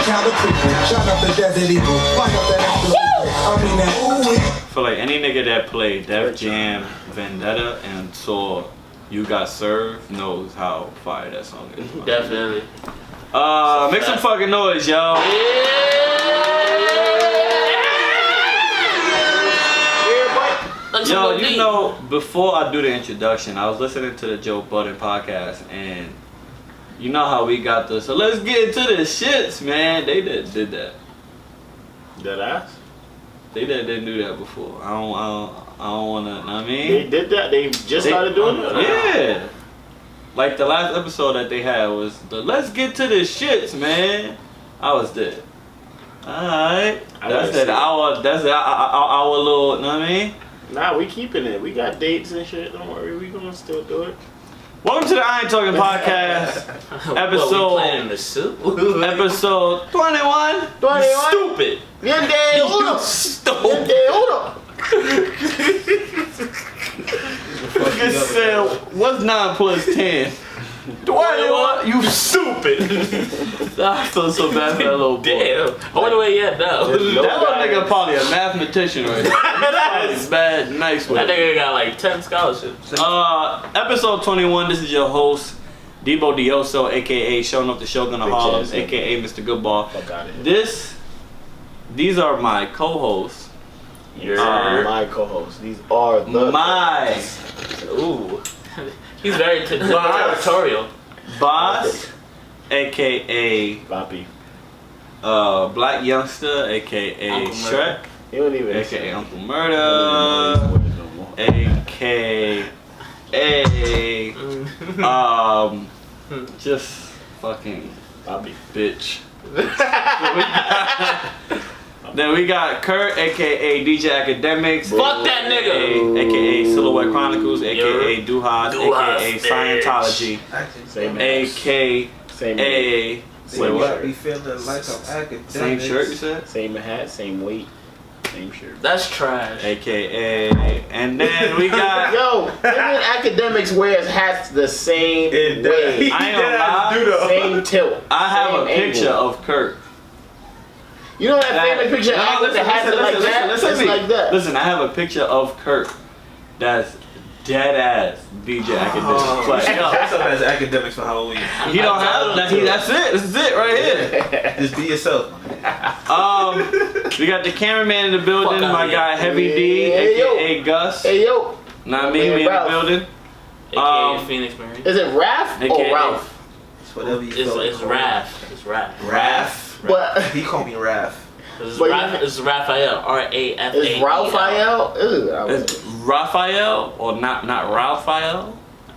count the people. Shot up the Desert Eagle. Find up that after. I mean that. Ooh. For like any nigga that played Def Jam, Vendetta, and saw You Got Served knows how fire that song is. Definitely. Make some fucking noise, yo. Yo, you know, before I do the introduction, I was listening to the Joe Budden podcast, and you know how we got this. So let's get into the shits, man. They did that. Dead ass? They didn't do that before. I don't wanna, know what I mean? They did that? They just started doing it? Yeah. Like the last episode that they had was the let's get to the shits, man. I was dead. Alright. That's an hour little, know what I mean? Nah, we keeping it. We got dates and shit. Don't worry, we gonna still do it. Welcome to the Aint Talkin podcast. Episode episode 21. 21. You stupid. Yende uno. Stupid. Yende uno. Nigga said, what's 9 plus 10? 21. You stupid. I feel so bad for that little boy. Damn. I wonder where he at now. That little nigga probably a mathematician right now. That's bad, nice way. That nigga got like 10 scholarships. Episode 21. This is your host, Debo Dioso, aka Showing Up the Shogun of Harlem, aka Mr. Goodball. These are my co-hosts. My co-hosts. These are the Ooh. He's very territorial. Boss, aka Boppy. Black Youngster, aka Uncle Shrek, You don't even aka Uncle Murder, aka just fucking Boppy. bitch. Then we got Kurt, aka DJ Academics. Fuck that nigga. AKA Silhouette Chronicles, aka Duhas, aka bitch. Scientology, Same aka Wait, what? Be feeling like I'm academic. Same shirt you said? Same hat, same weight, same shirt. That's trash. AKA, and then we got Yo, even academics wears hats the same way. I ain't gonna lie, Same tilt. I have a same picture angle. of Kurt. You know that famous picture of with the hat like that? Listen, It's like that. Listen, I have a picture of Kurt that's dead ass DJ Academics. Like, Dress up as academics for Halloween. he don't have that. That's it. This is it right here. Just be yourself. We got the cameraman in the building. Fuck My out guy here. Heavy D, Hey, aka Gus. Hey yo, Not me. We in the Ralph. building. AKA Phoenix Mary. is it Raph AKA or Ralph? It's whatever you feel It's like. Raph. It's Raph. Raph. But He called me Raph. It's But Raphael. R-A-F-A-E-L. is Raphael? It's Raphael or not Raphael?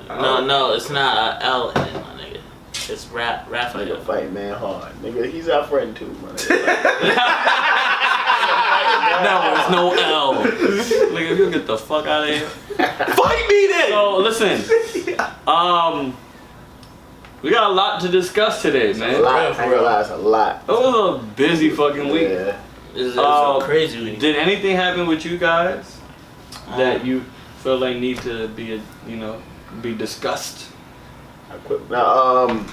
No, it's not L in it, my nigga. It's Raphael. Nigga fight man hard. Nigga, he's our friend too, my nigga. No, it's no L. Nigga, you get the fuck out of here. Fight me then! So, listen. We got a lot to discuss today, A man. lot, I realize a lot. It was a busy fucking week. Yeah. It's a crazy week. Did anything happen with you guys that you feel like need to be, be discussed? I quit. Now,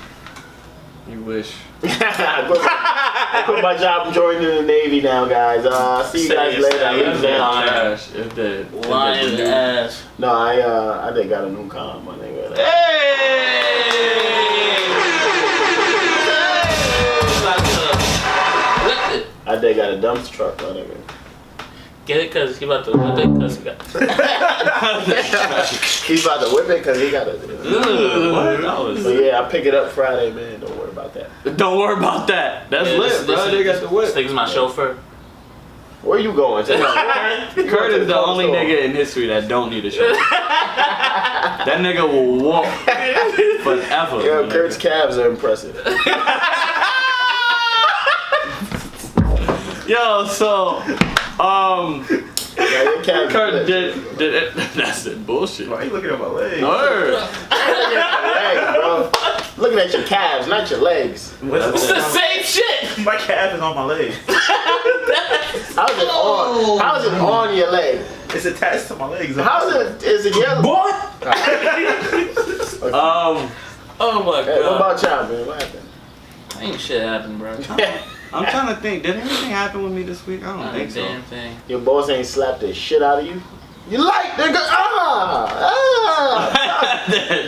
You wish. I quit my job and joined in the Navy now, guys. See you guys later. I leave now. Trash. It did. Lying ass. No, I did got a new car, my nigga. I did got a dumpster truck, my nigga. Get it cause he about to whip it cause he got He's about to whip it because he got it. What? But yeah, I pick it up Friday, man. Don't worry about that. Don't worry about that. That's lit, bro. They got the whip. This nigga's my chauffeur. Where you going? Kurt is the only nigga in history that don't need a chauffeur. That nigga will walk forever. Yo, Kurt's calves are impressive. Yo, so, Yeah, your calves Kurt did it. That's it, bullshit. Why are you looking at my legs? Word. Legs, bro. Looking at your calves, not your legs. It's the same shit! My calf is on my leg. How's it on? How's it on your leg? It's attached to my legs. How's it? Is it yellow? Boy! Oh my Hey, what god. about y'all, man? What happened? Ain't shit happened, bro. I'm trying to think. Did anything happen with me this week? I don't think so. Damn thing. Your boss ain't slapped the shit out of you? You like, nigga?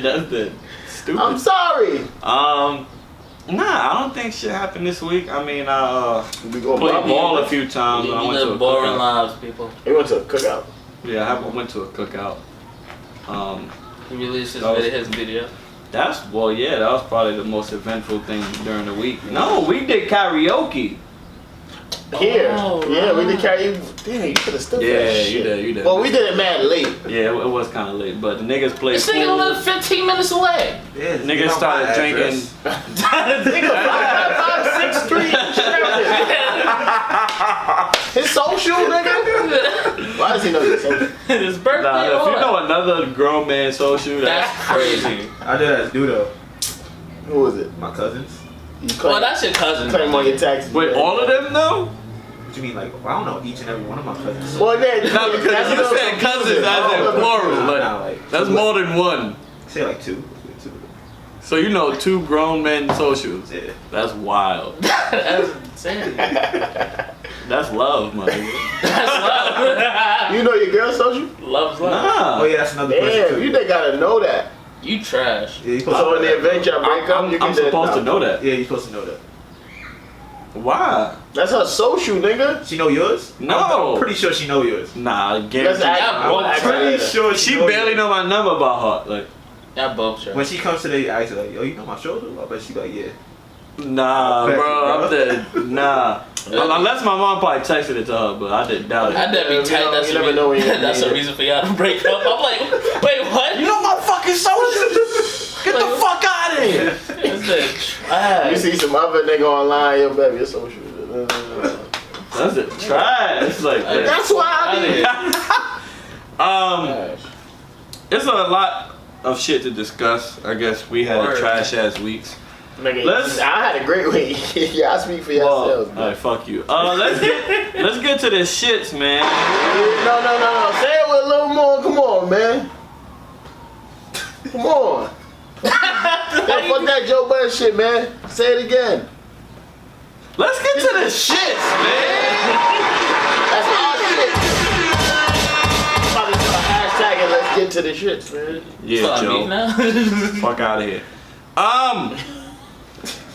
That's the stupid. I'm sorry. Nah, I don't think shit happened this week. I mean, We go played ball a few times. You I went to a boring cookout. lives, people. He went to a cookout. Yeah, I went to a cookout. He released his video. That was probably the most eventful thing during the week. No, we did karaoke. Here. Oh, Yeah, we did right. karaoke. Damn, you could have stood Yeah, that shit. you did. Well, we did it mad late. Yeah, it was kind of late, but the niggas played This nigga pool. lived 15 minutes away. Yeah, Niggas started drinking. Nigga, 5'6'3". His social, nigga? Why does he know his social? His birthday. Nah, if or you what? know another grown man social, That's crazy. I did that dude though. Who was it? My cousins. You claim, Well, that's your cousin. claim on your taxes. Wait, all of them though? What you mean, like, I don't know each and every one of my cousins. Well, then, No, because you said cousins as in plural. Like, that's more than one. Say like two. So you know 2 grown men socials. Yeah. That's wild. That's insane. That's love, my nigga. That's love. You know your girl social? Love's love. Nah. Oh yeah, that's another person Damn, too. you gotta know that. You trash. Yeah, you supposed So to in the event y'all break up, you I'm can supposed to know that. Yeah, you supposed to know that. Why? That's her social, nigga. She know yours? No. I'm pretty sure she know yours. Nah, Let's guarantee. act. I'm we'll act Pretty like that. sure She know barely yours. know my number by heart. Like, Y'all both trash. When she comes to the ice, like, oh, you know my shoulder? I bet she like, yeah. nah, Okay, bro, bro. I'm dead. Nah. Unless my mom probably texted it to her, but I didn't doubt it. I never be tight. That's you the never know when you That's need a it. reason for y'all to break up. I'm like, wait, what? You know my fucking social? Get the fuck out of here. This is trash. You see some other nigga online, yo, baby, it's social. That's it. Trash. Like that. That's why I did. It's a lot of shit to discuss. I guess we had Word. trash ass weeks. Nigga, Let's- I had a great week. Y'all speak for yourselves, man. Alright, fuck you. Let's get to the shits, man. No. Say it with a little more. Come on, man. Come on. Yeah, fuck that Joe Budden shit, man. Say it again. Let's get to the shits, man. That's our shit. Probably put a hashtag and let's get to the shits, man. Yeah, Fuck me Joe. now. Fuck out of here.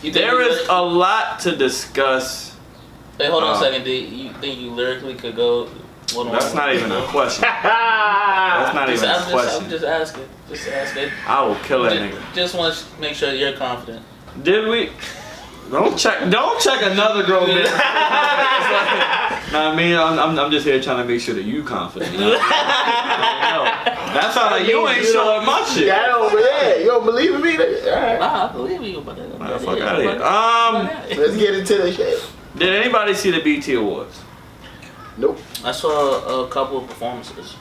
You think There you is a lot to discuss. Hey, hold on a second. Do you think you lyrically could go one on That's one? not even a question. That's not even a I'm question. just asking. Just asking. I will kill that nigga. Just want to make sure you're confident. Did we? Don't check another grown man. Nah, I mean, I'm just here trying to make sure that you confident. You know? That's how like, you ain't showing my shit. Yeah, over there. You don't believe in me? Alright. Nah, I believe you, but Nah, fuck out of here. Let's get into the shit. Did anybody see the BT Awards? Nope. I saw a couple of performances.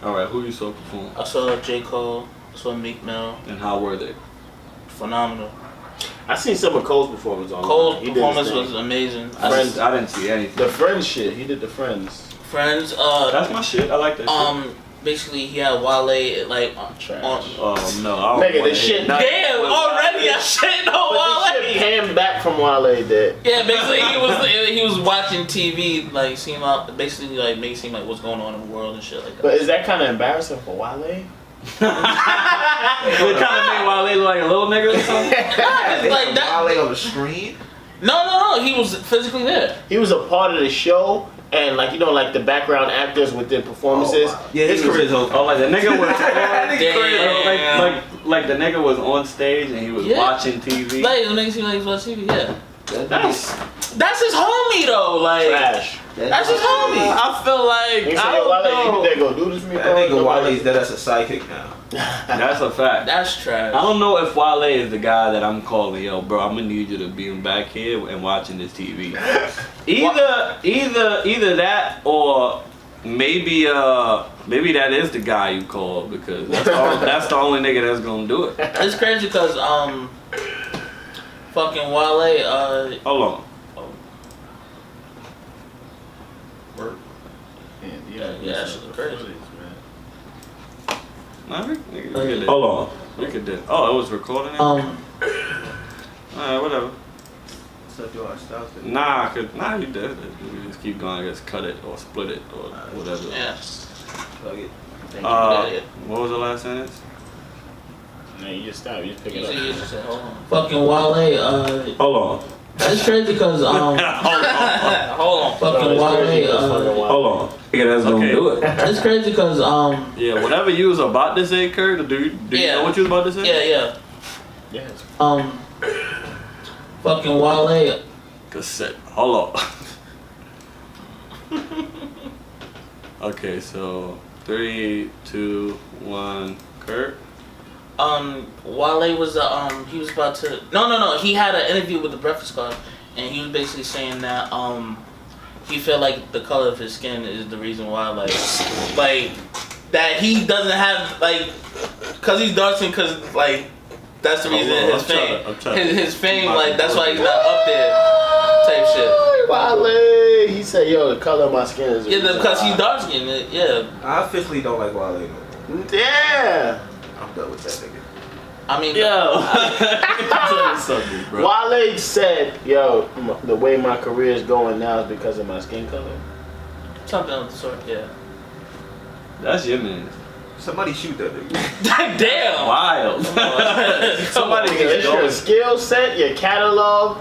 All right, who you saw perform, I saw J. Cole. I saw Meek Mill. and how were they? Phenomenal. I seen some of Cole's performance on. Cole's performance was amazing. I didn't see anything. The Friends shit. He did the Friends. Friends. That's my shit. I like that shit. Basically he had Wale like on. Oh no, I don't Nigga, wanna the shit- hear nothing Damn! with Already Wale. I shit on But the shit Wale. came back from Wale did. Yeah, basically he was watching TV, like seem out, basically like make it seem like what's going on in the world and shit like that. But is that kind of embarrassing for Wale? It kind of made Wale look like a little nigga or something. Like that. Wale on the screen. No, he was physically there. He was a part of the show, and like you know, like the background actors with their performances. Oh, wow. Yeah, his career's over. Oh, like the nigga was Damn. like the nigga was on stage and he was Yeah. watching TV. Like it makes you like he's watching TV. Yeah, That's that's his homie though. Like Trash. that's his homie. I feel like He I said, don't Wale, know. you there go do this for me, That bro. nigga Wale's dead as a sidekick now. That's a fact. That's trash. I don't know if Wale is the guy that I'm calling, yo, bro. I'm gonna need you to be back here and watching this TV. Either that or maybe that is the guy you call because that's the only nigga that's gonna do it. It's crazy because fucking Wale Hold on. yeah, that's crazy. Nah, we could do it. Hold on. We could do it. Oh, it was recording it? Alright, whatever. Except you are Styles. Nah, you did. You just keep going. I guess cut it or split it or whatever. Yeah. Fuck it. What was the last sentence? No, you just stop. You just pick it up. You just said, hold on. Fucking Wale. Hold on. It's crazy because hold on. Fucking Wale. Hold on. Yeah, that's gonna do it. It's crazy because Yeah, whatever you was about to say, Kurt. Do you know what you was about to say? Yeah. Yes. Fucking Wale. Cassette. Hold on. Okay, so 3, 2, 1, Kurt. Wale was he was about to no he had an interview with the Breakfast Club and he was basically saying that he felt like the color of his skin is the reason why like that he doesn't have like cause he's dark skin cause like that's the reason his fame like that's why he's not up there type shit. Wale, he said yo the color of my skin is because he's dark skinned I officially don't like Wale no more. Yeah. I'm done with that nigga. I mean Wale said, yo, the way my career is going now is because of my skin color. something of the sort, yeah. That's your man. Somebody shoot that nigga. Damn. Wild. Somebody It's your skill set, your catalog,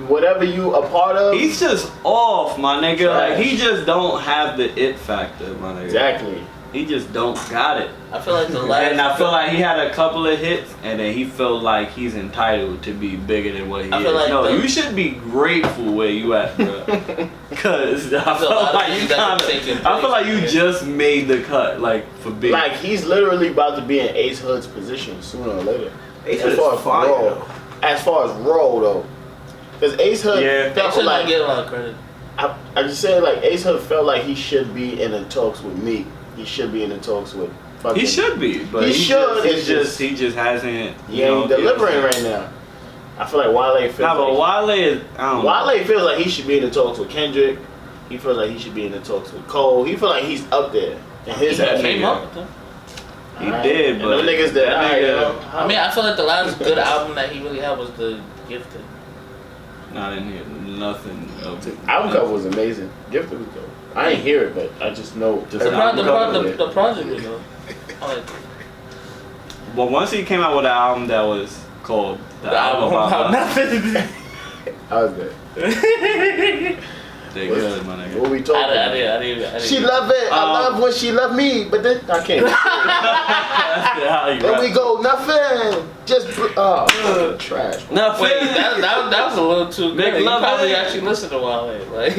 whatever you a part of. He's just off, my nigga. Trash. Like he just don't have the it factor, my nigga. Exactly. He just don't got it. I feel like the last And I feel like he had a couple of hits, and then he felt like he's entitled to be bigger than what he is. Like no, you should be grateful where you at, bro. Cause I feel like you just made the cut, like for big. Like he's literally about to be in Ace Hood's position sooner or later. Ace Hood is fire though. As far as role though, because Ace Hood felt should like not get a lot of credit. I just say like Ace Hood felt like he should be in the talks with me. He should be in the talks with. He should be, but he should. He just hasn't. He ain't delivering right now. I feel like Wale feels. Nah, but like, Wale is. I don't know. Wale feels like he should be in the talks with Kendrick. He feels like he should be in the talks with Cole. He feels like he's up there. And his came up with them. He did, but them niggas that nigga. I mean, I feel like the last good album that he really had was The Gifted. Not in here, nothing. Album cover was amazing. Gifted was dope. I ain't hear it, but I just know. Just The project was dope. But once he came out with an album that was called The Album About Nothing. I was good. They good, my nigga. What we talking about? I didn't. She love it. I love when she love me, but then I can't. There we go. Nothing. Just trash. Nothing. Wait, that was a little too Make good. You love probably it. actually listened to Wale. Like,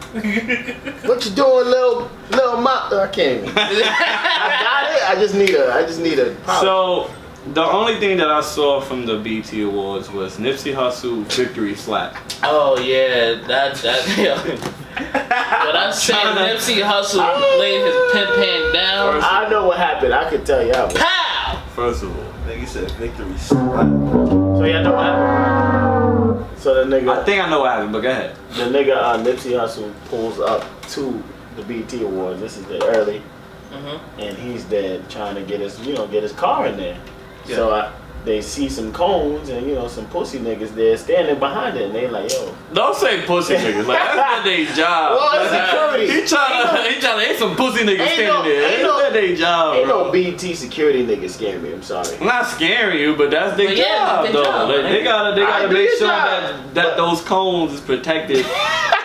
What you doing, little mop? I can't even. I got it. I just need a. So the only thing that I saw from the BT Awards was Nipsey Hussle victory slap. oh yeah, that yeah. When I said Nipsey Hussle laid his pimp hand down, I know what happened. I could tell y'all. pow! First of all, Nigga said victory slap. So y'all know what happened. So the nigga. I think I know what happened, but go ahead. The nigga Nipsey Hussle pulls up to the BT Awards. This is the early, and he's there trying to get his car in there. Yeah. So they see some cones and some pussy niggas there standing behind it, and they like, yo. Don't say pussy niggas. Like that's not their job. Well, it's security. He trying to ain't some pussy niggas standing there. Ain't that their job, Ain't bro. no BT security niggas scaring me. I'm sorry. I'm not scaring you, but that's their But yeah, job, that's their though. job. They gotta I do make your sure job. that those cones is protected.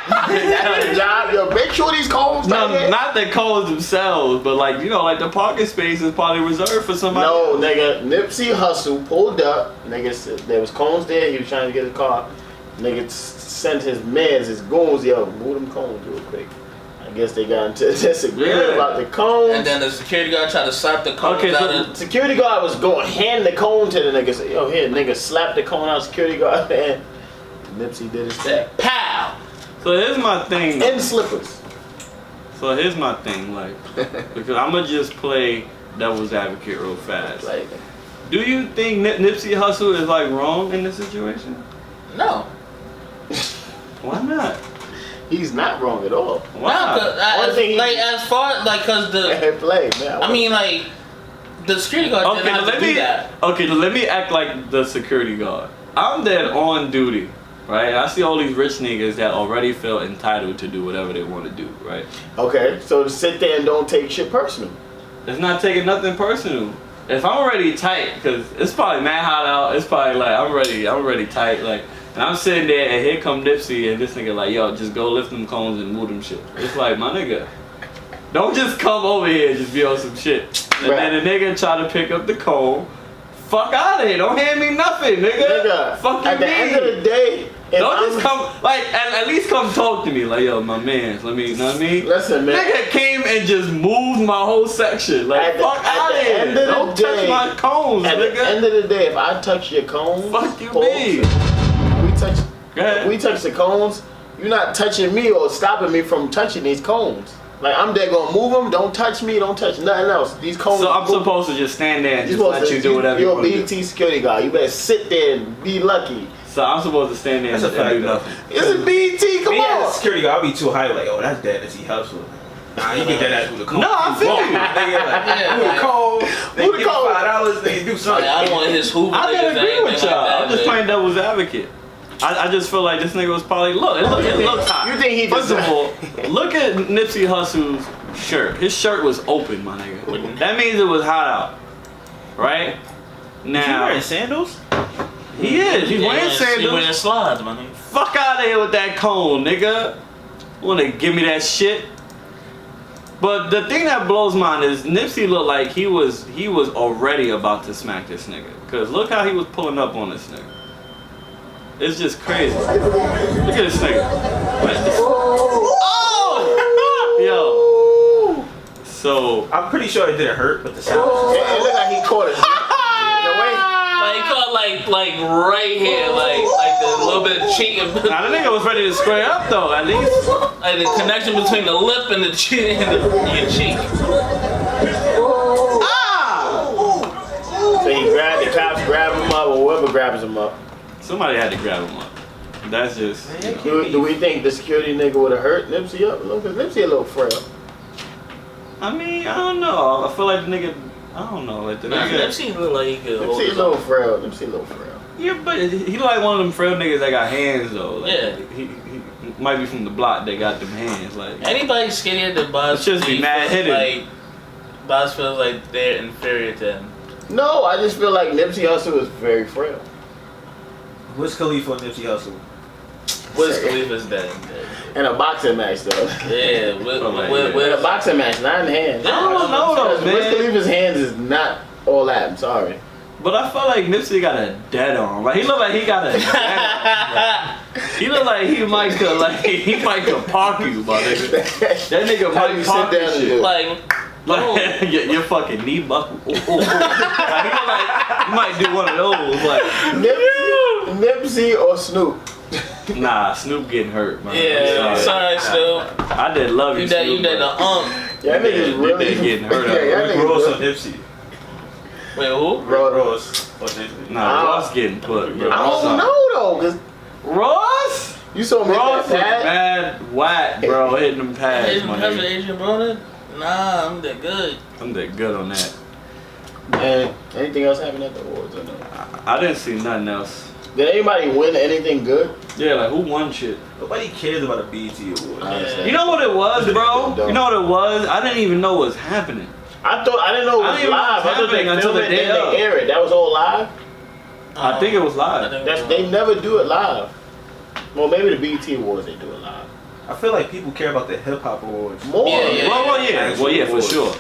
That's your job. Yo, make sure these cones. No, stay there. not the cones themselves, but like like the parking space is probably reserved for somebody. No, nigga, Nipsey Hussle pulled up. Nigga, there was cones there. He was trying to get his car. Nigga sent his mans, his goons, yo, move them cones real quick. I guess they got into a disagreement about the cones. And then the security guard tried to slap the cone out of. Security guard was going to hand the cone to the nigga. Say, yo, here, nigga, slap the cone out. Security guard, and Nipsey did his thing. Pow! So here's my thing. In slippers. So here's my thing, like, because I'ma just play devil's advocate real fast. Like, Do you think Nipsey Hussle is like wrong in this situation? No. Why not? he's not wrong at all. Why not? As far cause the Play, man. I mean like the security guard didn't have to do that. Okay, let me act like the security guard. I'm there on duty. right? I see all these rich niggas that already feel entitled to do whatever they want to do, right? Okay, so sit there and don't take shit personal. It's not taking nothing personal. If I'm already tight, cause it's probably mad hot out, it's probably like I'm already tight, like, and I'm sitting there and here come Nipsey and this nigga like, yo, just go lift them cones and move them shit. It's like, my nigga, don't just come over here and just be on some shit. And then the nigga try to pick up the cone. Fuck out of here, don't hand me nothing, nigga. Fuck you at the end of the day, don't just come, like, at least come talk to me. Like, yo, my man, let me, you know what I mean? Listen, man. Nigga came and just moved my whole section. Like, fuck out of here. Don't touch my cones, at nigga. At the end of the day, if I touch your cones, fuck you mean? We touch the cones, you're not touching me or stopping me from touching these cones. Like, I'm there gonna move them, don't touch me, don't touch nothing else. These cones. So I'm supposed to just stand there and just let you do whatever you want to do. You're a BT security guard. You better sit there and be lucky. So I'm supposed to stand there and do nothing. It's a BT, come on. As a security guard, I'll be too high, like, oh, that's dead as he helps with. Nah, you get that ass with a cone. No, I feel you. With a cone, they give you $5, they do something. I don't want his Hoover. I didn't agree with y'all. I'm just playing devil's advocate. I just feel like this nigga was probably, it looks hot. You think he First of all, look at Nipsey Hussle's shirt. His shirt was open, my nigga. That means it was hot out. Right? Now. Is he wearing sandals? He is. He's wearing sandals. He's wearing slides, my nigga. Fuck out of here with that cone, nigga. Wanna give me that shit? But the thing that blows mine is Nipsey looked like he was already about to smack this nigga. Cause look how he was pulling up on this nigga. It's just crazy. Look at this nigga. Oh! Yo. So I'm pretty sure it didn't hurt, but the sound. It looked like he caught us. Like he caught like right here, like the little bit of cheek. Now the nigga was ready to square up though, at least. Like the connection between the lip and the cheek and your cheek. So he grabbed the cops, grab him up, or whoever grabs him up. Somebody had to grab him up. That's just. Do we think the security nigga would have hurt Nipsey up? Because Nipsey a little frail. I mean, I don't know. I feel like the nigga. I don't know. Like the nigga. Nipsey look like he could. Nipsey a little frail. Nipsey a little frail. Yeah, but he like one of them frail niggas that got hands though. Like, yeah. He might be from the block that got them hands. Like anybody skinnier than Boz. Just be mad headed. Like Boz feels like they're inferior to him. No, I just feel like Nipsey Hussle is very frail. What's Khalifa and Nipsey Hussle? Wiz Khalifa's dead. In a boxing match, though. Yeah, with a boxing match, not in hands. I don't know though, man. Wiz Khalifa's hands is not all that. I'm sorry. But I feel like Nipsey got a dead on. Like he look like he got a dead on. He look like he might could park you, my nigga. That nigga might park you shit. Like your fucking knee buckle. Like, he look like he might do one of those. Like Nipsey or Snoop. Nah, Snoop getting hurt, man. Yeah, sorry, Snoop. I did love you, Snoop. You did the Yeah, that nigga's really getting hurt. Yeah, Ross or Nipsey? Wait, who? Ross or Nipsey? Nah, Ross getting put, bro. I don't know though, cause Ross? You saw me Ross was that mad whack, bro. Hitting them pads, Asian my cousin, nigga. Asian brother? Nah, I'm that good. I'm that good on that. And anything else happen at the awards or no? I didn't see nothing else. Did anybody win anything good? Yeah, like who won shit? Nobody cares about a BET award. Yeah. You know what it was, bro? You know what it was? I didn't even know what was happening. I didn't know it was live. I thought they filmed it and they air it. That was all live? I think it was live. They never do it live. Well, maybe the BET Awards they do it live. I feel like people care about the hip hop awards more. Well, yeah, for sure.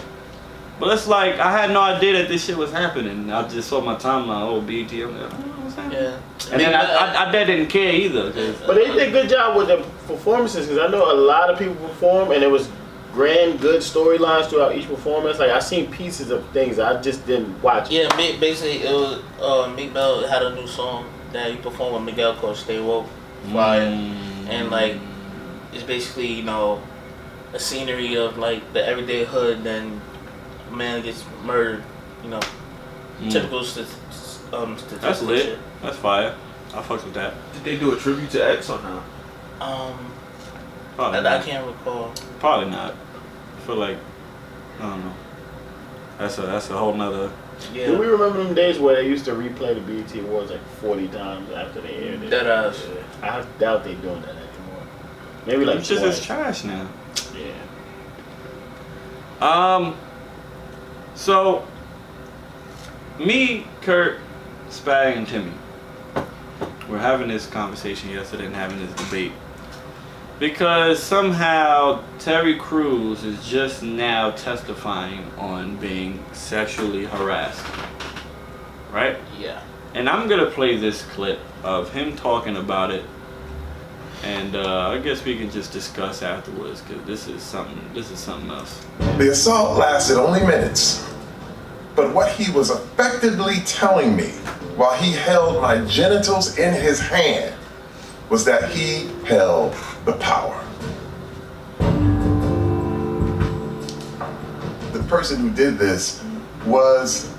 But it's like I had no idea that this shit was happening. I just saw my timeline. Oh, BET. I'm like, what's happening? Yeah. And then I didn't care either. But they did a good job with the performances because I know a lot of people perform and it was grand, good storylines throughout each performance. Like I seen pieces of things I just didn't watch. Yeah, basically it was Meek Mill had a new song that he performed with Miguel called "Stay Woke," fire, and like it's basically a scenery of like the everyday hood. Then a man gets murdered, typical statistics. That's lit. Shit. That's fire. I fucked with that. Did they do a tribute to X or not? I can't recall. Probably not. I feel like I don't know. That's a whole nother Yeah. Do we remember them days where they used to replay the BET Awards like 40 times after they aired it? That ass. I doubt they're doing that anymore. Maybe like It's just twice. it's trash now. Yeah. So me, Kurt, Spag, and Timmy were having this conversation yesterday and having this debate because somehow Terry Crews is just now testifying on being sexually harassed, right? Yeah. And I'm gonna play this clip of him talking about it, and I guess we can just discuss afterwards because this is something else. The assault lasted only minutes, but what he was effectively telling me while he held my genitals in his hand was that he held the power. The person who did this was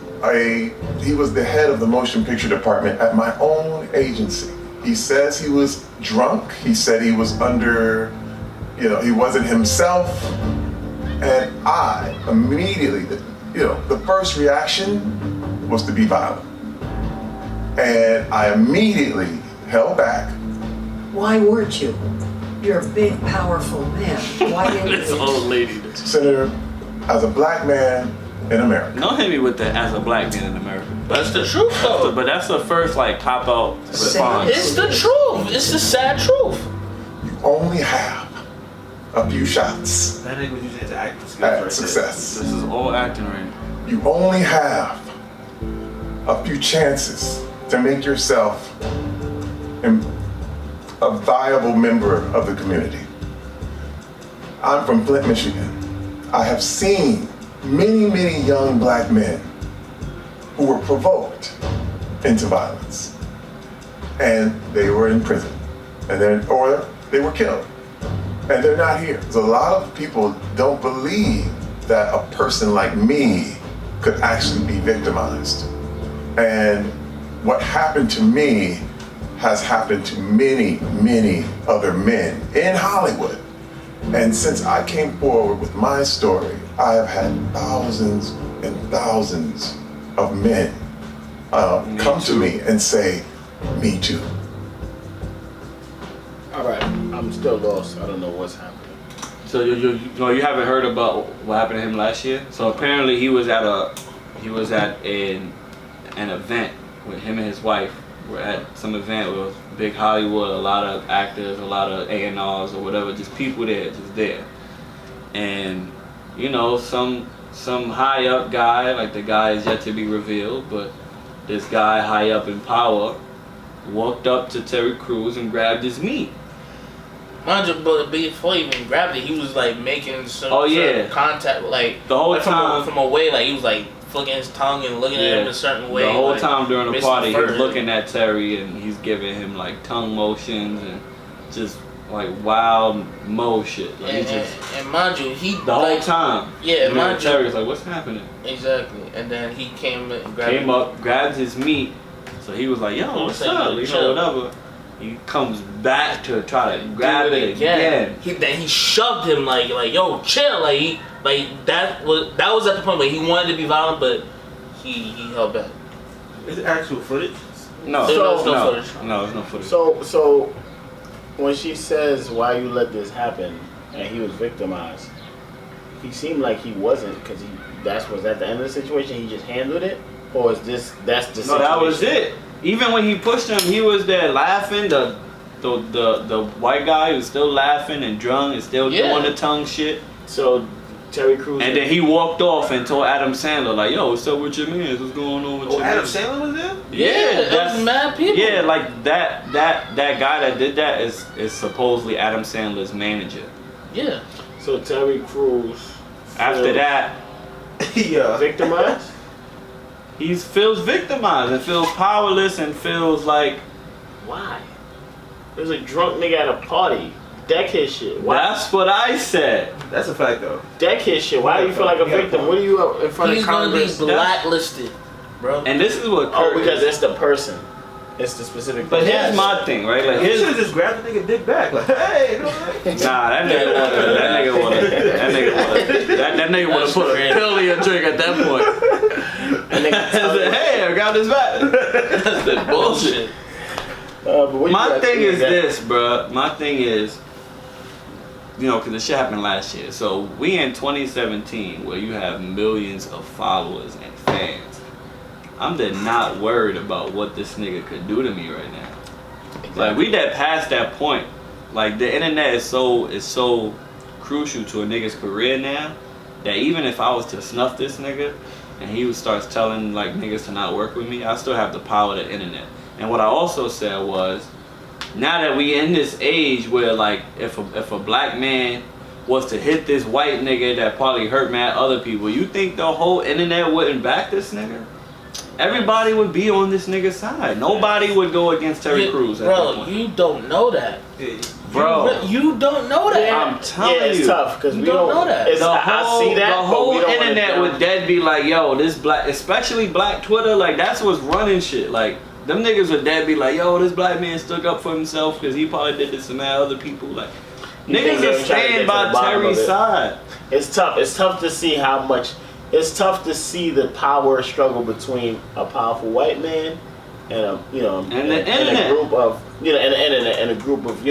he was the head of the motion picture department at my own agency. He says he was drunk. He said he was under, he wasn't himself. And I immediately, the first reaction was to be violent. And I immediately held back. Why weren't you? You're a big, powerful man. Why didn't This you? old lady. Senator, as a black man in America. Don't hit me with the as a black man in America. That's the truth, though. But that's the first cop out response. It's the truth. It's the sad truth. You only have a few shots That nigga was using his acting skills at right success. This is all acting right now. You only have a few chances to make yourself a viable member of the community. I'm from Flint, Michigan. I have seen many, many young black men who were provoked into violence, and they were in prison, or they were killed, and they're not here. So a lot of people don't believe that a person like me could actually be victimized. And what happened to me has happened to many, many other men in Hollywood. And since I came forward with my story, I have had thousands and thousands of men come to me and say, me too. All right, I'm still lost. I don't know what's happening. So you haven't heard about what happened to him last year? So apparently he was at an event with him and his wife. We're at some event with big Hollywood, a lot of actors, a lot of A&Rs or whatever, just people there, just there. And some high up guy, like the guy is yet to be revealed, but this guy high up in power walked up to Terry Crews and grabbed his meat. Mind you, but before he even grabbed it, he was like making some certain contact, like the whole like time from away, like he was like flicking his tongue and looking at him a certain way. The whole like, time during the party, he's first. looking at Terry and he's giving him like tongue motions and just like wild mo shit. Like and mind you, he the whole time. Yeah, and mind you, Terry's like, what's happening? Exactly. And then he came and Came up, grabbed his meat. So he was like, yo, what's up? Whatever. He comes back to try to grab it again. Then he shoved him like yo, chill. That was at the point where he wanted to be violent, but he held back. Is it actual footage? No, There's no footage. No, there's no footage. So when she says why you let this happen and he was victimized, he seemed like he wasn't, because was at the end of the situation, he just handled it, or is that's the situation? No, that was it. Even when he pushed him, he was there laughing. The white guy was still laughing and drunk and still doing the tongue shit. So Terry Crews. And then he walked off and told Adam Sandler, like, yo, what's up with your man? What's going on with your man? Adam Sandler was there? Yeah, that's mad people. Yeah, like that guy that did that is supposedly Adam Sandler's manager. Yeah. So Terry Crews. After that, Yeah. Victimized? he feels victimized and feels powerless and feels like, Why? There's a drunk nigga at a party. Deck his shit. Why? that's what I said. That's a fact though. Deck his shit. Why do you feel like a victim? What are you up in front He's of gonna be Congress? blacklisted, bro. And this is what Oh, Kurt because is. it's the person. It's the specific But person. here's my thing, right? Like You should his have just grabbed the nigga dick back. Like, hey, you know what? Nah, that nigga would have put a pill in your drink at that point. I said, hey, I got his back. That's the bullshit. My thing is this, bruh. My thing is, you know, because the shit happened last year. So we in 2017 where you have millions of followers and fans. I'm not worried about what this nigga could do to me right now. Exactly. Like we past that point. Like the internet is so crucial to a nigga's career now that even if I was to snuff this nigga and he starts telling like niggas to not work with me, I still have the power of the internet. And what I also said was, now that we in this age where like if a black man was to hit this white nigga that probably hurt mad other people, you think the whole internet wouldn't back this nigga? Everybody would be on this nigga's side. Nobody would go against Terry Crews at that Bro, point. you don't know that. Bro, you don't know that. I'm telling you, it's tough because we don't know that. I see that. The whole but we don't internet would dead be like, yo, this black, especially black Twitter, like that's what's running shit. Like them niggas would dead be like, yo, this black man stuck up for himself because he probably did this to mad other people. Like niggas are staying by Terry's side. It's tough. It's tough to see how much. It's tough to see the power struggle between a powerful white man and a a group of and a group of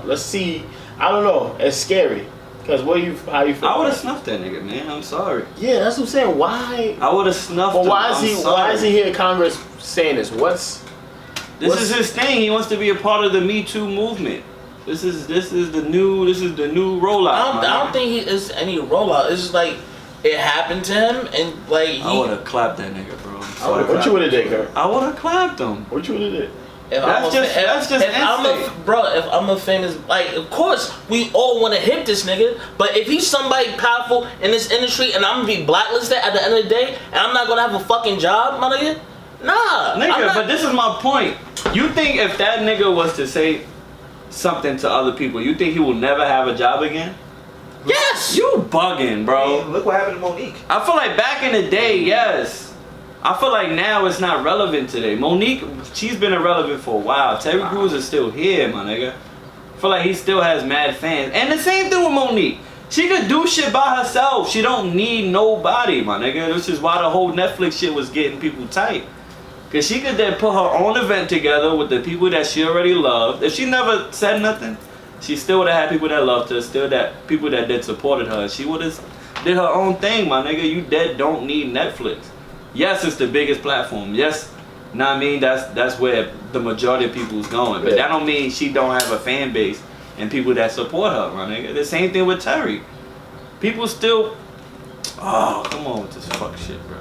let's see. I don't know. It's scary because how you feel? I would have snuffed that nigga, man. I'm sorry. Yeah, that's what I'm saying. Why? I would have snuffed him. But Why is he here in Congress saying this? This is his thing. He wants to be a part of the Me Too movement. This is the new rollout. I don't think he is any rollout. It's just like it happened to him, and like I would have clapped that nigga, bro. What you would have did, Kurt? I would have clapped him. What you would have did? If I'm a famous, like, of course we all want to hit this nigga, but if he's somebody powerful in this industry and I'm gonna be blacklisted at the end of the day and I'm not gonna have a fucking job, my nigga, nah. Nigga, but this is my point. You think if that nigga was to say something to other people, you think he will never have a job again? Yes! You bugging, bro. Look what happened to Monique. I feel like back in the day, yes. I feel like now it's not relevant today. Monique, she's been irrelevant for a while. Terry Crews is still here, my nigga. I feel like he still has mad fans. And the same thing with Monique. She could do shit by herself. She don't need nobody, my nigga. This is why the whole Netflix shit was getting people tight. Because she could then put her own event together with the people that she already loved. If she never said nothing, she still would have had people that loved her, still that people that did supported her. She would have did her own thing, my nigga. You dead don't need Netflix. Yes, it's the biggest platform. Yes, know what I mean? That's where the majority of people's going. But that don't mean she don't have a fan base and people that support her, my nigga. The same thing with Terry. People still, oh, come on with this fuck shit, bro.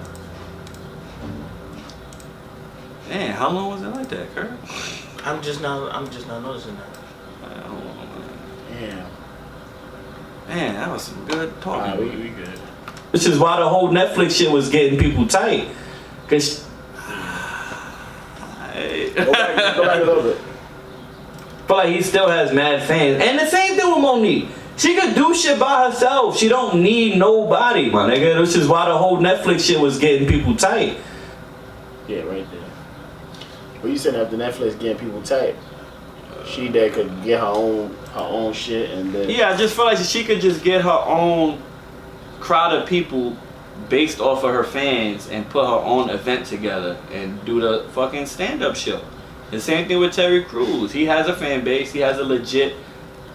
Man, how long was it like that, Kurt? I'm just not noticing that. Yeah. Man, that was some good talking. We good. Which is why the whole Netflix shit was getting people tight. Cause Go back a little bit. But like he still has mad fans. And the same thing with Monique. She could do shit by herself. She don't need nobody, my nigga. Which is why the whole Netflix shit was getting people tight. Yeah, right there. But you said after Netflix getting people tight, she that could get her own shit and then. Yeah, I just feel like she could just get her own crowd of people based off of her fans and put her own event together and do the fucking stand-up show. The same thing with Terry Crews. He has a fan base. He has a legit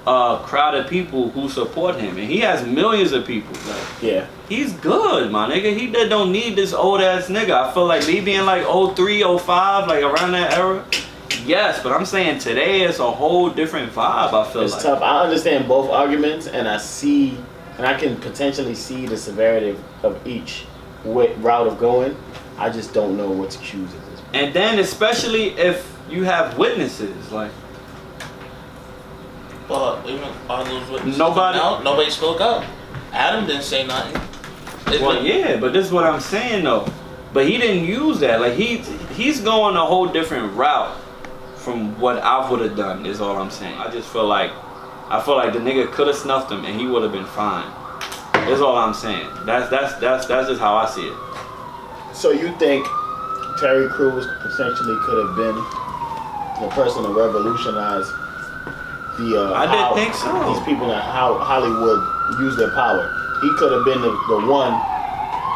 crowd of people who support him, and he has millions of people. Like, yeah, he's good, my nigga. He don't need this old ass nigga. I feel like me being like 03, 05, like around that era. Yes, but I'm saying today it's a whole different vibe. I feel it's like tough. I understand both arguments, and I can potentially see the severity of each route of going. I just don't know what to choose at this point. And then especially if you have witnesses, like. But even all those witnesses, nobody spoke up. Adam didn't say nothing. Yeah, but this is what I'm saying though. But he didn't use that. Like he's going a whole different route from what I would have done. Is all I'm saying. I feel like the nigga could have snuffed him and he would have been fine. Is all I'm saying. That's just how I see it. So you think Terry Crews potentially could have been the person to revolutionize I didn't think so. These people and how Hollywood use their power. He could have been the one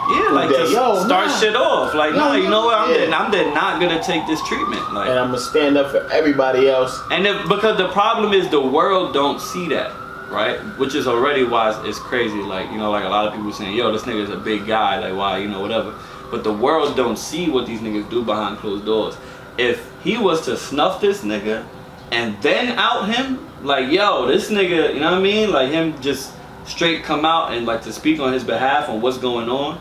Yeah, like That, to yo, start nah. shit off. Like, Yo, no, you know what? yeah. I'm not gonna take this treatment. Like, And I'm gonna stand up for everybody else. and because the problem is the world don't see that, right? Which is already why it's crazy. Like, you know, like a lot of people saying, yo, this nigga's a big guy. Like, why, you know, whatever. But the world don't see what these niggas do behind closed doors. If he was to snuff this nigga and then out him, like, yo, this nigga, you know what I mean? Like, him just straight come out and like to speak on his behalf on what's going on.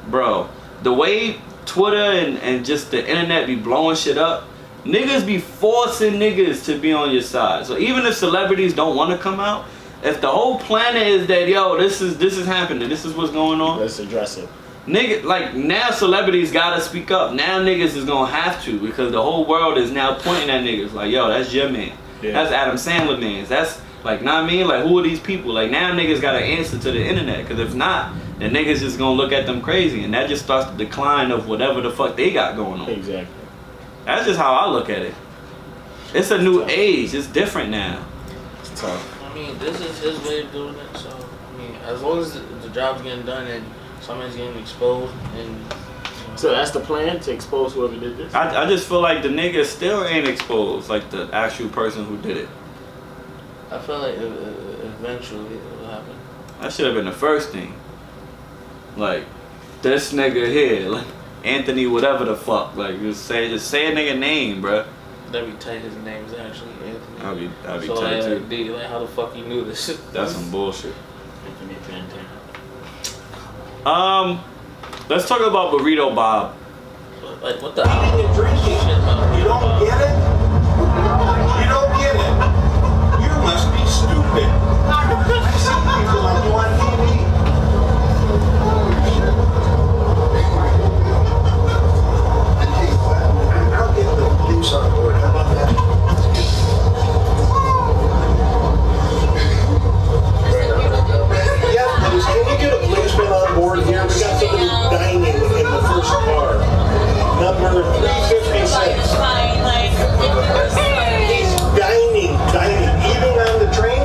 Bro, the way Twitter and just the internet be blowing shit up, niggas be forcing niggas to be on your side. So even if celebrities don't want to come out, if the whole planet is that, yo, this is happening, this is what's going on, Let's address it. nigga, like now celebrities gotta speak up. Now niggas is gonna have to, because the whole world is now pointing at niggas like, yo, that's your man. Yeah. That's Adam Sandler man. That's like, know what I mean? Like, who are these people? Like, now niggas gotta answer to the internet, because if not, then niggas just gonna look at them crazy, and that just starts the decline of whatever the fuck they got going on. Exactly. That's just how I look at it. It's a new age. It's different now. It's tough. I mean, this is his way of doing it. So, I mean, as long as the job's getting done and somebody's getting exposed, and So that's the plan, to expose whoever did this? I just feel like the nigga still ain't exposed, like the actual person who did it. I feel like eventually it will happen. That should have been the first thing. Like, this nigga here, like Anthony, whatever the fuck. Like, just say a nigga name, bruh. That'd be tight. His name's actually Anthony. I'll be So tight too. like, D, like, how the fuck you knew this? That's some bullshit. Anthony Fantana. Let's talk about Burrito Bob. Like, what the Eating and drinking. You don't get it? You don't get it. You must be stupid. I see people like you on TV. I'll get the police on board. How about that? Yes, please. Can we get a policeman on board here? We got somebody dining in the first car. Number 356. Dining, eating on the train.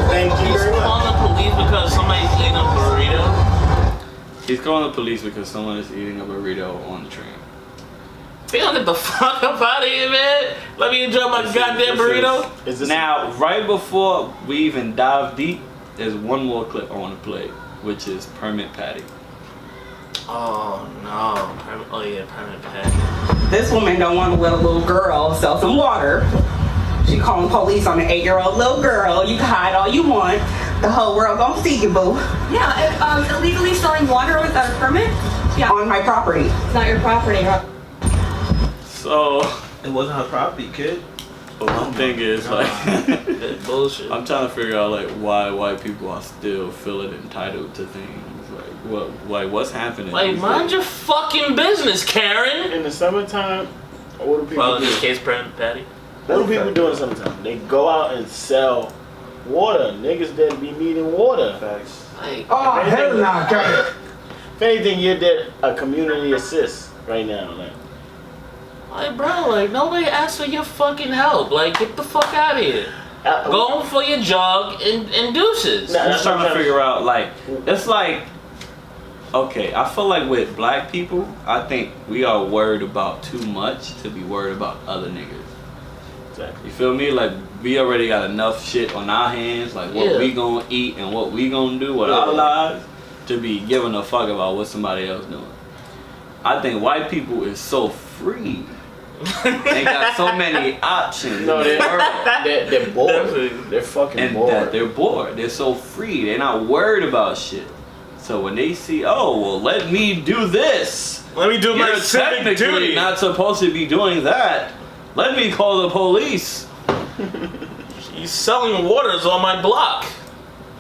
Thank you He's very much. calling the police because somebody's eating a burrito. He's calling the police because someone is eating a burrito on the train. Get the fuck up out of here, man. Let me enjoy my goddamn burrito. Is this Now, right before we even dive deep, there's one more clip I want to play, which is Permit Patty. Oh no. Oh yeah, permanent pad. This woman don't want to let a little girl sell some water. She calling police on an 8-year-old little girl. You can hide all you want. The whole world gonna see you, boo. Yeah, illegally selling water without a permit? Yeah, On my property. it's not your property. So, It wasn't her property, kid. one thing is like, That bullshit. I'm trying to figure out like why white people are still feeling entitled to things. What's happening? Like, these mind days? your fucking business, Karen. in the summertime? What do people Well, in do? this case, permanent patty. What do people do in the summertime? They go out and sell water. Niggas that be needing water. Facts. Like, Oh, hell nah, Kevin. If anything, you did a community assist right now. like, bro, like, nobody asked for your fucking help. Like, get the fuck out of here. Go for your jog and deuces. Nah. I'm just trying to I'm figure out like, it's like, okay, I feel like with black people, I think we are worried about too much to be worried about other niggas. Exactly. You feel me? Like, we already got enough shit on our hands, like what Yeah. we gonna eat and what we gonna do with our lives, to be giving a fuck about what somebody else doing. I think white people is so free. They got so many options No, in the world. they're bored. Definitely. They're fucking And bored. that they're bored. They're so free. They're not worried about shit. So when they see, oh, well, let me do this. Let me do my You're civic technically duty. not supposed to be doing that. Let me call the police. He's selling waters on my block.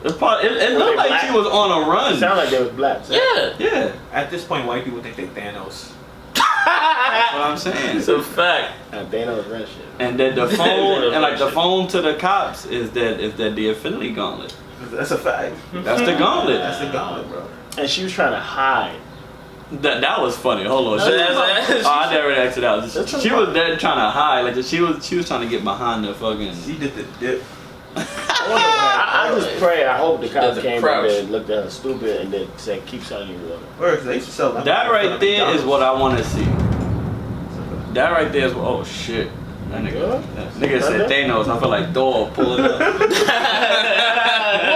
It Were looked they like black? she was on a It run. sound like they was black. Yeah. Yeah, At this point, white people think they Thanos. that's what I'm saying. It's a fact. They know the rent shit. And then the phone, and like the phone to the cops is that the Infinity Gauntlet. That's a fact. That's the gauntlet. That's the gauntlet, bro. And she was trying to hide. That was funny. Hold on. She, That's- I never acted out. That's She what- was there trying to hide. Like she was trying to get behind the fucking. She did the dip. I wonder what I just pray. I hope the cops The came crouch. up there and looked at her stupid and then said, "Keep selling you water." Where's they used to sell That right there is what I want to see. That right there is what. Oh shit. That nigga said Thanos. I feel like Thor pulling up.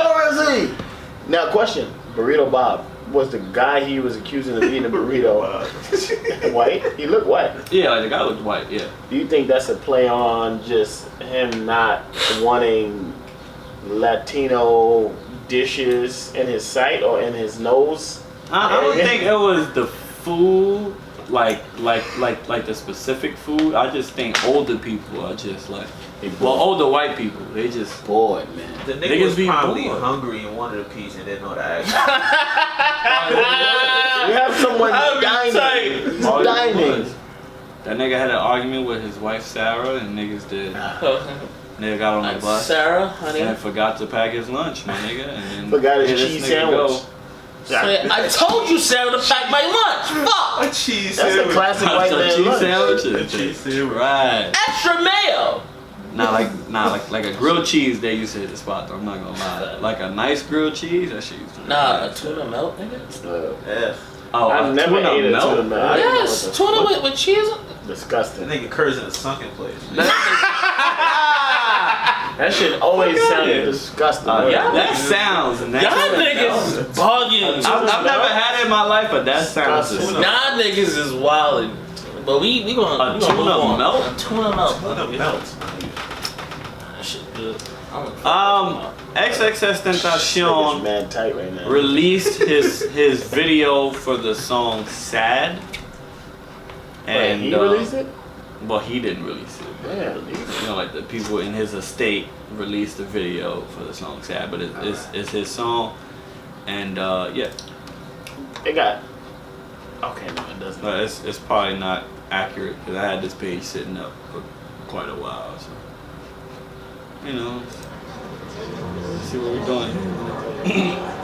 Where is he? Now, question: Burrito Bob, was the guy he was accusing of eating a burrito white? He looked white. Yeah, like the guy looked white. Yeah. Do you think that's a play on just him not wanting Latino dishes in his sight or in his nose? I don't think it was the food, like the specific food. I just think older people are just like, well, older white people, they just bored, man. The nigga Niggas was be probably bored. hungry and wanted a piece and didn't know the action. We have someone I'd be dining. tight. He's All it dining. was. That nigga had an argument with his wife Sarah, and niggas did. Nigga got on the bus Sarah, honey. and forgot to pack his lunch, my nigga, and then Forgot his here this cheese nigga sandwich. go. I told you, Sarah, to pack my lunch. Fuck. A cheese That's a sandwich. classic white Some man cheese lunch. sandwiches. A cheese sandwich. Right. Extra mayo. Like a grilled cheese they used to hit the spot though, I'm not gonna lie. Like a nice grilled cheese, that shit used to be Nah, a nice. tuna melt, nigga. Yeah. Oh, I've never tuna ate a melt? tuna melt. I don't know Yes, what the tuna fuck. with cheese. Disgusting. That nigga curves in a sunken place. That shit always Fuck sounded yeah. disgusting. yeah. That sounds Y'all nasty. niggas bugging. I've never had it in my life, but that sounds Disgusting. Y'all niggas is wildin'. But we gonna A we gonna tuna move on. melt? A tuna melt. Tuna melts. That shit good. XXX Nigga's Tentacion mad tight right now. released his video for the song "Sad," And he released it? Well, he didn't release it. Yeah, You know, like the people in his estate released the video for the song "Sad," but it's his song, and yeah, it got. Okay, no, it doesn't. but it's probably not accurate because I had this page sitting up for quite a while, so you know, let's see what we're doing.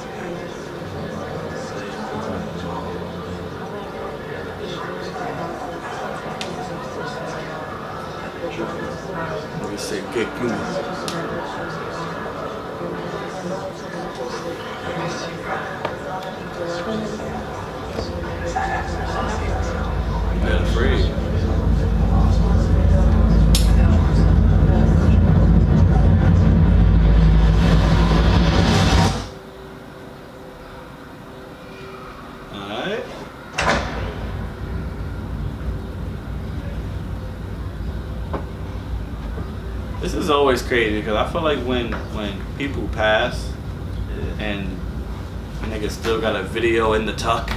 We say get good. Better free. Alright. This is always crazy because I feel like when people pass and niggas still got a video in the tuck,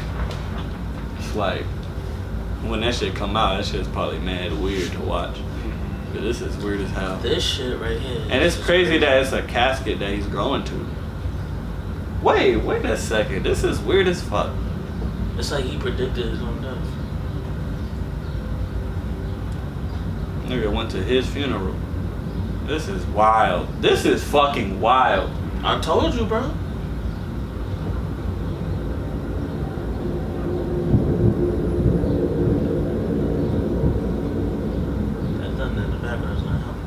it's like when that shit come out, that shit's probably mad weird to watch. But this is weird as hell. This shit right here. And it's crazy that it's a casket that he's going to. Wait a second. This is weird as fuck. It's like he predicted his own death. Nigga went to his funeral. This is wild. This is fucking wild. I told you, bro. That nothing in the background is not helping.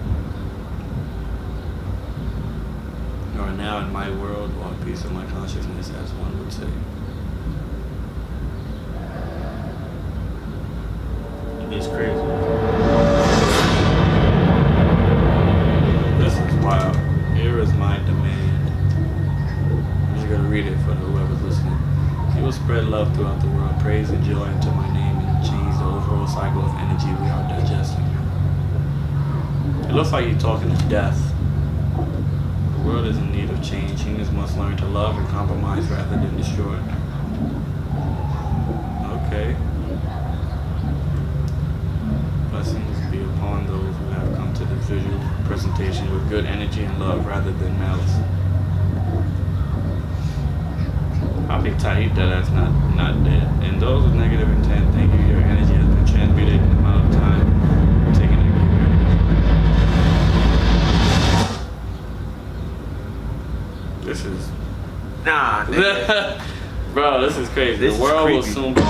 You are now in my world, or a piece of my consciousness, as one would say. It's crazy. This is wild. Here is my demand. I'm just gonna read it for whoever's listening. You will spread love throughout the world, praise and joy into my name, and change the overall cycle of energy we are digesting. It looks like you're talking to death. The world is in need of change. Humans must learn to love and compromise rather than destroy. Okay. Blessings be upon those who have come to this visual presentation with good energy and love rather than malice. I'll be tight that that's not dead. And those with negative intent, thank you. Your energy has been transmuted in the amount of time taking it. This is Nah, nigga. bro, this is crazy. This the is world will creepy. soon be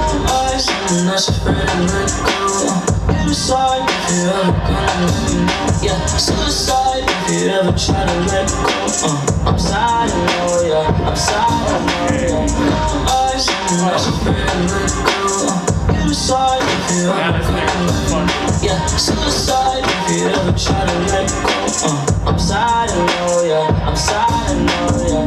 Suicide if you ever gonna let me know. Yeah, suicide if you ever try to let go. outside, suicide if you yeah, suicide if you ever try to let go. I'm sad and know, yeah. I'm sad and know, yeah.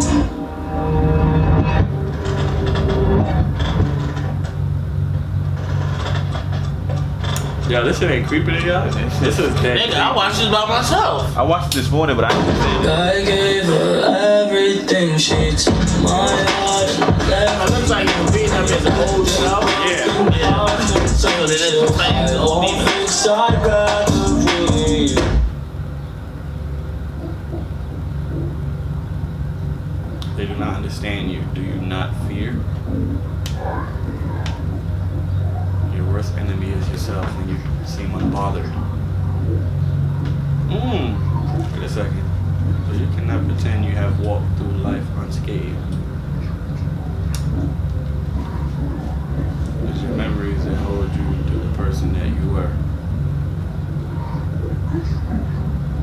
Yo, this shit ain't creepy to y'all. This is dead. Nigga, I watched this by myself. I watched it this morning, but I didn't see I gave her everything, she took my heart and left. It looks like you're beating up his old self. Yeah. So it is playing the old demon. I gotta breathe. They do not understand you. Do you not fear? Your worst enemy is yourself when you seem unbothered. Wait a second. So you cannot pretend you have walked through life unscathed. It's your memories that hold you to the person that you were.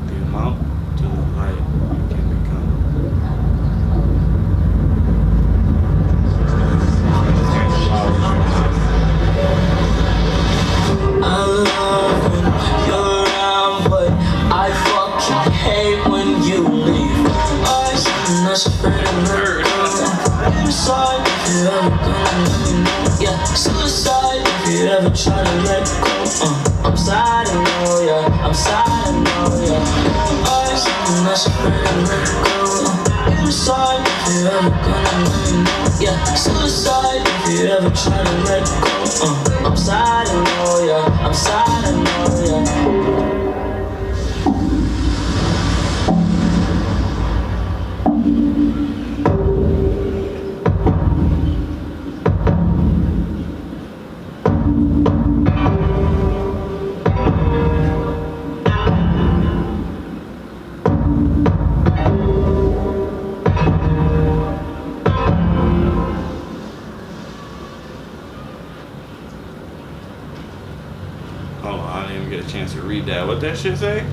The amount to the light you can become. I love when you're around, but I fucking hate when you leave. I'm not afraid of her. Suicide if you ever gonna, yeah. Suicide if you ever try to let go. I'm sad and know, yeah. I'm sad and know, yeah. I'm not afraid of her. Suicide if you ever gonna, yeah. Suicide if you ever try to let go. I'm sad and know, yeah. I'm sad and know, yeah. To read that. What that shit say?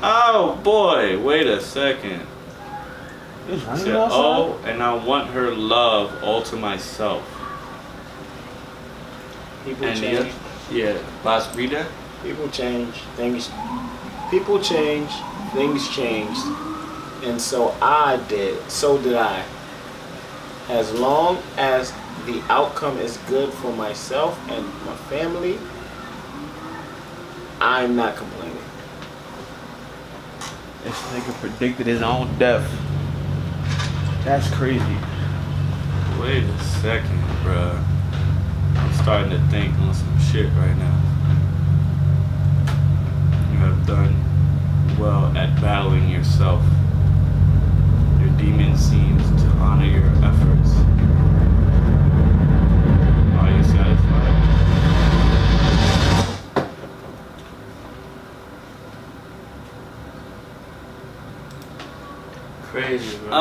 Oh boy, wait a second. Said, oh, and I want her love all to myself. People and change. Yeah, last read that? People change. People change. Things changed. And so so did I. As long as the outcome is good for myself and my family, I'm not complaining. This nigga predicted his own death. That's crazy. Wait a second, bruh. I'm starting to think on some shit right now. You have done well at battling yourself. Your demon seems to honor your efforts. Are you satisfied? Crazy, bro.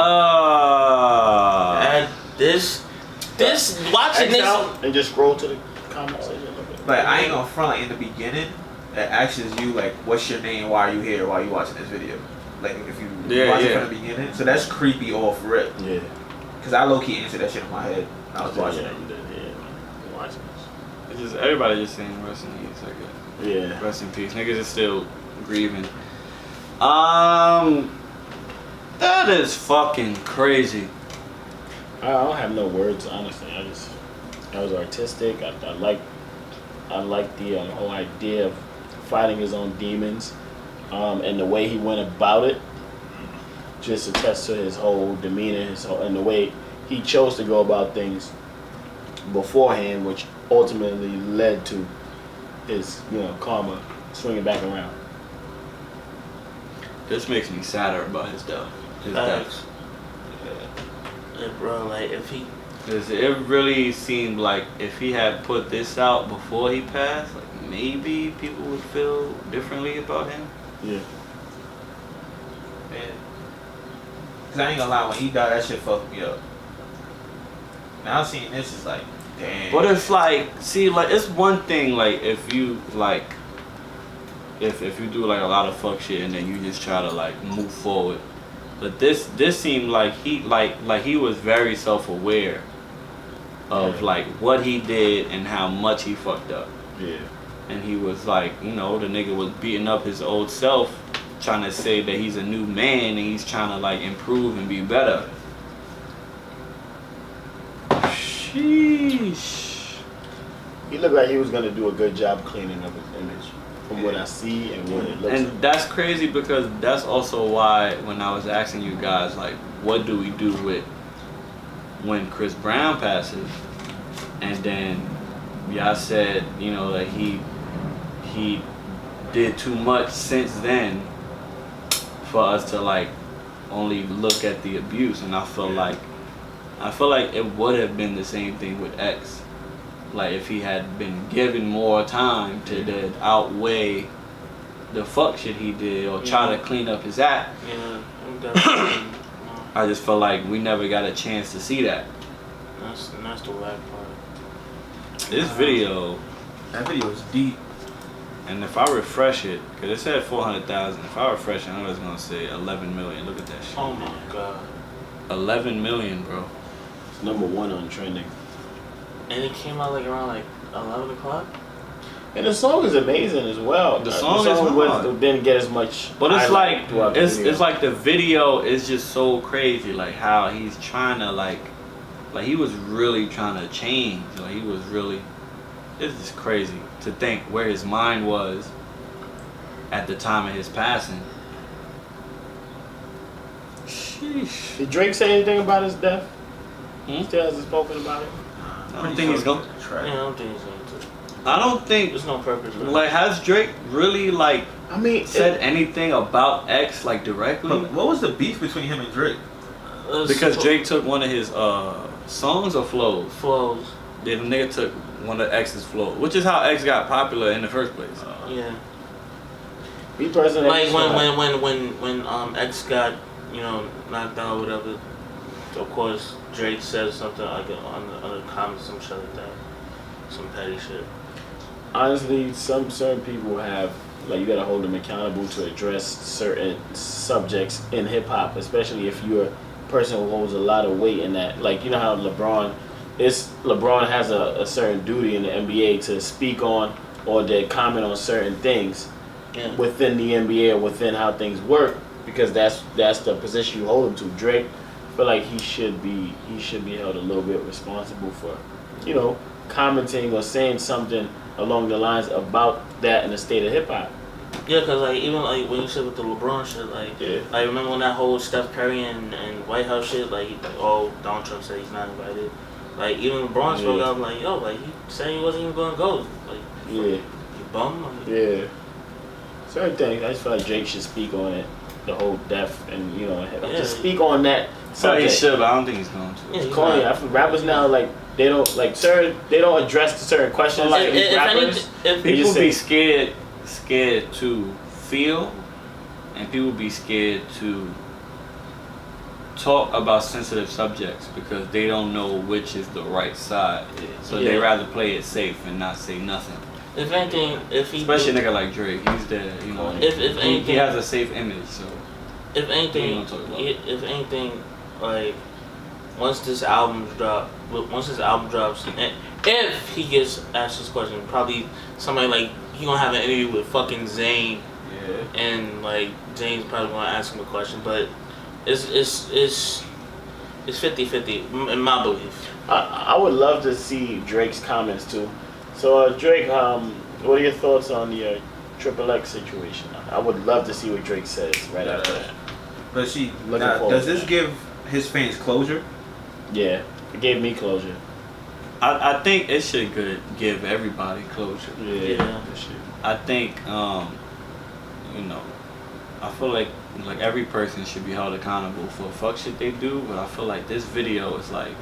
And this watching this and just scroll to the comment section a little bit. Like, I ain't gonna front, like, in the beginning, it asks you, like, what's your name, why are you here, why are you watching this video? Like, if you watch it from the beginning. So that's creepy off rip. Yeah. Because I low-key answered that shit in my head when I was watching it. Yeah. Watching this. it's just everybody just saying rest in peace, I guess. Yeah. Rest in peace. Niggas is still grieving. That is fucking crazy. I don't have no words, honestly. I was artistic. I like the whole idea of fighting his own demons, and the way he went about it. Just attests to his whole demeanor, and the way he chose to go about things beforehand, which ultimately led to his, karma swinging back around. This makes me sadder about his death. Yeah, bro, like if he, because it really seemed like if he had put this out before he passed, like maybe people would feel differently about him. Yeah. Man. Cause I ain't gonna lie, when he died, that shit fucked me up. Now seeing this is like, damn. But it's like, see, like it's one thing, like if you like, if you do like a lot of fuck shit and then you just try to like move forward But this seemed like he was very self-aware of like what he did and how much he fucked up. Yeah. And he was like, you know, the nigga was beating up his old self, trying to say that he's a new man and he's trying to like improve and be better. Sheesh. He looked like he was gonna do a good job cleaning up his image, from what I see and what it looks And like. that's crazy because that's also why when I was asking you guys like, what do we do with when Chris Brown passes, and then y'all said, you know, that he did too much since then for us to like only look at the abuse, and I feel like it would have been the same thing with X, like if he had been given more time to then outweigh the fuck shit he did or try to clean up his act. Yeah, definitely. I just feel like we never got a chance to see that. That's the whack part. This video, That video is deep. and if I refresh it, because it said 400,000, if I refresh it, I know it's going to say 11 million. Look at that shit. Oh my god. 11 million, bro. It's #1 on trending. And it came out like around like 11 o'clock? And the song is amazing as well. The song is hard. Didn't get as much. But it's like, highlight throughout the video. it's like the video is just so crazy, like how he's trying to like he was really trying to change. Like he was really, it's just crazy to think where his mind was at the time of his passing. Sheesh. Did Drake say anything about his death? Hmm? Still hasn't spoken about it. I don't think he's going. Yeah, I don't think he's going to. I don't think. There's no purpose. Really. Like, has Drake really like I mean, said anything about X like directly? But what was the beef between him and Drake? Because Drake took one of his songs or flows. Flows. Yeah, the nigga took one of X's flows, which is how X got popular in the first place. Yeah. me personally, Like when X got, you know, knocked out or whatever, of course Drake said something like on the comments, some shit like that. Some petty shit. honestly, some certain people have, like, you gotta hold them accountable to address certain subjects in hip hop, especially if you're a person who holds a lot of weight in that. Like, you know how LeBron has a certain duty in the NBA to speak on or to comment on certain things within the NBA or within how things work, because that's the position you hold him to. Drake, I feel like he should be held a little bit responsible for, you know, commenting or saying something along the lines about that in the state of hip hop. Yeah, cause like even like when you said with the LeBron shit, like I remember when that whole Steph Curry and White House shit, like Donald Trump said he's not invited. Like even LeBron spoke out like, yo, like he said he wasn't even gonna go. Like you bum. Like, yeah. Certain things, I just feel like Drake should speak on it, the whole death, and you know, just speak on that So he subject. should, but I don't think he's going to. It's corny. I feel rappers now they don't address certain questions. Like these rappers, People be scared to feel, and people be scared to talk about sensitive subjects because they don't know which is the right side. So they rather play it safe and not say nothing. If anything, especially a nigga like Drake, he's there, you know. If anything, he has a safe image, so. If anything, like once this album drops, and if he gets asked this question, probably somebody like he gonna have an interview with fucking Zayn, and like Zayn's probably gonna ask him a question, but it's 50-50 in my belief. I would love to see Drake's comments too. So Drake, what are your thoughts on the XXX situation? I would love to see what Drake says right after that. But does this give his fans closure? Yeah, it gave me closure. I think it should give everybody closure. Yeah. I think, you know, I feel like every person should be held accountable for fuck shit they do, but I feel like this video is like,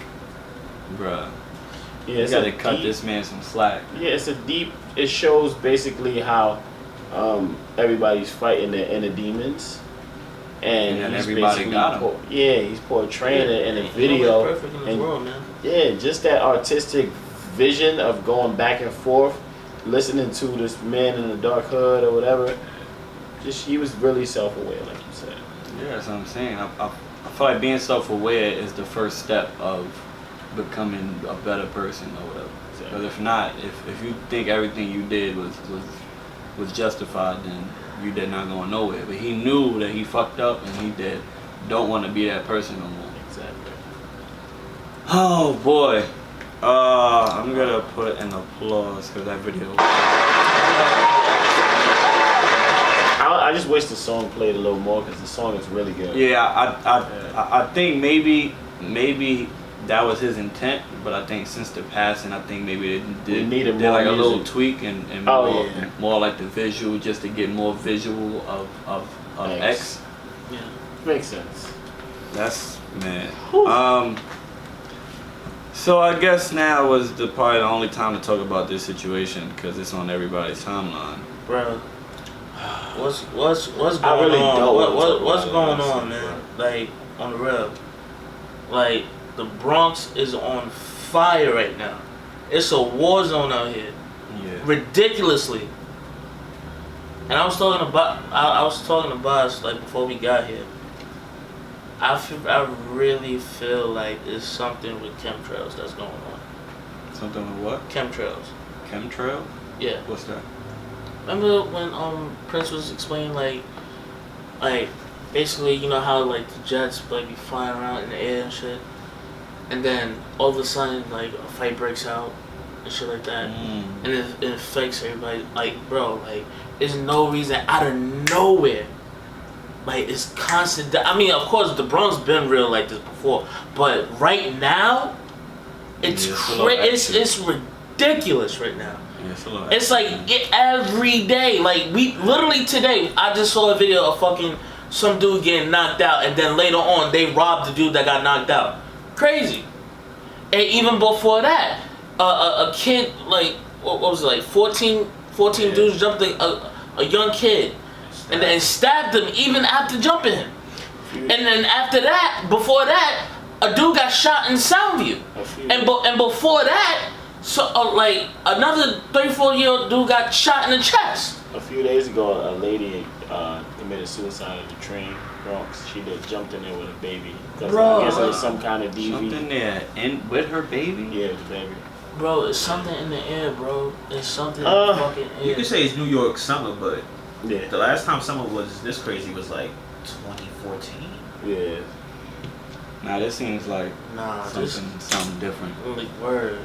bruh, you gotta cut this man some slack. Yeah, it shows basically how everybody's fighting their inner demons. And he's everybody got him. He's portraying it in a video. Perfect in this world, man. Yeah, just that artistic vision of going back and forth, listening to this man in the dark hood or whatever. He was really self-aware, like you said. Yeah, that's what I'm saying. I feel like being self-aware is the first step of becoming a better person or whatever. Because if not, if you think everything you did was justified, then you did not going nowhere. But he knew that he fucked up, and he don't want to be that person no more. Exactly. Oh boy. I'm gonna put an applause because that video. I just wish the song played a little more because the song is really good. Yeah, I think maybe that was his intent, but I think since the passing, I think maybe they did like a little tweak and more like the visual, just to get more visual of X. Yeah, makes sense. That's man. So I guess now was probably the only time to talk about this situation because it's on everybody's timeline. Bro, what's going on? What's going on, man? Like on the real, like the Bronx is on fire right now. It's a war zone out here. Yeah. Ridiculously. And I was talking to Boss like before we got here. I really feel like it's something with chemtrails that's going on. Something with what? Chemtrails. Chemtrail? Yeah. What's that? Remember when Prince was explaining like basically, you know how like the jets like be flying around in the air and shit, and then all of a sudden like a fight breaks out and shit like that, and it affects everybody. Like, bro, like there's no reason out of nowhere. Like it's constant. I mean, of course, the Bronx been real like this before, but right now, it's it's ridiculous right now. Yeah, it's like every day. Like we literally today, I just saw a video of fucking some dude getting knocked out, and then later on they robbed the dude that got knocked out. Crazy. And even before that, a kid like what was it, like 14 dudes jumped a young kid. And then stabbed him even after jumping him. And then after that, before that, a dude got shot in Soundview. And before that, so like another 34-year-old dude got shot in the chest. A few days ago, a lady committed suicide at the train, Bronx. She jumped in there with a baby. Bro, I guess it was some kind of DV. Jumped in there with her baby? Yeah, with the baby. Bro, it's something in the air, bro. It's something in the fucking air. You could say it's New York summer, but yeah, the last time summer was this crazy was like 2014. Yeah. Nah, this seems like something different. Like word.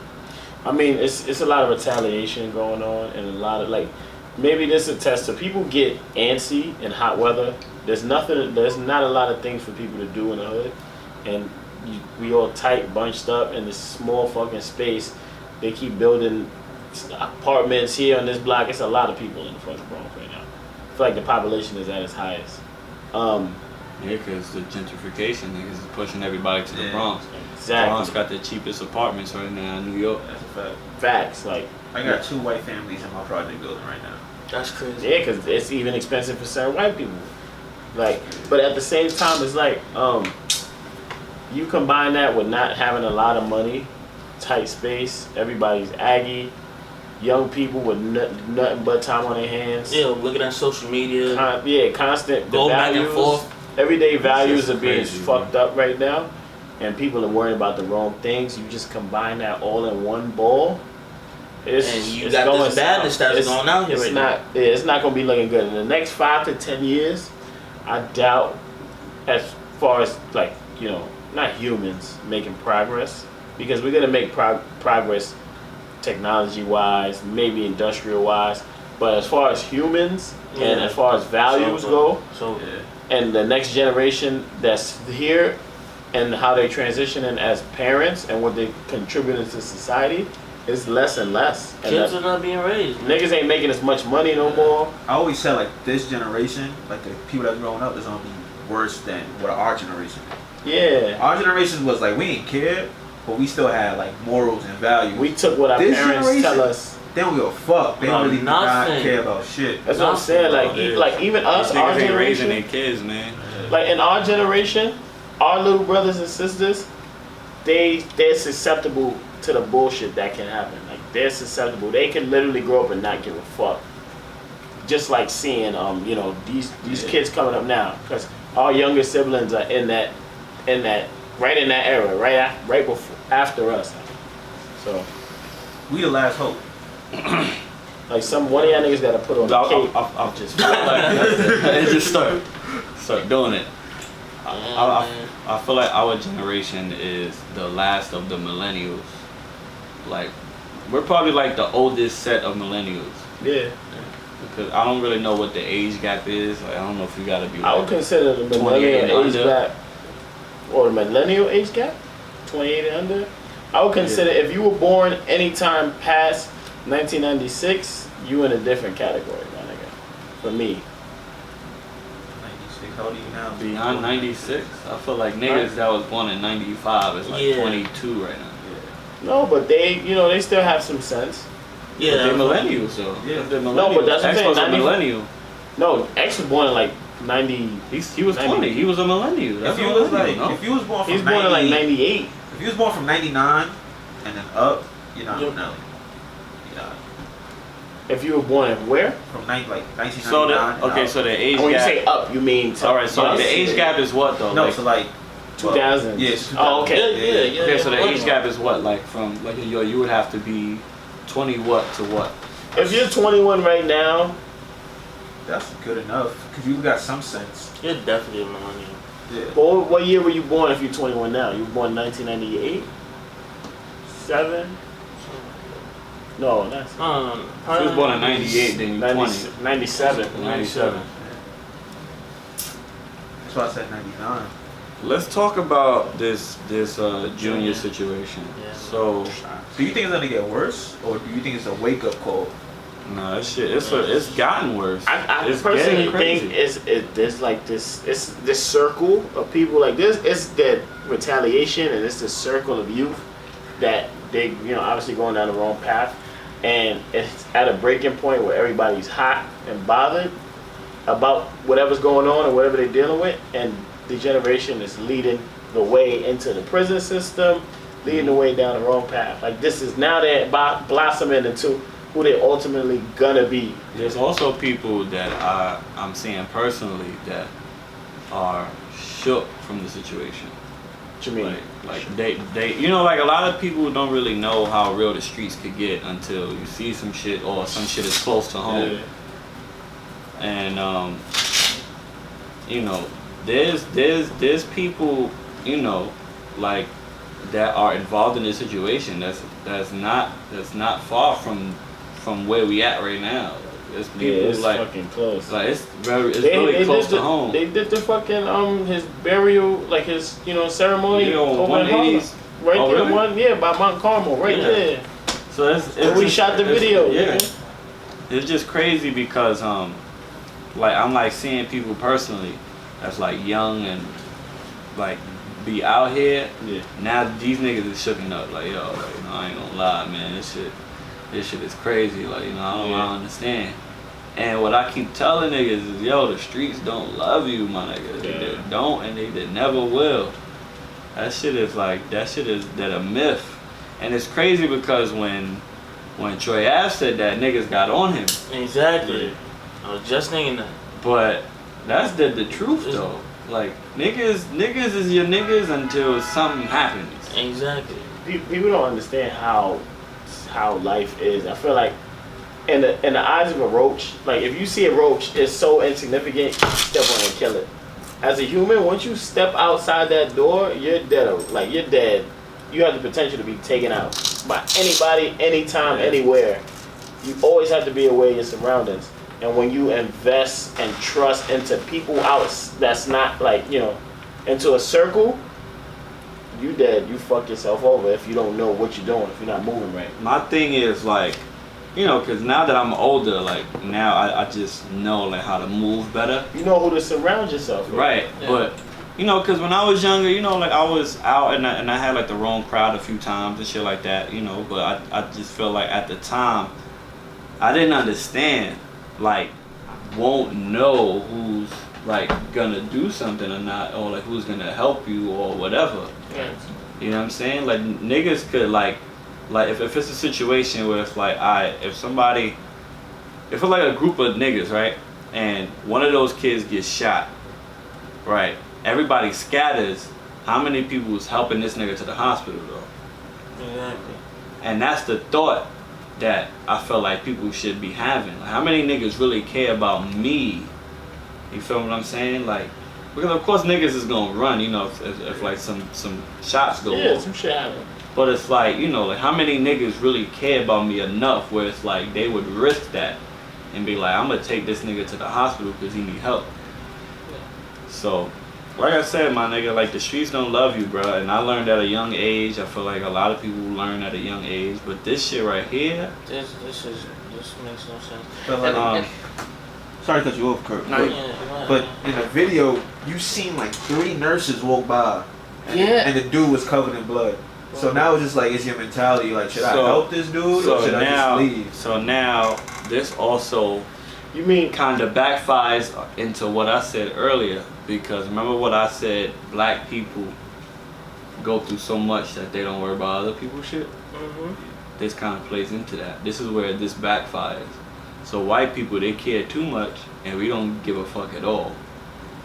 I mean, it's a lot of retaliation going on, and a lot of like, maybe this attests to people get antsy in hot weather. There's not a lot of things for people to do in the hood, and we all tight, bunched up in this small fucking space. They keep building apartments here on this block. It's a lot of people in the fucking Bronx right now. I feel like the population is at its highest. Yeah, because the gentrification niggas is pushing everybody to the Bronx. Exactly. Bronx got the cheapest apartments right now in New York. That's a fact. Facts, like. I got 2 white families in my project building right now. That's crazy. Yeah, because it's even expensive for certain white people. Like, but at the same time, it's like, you combine that with not having a lot of money, tight space, everybody's aggy, young people with nothing but time on their hands. Yeah, looking at social media. Constant. Go back and forth. Everyday values are being fucked up right now, and people are worrying about the wrong things. You just combine that all in one ball. And you got this badness that's going out here right now. It's not going to be looking good. In the next 5 to 10 years, I doubt, as far as like, you know, not humans making progress, because we're going to make progress technology-wise, maybe industrial-wise, but as far as humans and as far as values go, and the next generation that's here and how they transitioning as parents and what they contributing to society is less and less. Kids are not being raised. Niggas ain't making as much money no more. I always said like this generation, like the people that's growing up, is gonna be worse than what our generation. Yeah. Our generation was like we ain't care, but we still had like morals and values. We took what our parents tell us. They don't give a fuck. They don't really not care about shit. That's what I'm saying. Like even us, our generation, raising their kids, man. Like in our generation, our little brothers and sisters, they're susceptible to the bullshit that can happen. Like they're susceptible. They can literally grow up and not give a fuck. just like seeing these kids coming up now, because our younger siblings are in that right in that era, right before after us. So we the last hope. Like one of y'all niggas gotta put on the cape. I'll just and just start doing it. I feel like our generation is the last of the millennials. Like, we're probably like the oldest set of millennials. Yeah. Because I don't really know what the age gap is. Like, I don't know if you gotta be. I would consider the millennial age gap, or the millennial age gap, 28 and under. I would consider if you were born anytime past 1996, you in a different category, my nigga. For me. 96. How old are you now? Beyond 96, I feel like niggas that was born in 95 is like 22 right now. No, but they still have some sense. Yeah, but they're millennials though. Yeah, they're millennials. No, but that's what I'm saying. Millennial. No, X was born in like 90. He was 20. He was a millennial. That's If you was born from he's born in like 98. If you was born from 99 and then up, you're not. If you were born in where? From 1999. So the age when gap. you say up, you mean all right. So the age gap is what though? No, like, so like 2000. Yes. Oh, okay. Yeah. Okay, so the age gap is what? Like from like you would have to be 20 what to what? If you're 21 right now, that's good enough because you got some sense. You're definitely a millennial. Yeah. Well, what year were you born if you're 21 now? You were born in 1998? 7? No, that's... If you was born in 98, then you're 20. 97. 97. That's why I said 99. Let's talk about this junior situation. Yeah. So, do you think it's gonna get worse, or do you think it's a wake up call? No, that shit. It's gotten worse. I it's personally crazy. think there's like this circle of people like this. It's that retaliation, and it's this circle of youth that they obviously going down the wrong path, and it's at a breaking point where everybody's hot and bothered about whatever's going on or whatever they're dealing with, and the generation is leading the way into the prison system, leading the way down the wrong path. Like this is now they're blossoming into who they're ultimately gonna be. There's also people that I'm seeing personally that are shook from the situation. What you mean? Like they like a lot of people don't really know how real the streets could get until you see some shit or some shit is close to home. Yeah. And there's people like that are involved in this situation that's not far from where we at right now. There's people it's like fucking close. Like it's really close to home. They did the fucking his burial, like his ceremony over in Harlem. Right there, really? by Mount Carmel, right there. So it's we shot the video. Yeah. It's just crazy because like I'm like seeing people personally that's like young and like be out here. Yeah. Now these niggas is shooking up like I ain't gonna lie, man. This shit is crazy. Like I don't understand. And what I keep telling niggas is the streets don't love you, my nigga. They don't, and they never will. That shit is a myth. And it's crazy because when Troy Ave said that, niggas got on him. Exactly. I was just thinking that. But that's the truth though. Like niggas is your niggas until something happens. Exactly. People don't understand how life is. I feel like in the eyes of a roach, like if you see a roach, it's so insignificant, you step on it and kill it. As a human, once you step outside that door, you're dead. Like you're dead. You have the potential to be taken out by anybody, anytime, anywhere. You always have to be aware of your surroundings. And when you invest and trust into people out that's not like, into a circle, you dead. You fuck yourself over if you don't know what you're doing, if you're not moving right. My thing is like, because now that I'm older, like now I just know like how to move better. You know who to surround yourself with. Right, yeah. But because when I was younger, like I was out and I had like the wrong crowd a few times and shit like that, but I just feel like at the time, I didn't understand, like, won't know who's like gonna do something or not, or like who's gonna help you or whatever. Yeah. You know what I'm saying? Like niggas could like if it's a situation where it's like, if if it's like a group of niggas, right, and one of those kids gets shot, right, everybody scatters. How many people was helping this nigga to the hospital though? Exactly. And that's the thought that I feel like people should be having. Like, how many niggas really care about me? You feel what I'm saying? Like, because of course niggas is gonna run, you know, if like some shots go Yeah, off. some shit happen. But it's like, you know, like how many niggas really care about me enough where it's like they would risk that and be like, I'm gonna take this nigga to the hospital because he need help. So, like I said, my nigga, like the streets don't love you, bro. And I learned at a young age. I feel like a lot of people learn at a young age. But this shit right here, This makes no sense. But like, sorry to cut you off, Kurt. Yeah, But in the video, you seen like 3 nurses walk by. Yeah. And the dude was covered in blood. So now it's just like, it's your mentality. Like, should I help this dude or should I just leave? So now, this also You mean kind of backfires into what I said earlier. Because remember what I said, black people go through so much that they don't worry about other people's shit? This kind of plays into that. This is where this backfires. So white people, they care too much and we don't give a fuck at all.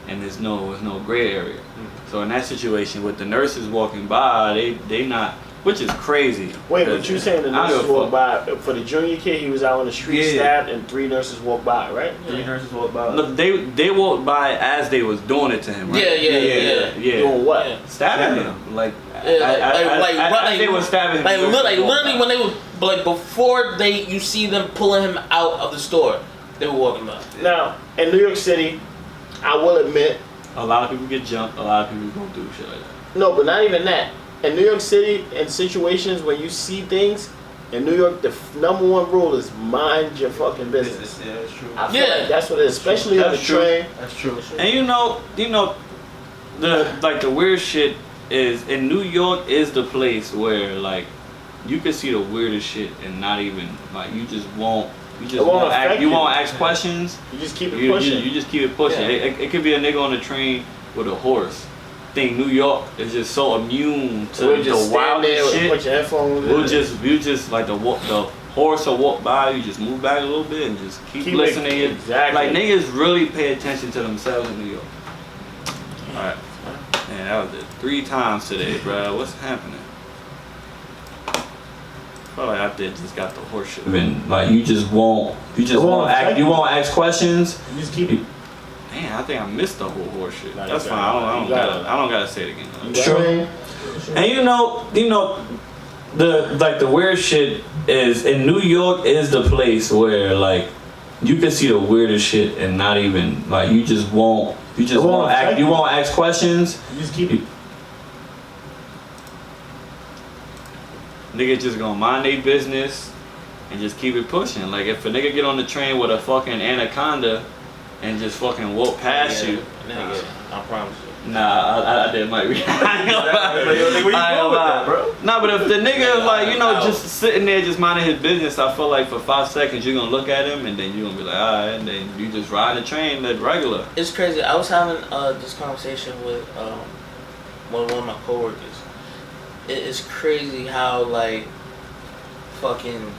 And there's no gray area. So in that situation with the nurses walking by, they not, which is crazy. Wait, but you saying the nurses walked by for the junior kid? He was out on the street, stabbed, and 3 nurses walked by, right? 3 nurses walked by. Look, they walked by as they was doing it to him, right? Yeah. Doing what? Stabbing him, like they were stabbing him. Like literally when they were like before you see them pulling him out of the store, they were walking by. Now in New York City, I will admit, a lot of people get jumped. A lot of people go through shit like that. no, but not even that. In New York City, in situations when you see things, in New York, the #1 rule is mind your fucking business. Yeah, that's true. I feel like that's what it is, especially on the train. That's true. And you know, the weird shit is in New York is the place where like you can see the weirdest shit and not even like you won't ask questions. You just keep it pushing. You just keep it pushing. Yeah. It could be a nigga on the train with a horse. Think New York is just so immune to the wild shit. Put your headphones in. You just like the horse will walk by, you just move back a little bit and just keep listening. Exactly. Like niggas really pay attention to themselves in New York. Alright. Man, that was it 3 times today, bro. What's happening? I feel like I just got the horse shit. Like you won't ask questions. You just keep it. Man, I think I missed the whole horse shit. That's fine. I don't gotta say it again. True. And you know, the weird shit is in New York is the place where like you can see the weirdest shit and not even like you won't ask questions. You just keep it. Niggas just gonna mind their business and just keep it pushing. Like if a nigga get on the train with a fucking anaconda and just fucking walk past you. I promise you. Nah, I did might be. I ain't gonna lie, bro. Nah, but if the nigga is like, just sitting there just minding his business, I feel like for 5 seconds you're gonna look at him and then you're gonna be like, alright, and then you just ride the train like regular. It's crazy. I was having this conversation with one of my coworkers. It's crazy how like fucking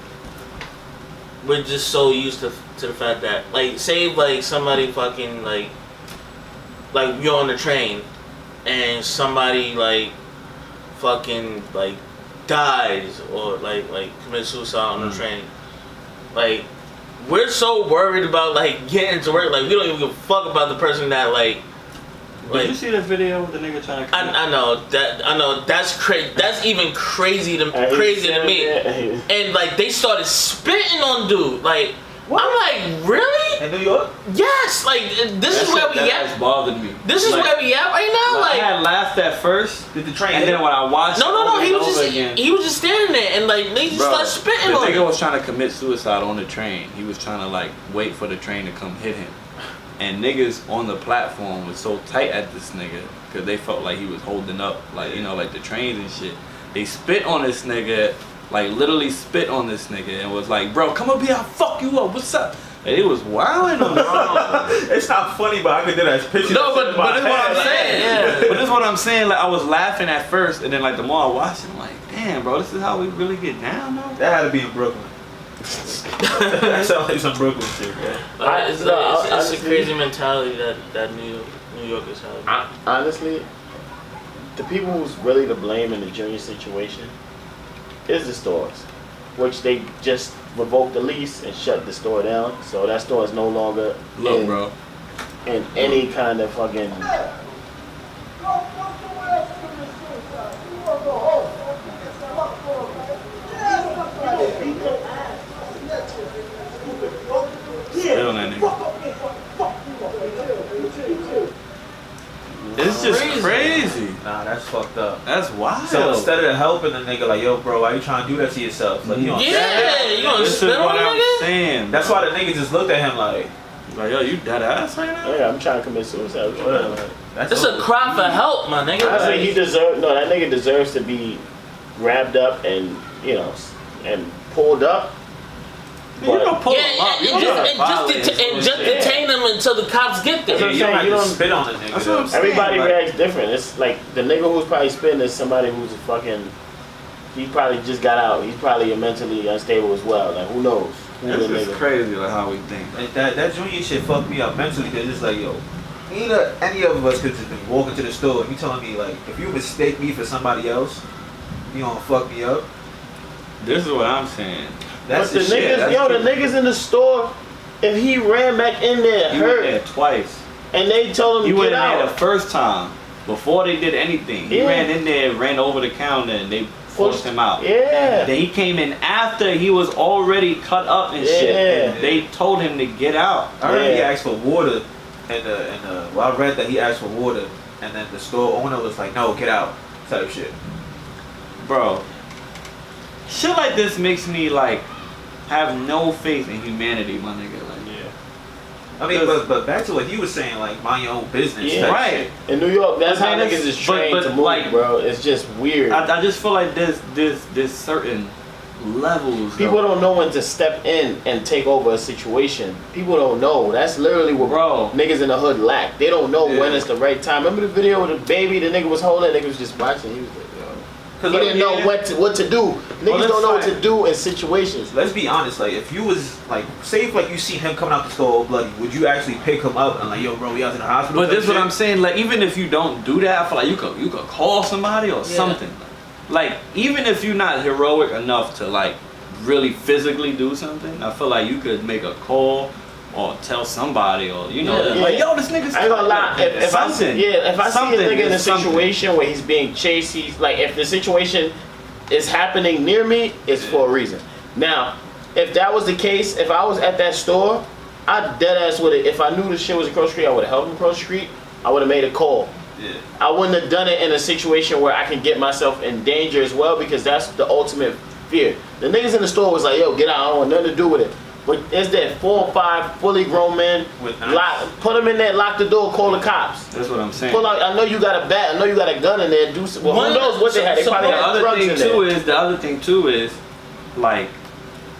we're just so used to the fact that like say like somebody fucking like you're on the train and somebody like fucking like dies or like commits suicide on the train. Like we're so worried about like getting to work, like we don't even give a fuck about the person that like. Did you see the video with the nigga trying to? I know that's crazy. That's even crazy to me. And like they started spitting on dude. Like what? I'm like, really? In New York? Yes. Like this is where we at. That's bothered me. This is where we at right now. Like I had laughed at first. Did the train? And then when I watched, no. He was just standing there and like they just started spitting on him. The nigga was trying to commit suicide on the train. He was trying to like wait for the train to come hit him. And niggas on the platform was so tight at this nigga because they felt like he was holding up, like, like the trains and shit. They spit on this nigga, like literally spit on this nigga and was like, bro, come up here, I'll fuck you up, what's up? And it was wilding on the It's not funny, but I could do that as picture. No, but this is what I'm saying. Yeah. But this is what I'm saying. Like I was laughing at first, and then like the more I watched it, I'm like, damn, bro, this is how we really get down, though. That had to be in Brooklyn. That sounds like some Brooklyn shit, man. It's a crazy mentality that New Yorkers have. Honestly, the people who's really to blame in the Junior situation is the stores, which they just revoked the lease and shut the store down. So that store is no longer in any kind of fucking. Still that nigga. It's just crazy. Nah, that's fucked up. That's wild. So instead of helping the nigga, like, yo, bro, why you trying to do that to yourself? Like, you don't. You gonna This is spit what on I'm nigga? saying. That's why the nigga just looked at him like, yo, you dead ass right now? Yeah, I'm trying to commit suicide. that's It's a cry for help, my nigga. Honestly, that nigga deserves to be grabbed up and, you know, and pulled up. You don't pull him up. And just detain them until the cops get there. you don't have to spit on the nigga. That's what I'm saying. Everybody like, reacts different. It's like the nigga who's probably spitting is somebody who's a fucking. He probably just got out. He's probably mentally unstable as well. Like who knows? This is crazy, like how we think. Like that Junior shit fucked me up mentally. Cause it's like, yo, either any of us could just walk into the store and you telling me like, if you mistake me for somebody else, you gonna fuck me up. This is what I'm saying. That's but the shit. niggas, the niggas in the store, if he ran back in there, He went there twice. and they told him He to went get in there out. the first time before they did anything. He Yeah. ran in there, ran over the counter, and they forced him out. Yeah. Then he came in after he was already cut up and shit. And they told him to get out. I heard he asked for water, and well, I read that he asked for water, and then the store owner was like, "No, get out," type shit. Bro, shit like this makes me like have no faith in humanity, my nigga. Like, I mean, but back to what he was saying, like mind your own business. Yeah. Type right. shit. In New York, that's But how man, niggas is trained but to move, like, bro. It's just weird. I just feel like there's certain levels. People don't know when to step in and take over a situation. People don't know. That's literally what niggas in the hood lack. They don't know when it's the right time. Remember the video with the baby the nigga was holding? Nigga was just watching. He was like, he didn't know what to do. Niggas don't know what to do in situations. Let's be honest. Like, if you was like, say if like you see him coming out the store all bloody, would you actually pick him up and like, yo, bro, we out in the hospital? But this is what I'm saying. Like, even if you don't do that, I feel like you could call somebody or something. Like, even if you're not heroic enough to like really physically do something, I feel like you could make a call or tell somebody, or like, yo, this nigga's. I ain't gonna lie. If I see a nigga in a something. situation where he's being chased, he's like, if the situation is happening near me, it's for a reason. Now, if that was the case, if I was at that store, I dead ass would have. If I knew the shit was across the street, I would have helped him cross the street. I would have made a call. Yeah. I wouldn't have done it in a situation where I can get myself in danger as well, because that's the ultimate fear. The niggas in the store was like, yo, get out, I don't want nothing to do with it. But is there 4 or 5 fully grown men? Put them in there, lock the door, call the cops. That's what I'm saying. Pull out. I know you got a bat. I know you got a gun in there. Who knows what they had? They probably had drugs in there. The other thing too is, like,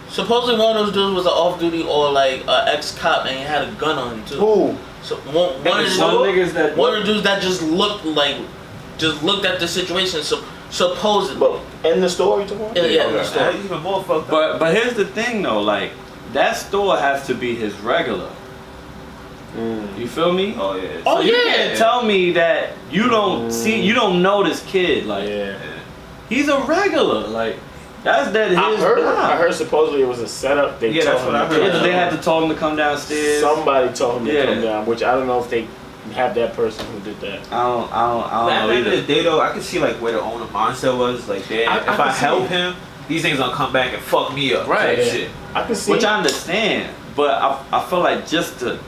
supposedly one of those dudes was an off-duty or like an ex-cop and he had a gun on him too. Who? So one of the dudes that just looked at the situation. So supposedly. But in the store, you talking about? Yeah, in the store. That's even more fucked up. But here's the thing though, like, that store has to be his regular. You feel me? Oh yeah. So you can't tell me that you don't you don't know this kid. Like, he's a regular. Like, that's his I heard supposedly it was a setup. They told that's what I heard. They had to tell him to come downstairs. Somebody told him to come down, which I don't know if they have that person who did that. I don't know At the end either. of the day though, I could see like where the owner mindset was. Like, damn, if I help him, these things gonna come back and fuck me up. Right. Type shit. I can see. Which I understand, but I feel like just a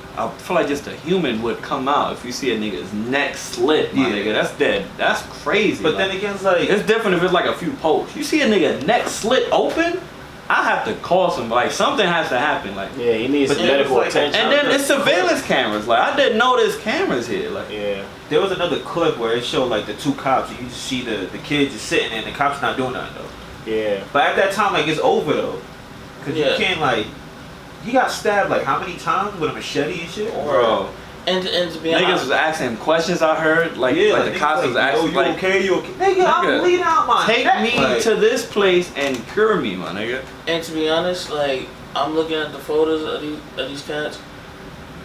human would come out if you see a nigga's neck slit, my nigga. That's dead. That's crazy. But then again, it's like, it's different if it's like a few pokes. You see a nigga neck slit open, I have to call somebody. Like, something has to happen. Like, yeah, he needs medical attention. And then it's surveillance cameras. Like, I didn't know there's cameras here. Like, there was another clip where it showed like the 2 cops. And you just see the kid just sitting there and the cops not doing nothing though. Yeah. But at that time, like, it's over though, cause you can't like. He got stabbed like how many times with a machete and shit? Bro, And to be Niggas honest, was asking him questions. I heard like the cops was asking you like, okay? You okay? Nigga, I'm bleeding out my take neck. me Like, to this place and cure me, my nigga. and to be honest, like I'm looking at the photos of these cats.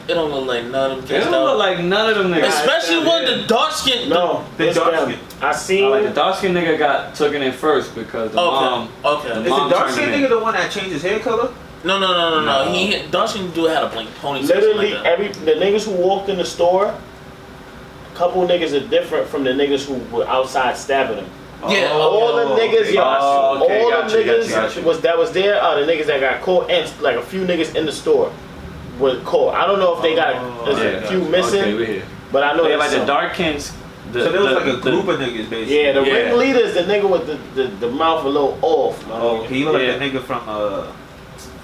It don't look like none of them. It don't look like none of them niggas. Especially when the dark skin. No, the dark skin. I seen. Like the dark skin nigga got taken in first because the mom. Okay. The Is the mom dark turned skin him in. nigga the one that changed his hair color? No. He dark skin dude had a blank ponytail. Literally, Like the niggas who walked in the store, a couple niggas are different from the niggas who were outside stabbing them. Yeah. All the niggas, yo, Oh, okay, all got the you, got niggas you, got you. was there are the niggas that got caught, and like a few niggas in the store were caught. I don't know if they got there's a few missing, Okay, we here. but I know They there's like the some. Darkins. So there was like a group of niggas basically. Yeah, the Yeah. ringleader's the nigga with the mouth a little off. Man. Oh, he looked Yeah. like that nigga from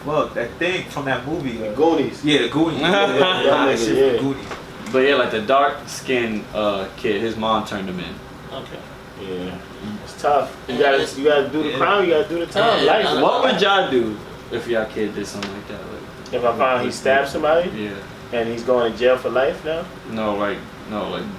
fuck that thing from that movie. The Goonies. Yeah, the Goonies. Yeah, that shit yeah. from Goonies. But yeah, like the dark skinned kid, his mom turned him in. Okay. Yeah, it's tough. You gotta do the crime. You gotta do the time. Yeah. Life. What would y'all do if y'all kid did something like that? Like, If I found he stabbed somebody yeah. and he's going to jail for life now? No, like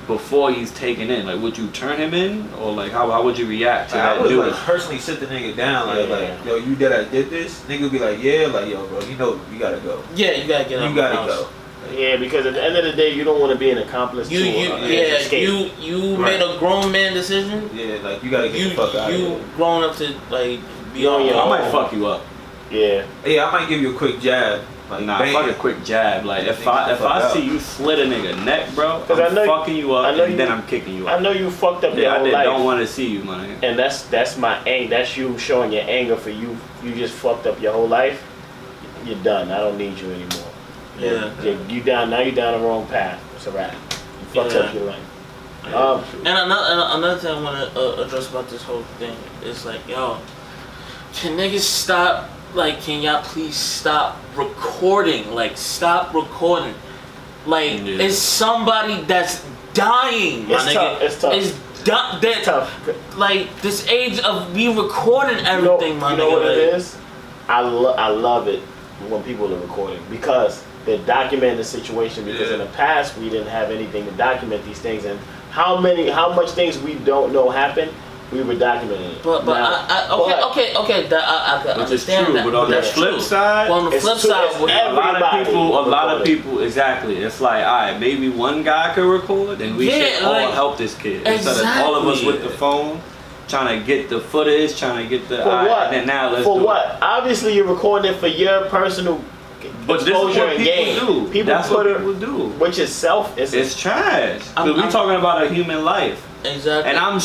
before he's taken in, like would you turn him in or like how would you react to I that would dude? like personally sit the nigga down like Yeah. yo, you did this? Nigga would be like, yeah, like yo, bro, you know you gotta go. Yeah, you gotta get out You of the gotta house. go. Yeah, because at the end of the day, you don't want to be an accomplice to escape. You Right. made a grown man decision. Yeah, like you gotta get You the fuck out of you here. grown up to like be You on on your I your might fuck you up. Yeah. Yeah, I might give you a quick jab. Like, Nah, bang. fuck a quick jab. Like if Nigga, I fuck see up. you slit a nigga neck, bro, 'Cause I I'm know- fucking you up I know and you- then I'm kicking you I up. know you fucked up your Yeah, I whole life. don't want to see you, man. And that's my anger. That's you showing your anger for you. You just fucked up your whole life. You're done. I don't need you anymore. Yeah. You down now. You down the wrong path. It's a wrap. You fucked up your life. And another thing I want to address about this whole thing is like, yo, can niggas stop? Like, can y'all please stop recording? Like, stop recording. Like, Yeah. it's somebody that's dying, my It's nigga. tough. It's tough. It's that Tough. like this age of me recording everything, my you nigga. know what like, it is? I love it when people are recording because they're documenting the situation. Because in the past we didn't have anything to document these things, and how much things we don't know happen, we were documenting it. But Now, okay. That I could Which is understand true, that. but on the That's flip true. side, But on the it's flip true, side, it's with a lot of Everybody people, exactly. It's like, all right, maybe one guy could record, then we Yeah, should all like, help this kid instead of all of us exactly. with the phone trying to get the footage, trying to get the. For all right, what? and then now let's For do what? Obviously, you're recording it for your personal But this is exposure what and people gain. do. People That's put what it, people do. which is self. It's trash. I'm- Because we I'm- talking about a human life, exactly. and I'm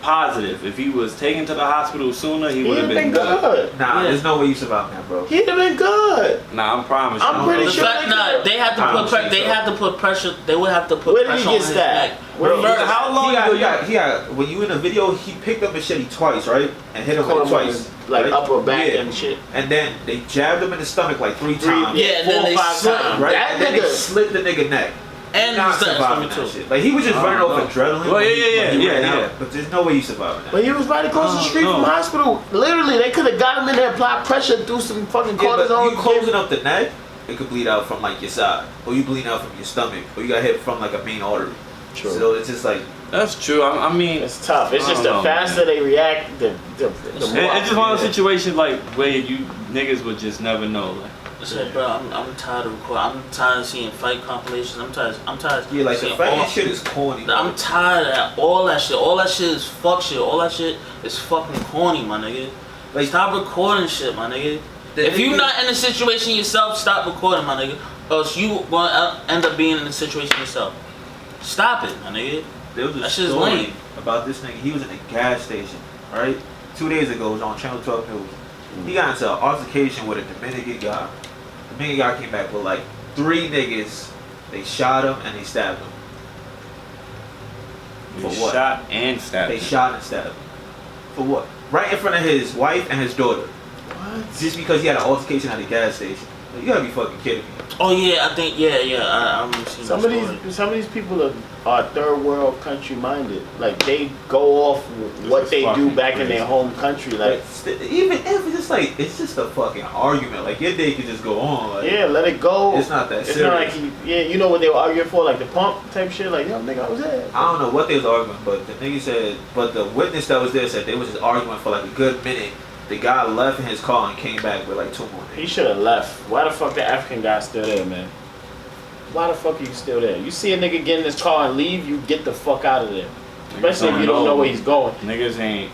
positive if he was taken to the hospital sooner, he He'd would have have been good. Nah, Yeah. there's no way you survive that, bro. He'd have been good. Nah, I'm promise you. I'm pretty The sure fact, they had to I don't put think they so. had to put pressure. They would have to put Where did he pressure get on his stabbed? neck. Where did he Bro, get how long He ago got, when you in the video, he picked up machete twice, right? And hit him Caught like him on twice. his, like right? upper back Yeah. and shit. And then they jabbed him in the stomach like three times. Yeah, and 4 then or they 5 slit- times. Right? That And then they nigga. slit the nigga neck. And Not he's the surviving stomach that too. shit. Like he was just running off adrenaline. Well, when yeah, he yeah, ran yeah. out. But there's no way you surviving that. But he was right across the street from the hospital. Literally, they could have got him in there, applied pressure through some fucking Yeah, but cortisone. you closing up the neck, it could bleed out from like your side, or you bleeding out from your stomach, or you got hit from like a main artery. True. So it's just like That's true. I mean, It's tough. It's I just don't the know, faster they react, the more. it's just one of those situations like where you niggas would just never know. Like, I said, bro, I'm tired of recording. I'm tired of seeing fight compilations. I'm tired. yeah, like the seeing fighting all- shit is corny. I'm tired of that. All that shit. All that shit is fuck shit. All that shit is fucking corny, my nigga. Like, stop recording shit, my nigga. If you not in a situation yourself, stop recording, my nigga. Or else you gonna end up being in a situation yourself. Stop it, my nigga. There was a That shit's story lame. about this nigga. He was in a gas station, right? 2 days ago, it was on Channel 12 News. He got into an altercation with a Dominican guy. The Dominican guy came back with like 3 niggas. They shot him and they stabbed him. For you what? shot and stabbed. They him. shot and stabbed him. For what? Right in front of his wife and his daughter. What? Just because he had an altercation at a gas station. You gotta be fucking kidding me. Oh yeah, I think I remember seeing Some of these people are third world country minded. Like they go off what they do back in their home country. Like even if it's just a fucking argument. Like your day could just go on. Like, yeah, let it go. It's not that serious. It's not like you know what they were arguing for, like the pump type shit. Like yo, nigga, I was there. I don't know what they was arguing, but the nigga said, but the witness that was there said they was just arguing for like a good minute. The guy left in his car and came back with like 2 more niggas. He should have left. Why the fuck the African guy still there, man? Why the fuck are you still there? You see a nigga get in his car and leave, you get the fuck out of there. Especially if you don't know where he's going. Niggas ain't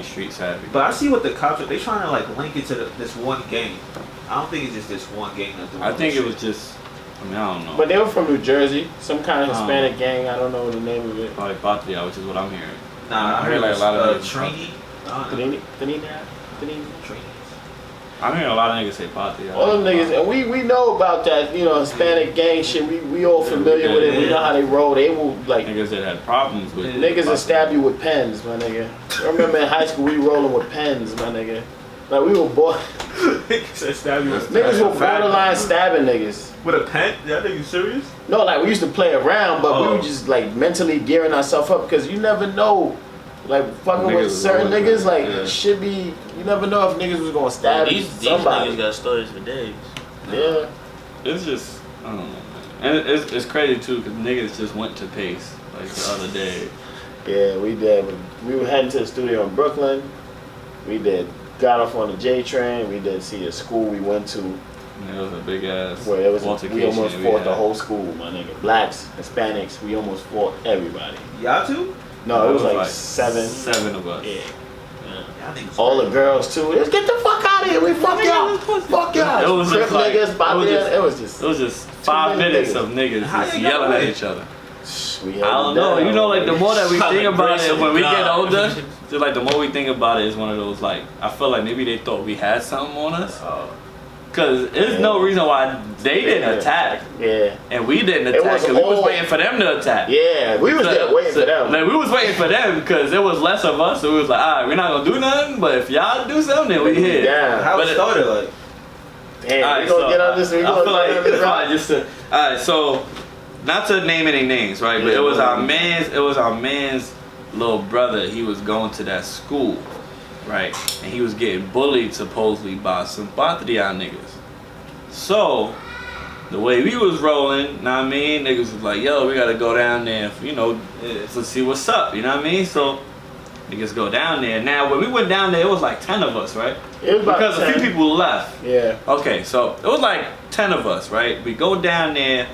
street savvy. But I see what the cops are. They trying to like link it to this one gang. I don't think it's just this one gang that's doing I think this it was shit. just. I mean, I don't know. But they were from New Jersey, some kind of Hispanic gang. I don't know the name of it. Probably Patria, which is what I'm hearing. Nah, I heard like a lot of Trini. I'm hearing a lot of niggas say Patria. All them niggas, and we know about that, you know, Hispanic gang shit. We all familiar with it. We know how they roll. They will like niggas that had problems with it. Niggas that stab you with pens, my nigga. I remember in high school we rolling with pens, my nigga. Like we were niggas were borderline stabbing niggas. With a pen? That nigga serious? No, like we used to play around, but we were just like mentally gearing ourselves up because you never know. Like fucking with certain niggas, like should be. You never know if niggas was gonna stab these somebody. These niggas got stories for days. Yeah. It's just I don't know, man. And it's crazy too because niggas just went to Pace like the other day. Yeah, we did. We were heading to the studio in Brooklyn. We did. Got off on the J train. We did see a school we went to. And it was a big ass. Where it was altercation we almost that fought had. the whole school, my nigga. Blacks, Hispanics, we almost fought everybody. Y'all too? No, it was like seven. 7 of us. Yeah. Y'all All the girls too. Let's get the fuck out of here. We fuck y'all. Fuck y'all. It was just like, it was just 5 minutes niggas. of niggas How just you got yelling at away? each other. We I don't know. You know, like the more that we think about it, when we get older, God. just like the more we think about it, it's one of those like I feel like maybe they thought we had something on us. Cause there's no reason why they didn't attack. Yeah. And we didn't It attack was because we was all- waiting for them to attack. Yeah, we was there waiting for them. Like we was waiting for them because there was less of us, so we was like, alright, we're not gonna do nothing, but if y'all do something, then we here. Yeah. How But it started like? Damn, Alright, we gonna so get on this. We I gonna feel like get on this it's route. fine just to. Alright, so not to name any names, right? But it was our man's little brother. He was going to that school, right? And he was getting bullied supposedly by some Patria niggas. So the way we was rolling, know what I mean? Niggas was like, yo, we gotta go down there, you know, to see what's up, you know what I mean? So niggas go down there. Now when we went down there, it was like 10 of us, right? It was about Because 10. a few people left. Yeah. Okay, so it was like 10 of us, right? We go down there,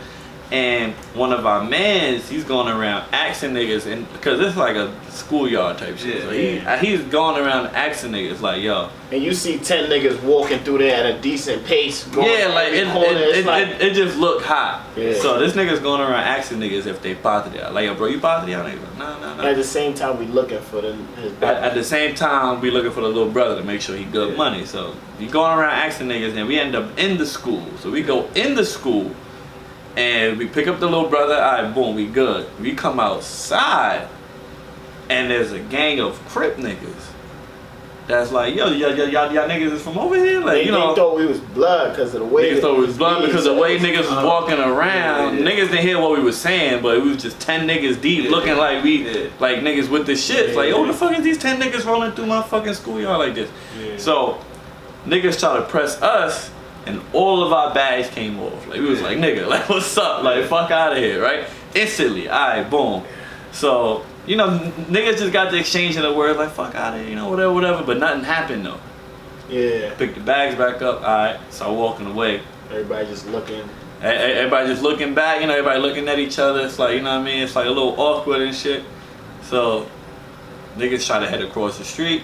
and one of our mans, he's going around asking niggas, and because it's like a schoolyard type shit. So he's going around asking niggas like, yo. And you see 10 niggas walking through there at a decent pace. Going Yeah, like it just looked hot. Yeah. So this nigga's going around asking niggas if they Patria. Like, yo, bro, you Patria? Niggas like, nah. At the same time, we looking for his brother. At the same time, we looking for the little brother to make sure he good money. So we going around asking niggas, and we end up in the school. So we go in the school, and we pick up the little brother. All right, boom, we good. We come outside, and there's a gang of Crip niggas. That's like, yo, y'all niggas is from over here, like you know. They thought we was blood because of the way. Niggas thought we was blood because of the way niggas was walking around. Niggas didn't hear what we was saying, but we was just 10 niggas deep, looking like we like niggas with the shit. It's like, yo, the fuck is these 10 niggas rolling through my fucking schoolyard like this? So niggas try to press us, and all of our bags came off. Like we was like, nigga, like what's up? Like fuck out of here, right? Instantly, alright, boom. So, you know, niggas just got the exchange of the words like fuck out of here, you know, whatever, but nothing happened though. Yeah. Pick the bags back up, alright, start walking away. Everybody just looking. Everybody just looking back, you know, everybody looking at each other. It's like, you know what I mean? It's like a little awkward and shit. So, niggas try to head across the street.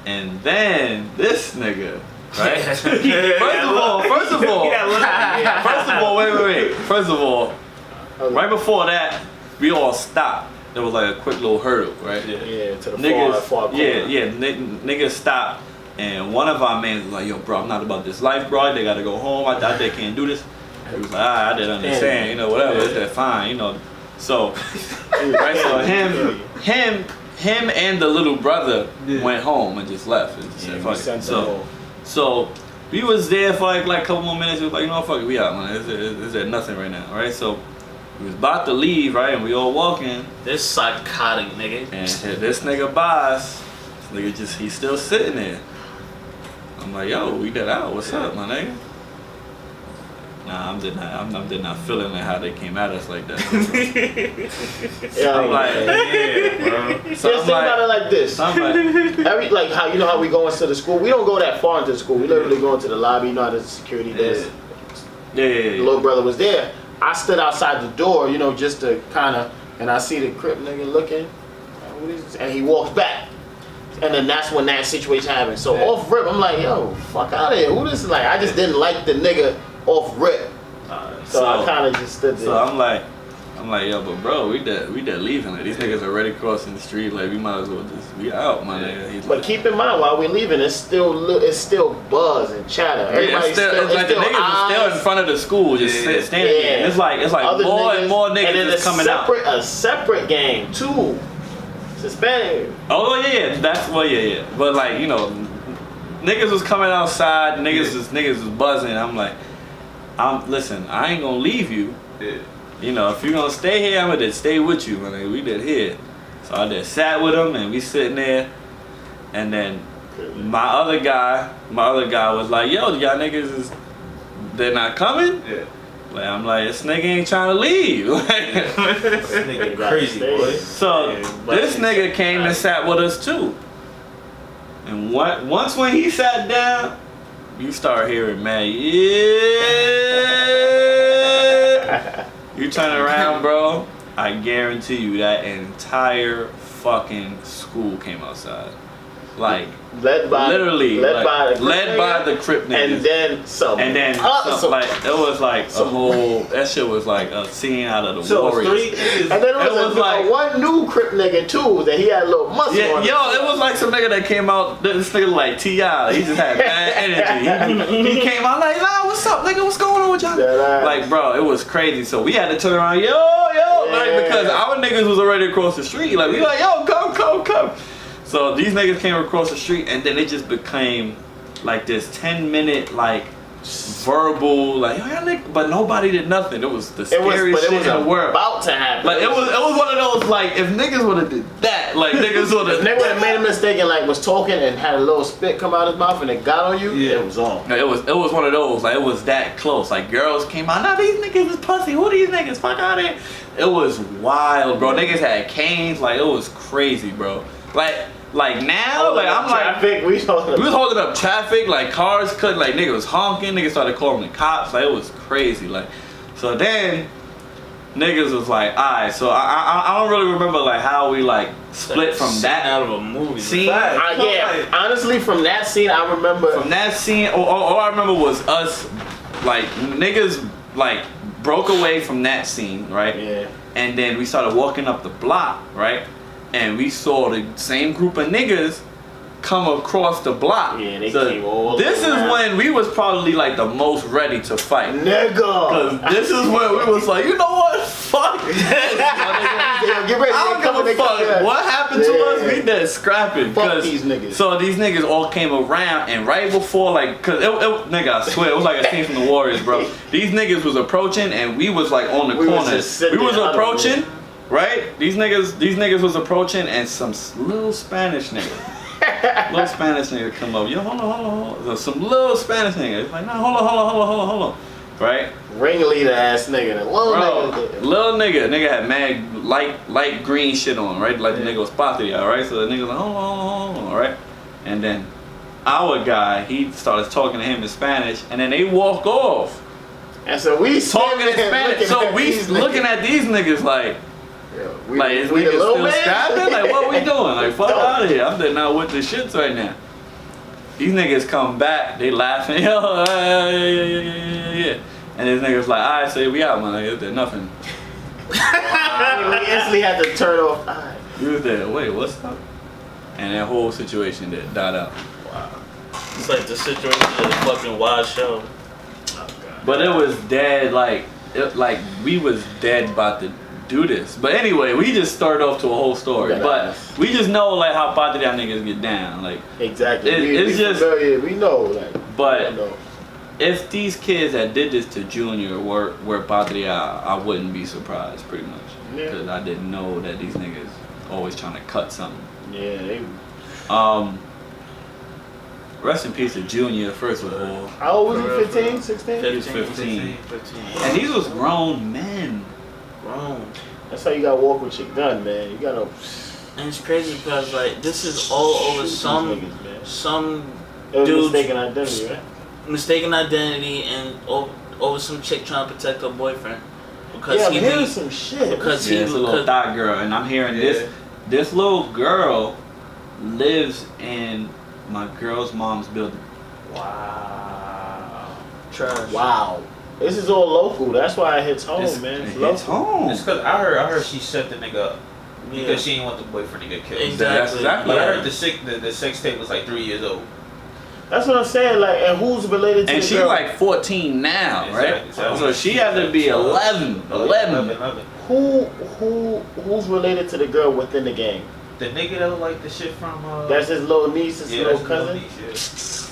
And then, this nigga, right? First of all, wait. First of all, right before that, we all stopped. There was like a quick little hurdle, right? Yeah, to the niggas, far corner. Niggas stopped. And one of our men was like, yo, bro, I'm not about this life, bro. They gotta go home. They can't do this. He was like, I didn't understand, you know, whatever. It's that fine, you know. So, right, so him and the little brother went home and just left. And just said, fuck it. So we was there for like a couple more minutes. It was like, you know what, fuck it, we out, man. It's at nothing right now, right? So we was about to leave, right? And we all walking. This psychotic nigga. And this nigga boss, this nigga he's still sitting there. I'm like, yo, we did out. What's up, my nigga? Nah, I'm just not feeling like how they came at us like that. I'm like, yeah, bro. So Just think about it like this. Like how you know how we go into the school. We don't go that far into the school. We literally go into the lobby. You know how the security does. Yeah. The little brother was there. I stood outside the door, you know, just to kind of, and I see the Crip nigga looking, and he walks back. And then that's when that situation happened. So off rip, I'm like, yo, fuck out of here. Who this is like? I just didn't like the nigga off rip. So I kind of just stood there. So I'm like, yo, but bro, we dead leaving. Like these niggas already crossing the street. Like we might as well we out, my nigga. He's but like, keep in mind, while we're leaving, it's still buzz and chatter. It's like the niggas are still in front of the school, just standing there. And it's like more and more niggas is coming out. A separate gang too. Hispanic. Oh yeah, that's yeah. But like, you know, niggas was coming outside, niggas was buzzing. I'm like, listen, I ain't gonna leave you. Yeah. You know, if you're gonna stay here, I'm gonna stay with you, man. We did here. So I just sat with him and we sitting there, and then my other guy was like, yo, y'all niggas they're not coming? Yeah. Like, I'm like, this nigga ain't trying to leave. This nigga crazy, boy. So this nigga came and sat with us too. And once when he sat down, you start hearing, man, yeah. You turn around, bro, I guarantee you that entire fucking school came outside. Like, led by the Crip niggas. And then some. Like, it was like a whole, that shit was like a scene out of the Warriors. And then it was like one new Crip nigga too, that he had a little muscle on him. Yo, it was like some nigga that came out, this nigga like T.I. He just had bad energy. He came out like, nah, what's up, nigga? What's going on with y'all? Like, bro, it was crazy. So we had to turn around, like, because our niggas was already across the street. Like, we like, yo, come. So these niggas came across the street, and then it just became like this 10-minute like verbal like, yo, y'all niggas, but nobody did nothing. It was the scariest shit in the world. About to happen. Like it was one of those like, if niggas would have did that, like niggas would have. Nigga would have made a mistake and like was talking and had a little spit come out his mouth and it got on you. Yeah, it was on. It was one of those, like it was that close. Like girls came out, nah, these niggas is pussy. Who these niggas? Fuck out of here. It was wild, bro. Niggas had canes. Like it was crazy, bro. Like now, like I'm traffic, like, we was holding up traffic, like cars couldn't, like niggas was honking, niggas started calling the cops, like it was crazy, like. So then, niggas was like, alright, so I don't really remember like how we like split from that out of a movie scene. Yeah, honestly, from that scene, I remember. From that scene, all I remember was us, like niggas like broke away from that scene, right? Yeah. And then we started walking up the block, right? And we saw the same group of niggas come across the block. Yeah, they came all this around. Is when we was probably like the most ready to fight. Nigga! Cause this is when we was like, you know what? Fuck this. Get ready. I don't give a fuck. What happened to us? We did scrapping. Fuck these niggas. So these niggas all came around, and right before, like, cause nigga, I swear, it was like a scene from the Warriors, bro. These niggas was approaching, and we was like on the corner. We was approaching. Right? These niggas was approaching, and some little Spanish nigga come up. Yo, hold on. Some little Spanish nigga. It's like, nah, hold on. Right? Ringleader ass nigga. Little nigga had mad light green shit on, right? Like the nigga was Patria, right? So the nigga was like, hold on, right? And then our guy, he started talking to him in Spanish, and then they walk off. And so we talking in Spanish. So we looking at these niggas like, like, is niggas still scrapping? Like, what we doing? Like, fuck out of here. I'm just not with the shits right now. These niggas come back, they laughing, yo, yeah. And these niggas like, alright, so we out, man. Like, there's nothing. We instantly had to turn off. We was there, wait, what's up? And that whole situation that died out. Wow. It's like the situation of the fucking Wild Show. Oh, God. But it was dead, like we was dead about to do this. But anyway, we just started off to a whole story. But we just know like how Patria niggas get down. Like exactly. It's just we know like. But if these kids that did this to Junior were Padre, I wouldn't be surprised, pretty much. Yeah. Because I didn't know that these niggas always trying to cut something. Yeah, they. Rest in peace to Junior, first of all. How old was he? 15, 16? He was 15. And these was grown men. Grown. That's how you gotta walk with your gun, man. You gotta. And it's crazy because like this is all over some It was dude's mistaken identity, right? mistaken identity and over some chick trying to protect her boyfriend because Yeah, I'm he hearing thinks some shit. because Yeah, he it's a little thought girl, and I'm hearing this little girl lives in my girl's mom's building. Wow. trash. Wow. This is all local. That's why it hits home, It's- man. It It's hits local. home. It's because I heard she set the nigga up Yeah. because she didn't want the boyfriend to get killed. Exactly. That's exactly But I right. heard the sex tape was like 3 years old. That's what I'm saying. Like, and who's related to And the she's girl? like 14 now, right? Exactly. So she had to be 11. Who's related to the girl within the gang? The nigga that look like the shit from That's his little niece, his little that's cousin. niece,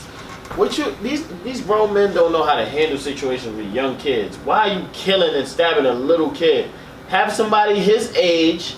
What you these grown men don't know how to handle situations with young kids. Why are you killing and stabbing a little kid? Have somebody his age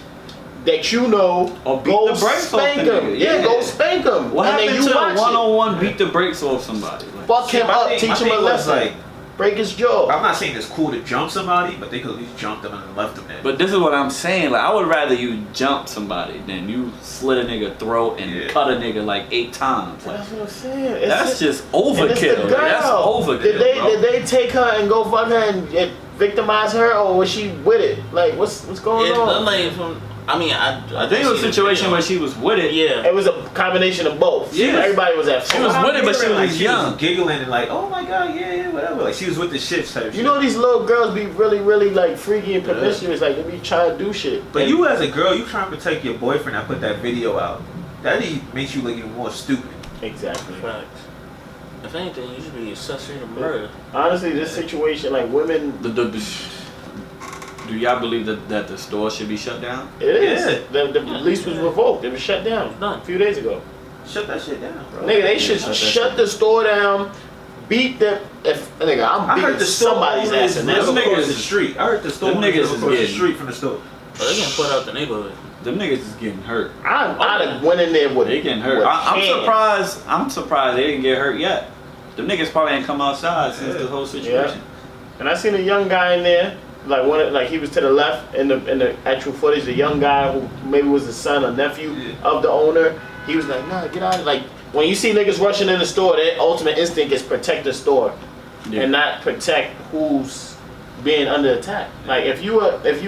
that you know Or beat go the brakes off spank the him. nigga. Yeah, Yeah. go spank him. What and then happened you to watch the it. one-on-one beat the brakes off somebody? Like, Fuck him up, teach him a lesson. Like, break his jaw. I'm not saying it's cool to jump somebody, but they could at least jump them and then left them there. but this is what I'm saying. Like, I would rather you jump somebody than you slit a nigga throat and cut a nigga like 8 times. Like, That's what I'm saying. It's that's just and it's the overkill. Like, that's girl. overkill, Did bro. they take her and go fuck her and victimize her, or was she with it? Like, what's going It on? looked like from. I mean, I think it was a situation where she was with it. Yeah. It was a combination of both. Yeah. Everybody was at She was fault. with it, but she like, was young. giggling and like, oh my god, yeah, whatever. Like she was with the shit type shit. You know these little girls be really like freaky and promiscuous. Like they be trying to do shit. But you as a girl, you trying to protect your boyfriend. I put that video out. That makes you look even more stupid. Exactly. Facts. If anything, you should be accessory to murder. Honestly, this situation, like women, Do y'all believe that the store should be shut down? it is. The lease was revoked. It was shut down Done. a few days ago. Shut that shit down, bro. Nigga, they should shut that shut shit the store down. Beat them. If nigga, I'm I heard beating the store somebody's owner ass is in live this. Them across niggas- the street. I heard the store them owner niggas live is across the getting- street from the store. But they can put out the neighborhood. Them niggas is getting hurt. I'd have went in there with. They getting hurt. with I'm hands. surprised. I'm surprised they didn't get hurt yet. Them niggas probably ain't come outside since the whole situation. And I seen a young guy in there, like he was to the left in the actual footage. The young guy who maybe was the son or nephew of the owner. He was like, "Nah, get out!" Like when you see niggas rushing in the store, their ultimate instinct is protect the store, and not protect who's being under attack. Like if you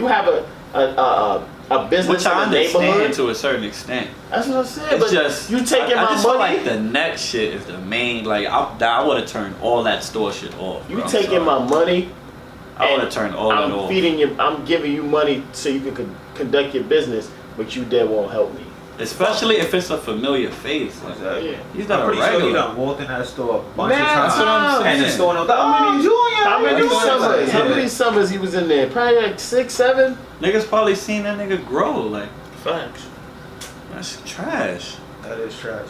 have a business Which I in the understand neighborhood, to a certain extent. that's what I'm saying. It's But just you taking I my just feel money. like the next shit is the main. Like I would have turned all that store shit off. You bro. I'm taking my sorry. money. I would and have turned all that I'm off. feeding you. I'm giving you money so you can conduct your business, but you dead won't help me. Especially if it's a familiar face. Like, Exactly. Yeah. he's not I'm a pretty sure regular. you done walked in that store a bunch of Nah, times. that's what I'm And the saying. store knows, how many Junior? How many Junior?" summers? How Yeah. many summers he was in there? Probably like 6, 7. Niggas probably seen that nigga grow. Like Facts. that's trash. That is trash.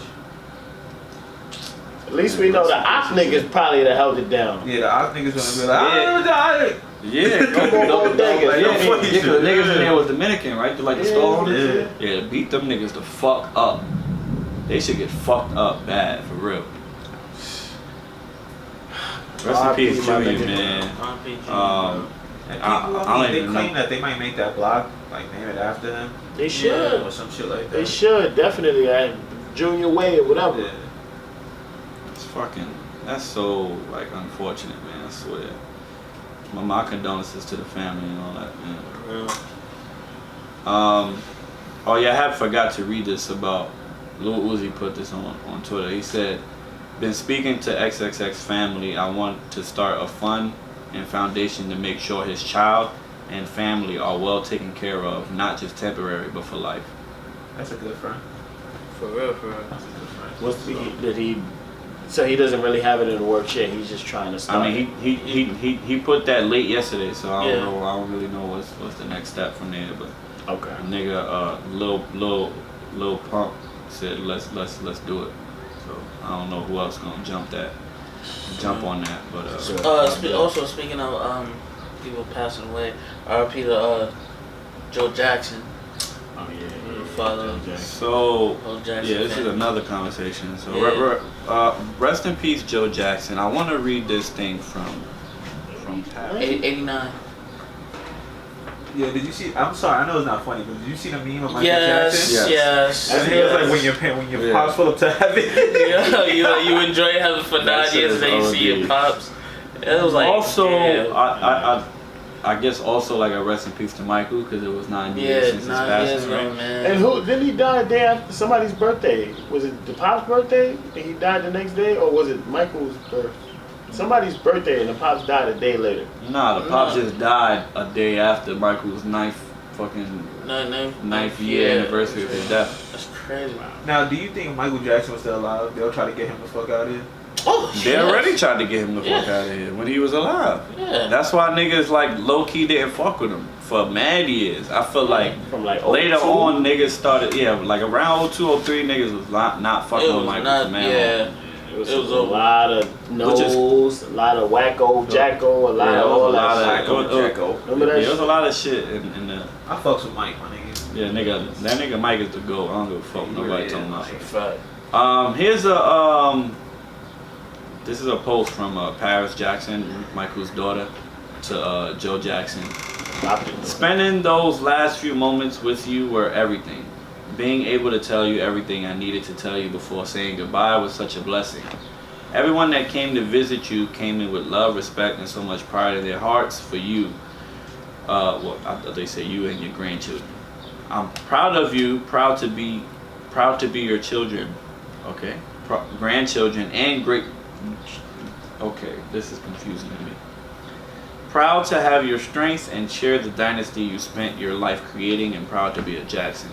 At least we know the op niggas probably that held it down. Yeah, the op niggas gonna be like, I don't die. Yeah, Come on, bodegas. yeah, Yeah, cause the niggas in there was Dominican, right? They're like the Yeah, store owners. yeah. Yeah, beat them niggas the fuck up. They should get fucked up bad, for real. Rest in peace, my Junior, nigga. man. RPG. And I people, don't they even claim know. that they might make that block, like name it after him. They should. Or some shit like that. They should, definitely. Junior Way or whatever. Yeah. It's fucking, that's so, like, unfortunate, man, I swear. My condolences to the family and all that, man. Oh yeah, I had forgot to read this about, Lil Uzi put this on Twitter. He said, been speaking to XXX family. I want to start a fund and foundation to make sure his child and family are well taken care of, not just temporary, but for life. That's a good friend. For real, for real. That's a good friend. So he doesn't really have it in the work yet. He's just trying to start. I mean, he put that late yesterday, so I don't Yeah. know. I don't really know what's the next step from there. But okay. a nigga, Lil Pump said let's do it. So I don't know who else gonna jump that. jump on that. But also speaking of people passing away, R.I.P. to Joe Jackson. Oh yeah. Father. so Jackson yeah, this is family. another conversation. So Yeah. rest in peace, Joe Jackson. I want to read this thing from Pat. 89. Yeah, did you see? I'm sorry, I know it's not funny, but did you see the meme of Michael Yes, Jackson? yes. I think it was like when your pops pull up to heaven. you enjoy heaven for 9 years and then you see your pops. It was like Also, damn. I guess also like a rest in peace to Michael because it was 9 years Yeah, since his 9 passing. years ago, Right? man. And who didn't he die the day after somebody's birthday? Was it the pop's birthday and he died the next day, or was it Michael's birthday? Somebody's birthday and the pops died a day later. Nah, the pops just died a day after Michael's ninth year anniversary of his death. That's crazy. Now, do you think Michael Jackson was still alive? They'll try to get him the fuck out of here. Oh, They yes. already tried to get him the fuck Yeah. out of here when he was alive. Yeah. That's why niggas like low key didn't fuck with him for mad years. I feel like From like later 02? on niggas started, like around 02, 03 niggas was not fucking It with was Michael not, for mad long. yeah. It was It was a a lot of no's, a lot of wacko, jacko, a lot Yeah, of it was all a lot that of shit. Jacko. Remember that There was shit? a lot of shit in the I fucks with Mike, my nigga. yeah that nigga Mike is the GOAT. I don't give a fuck what nobody really talking is, about. Fact. Here's a this is a post from Paris Jackson, Michael's daughter, to Joe Jackson. Spending those last few moments with you were everything. Being able to tell you everything I needed to tell you before saying goodbye was such a blessing. Everyone that came to visit you came in with love, respect, and so much pride in their hearts for you. They say you and your grandchildren. I'm proud of you, proud to be your children, okay? Grandchildren and great. Okay, this is confusing to me. Proud to have your strength and share the dynasty you spent your life creating, and proud to be a Jackson.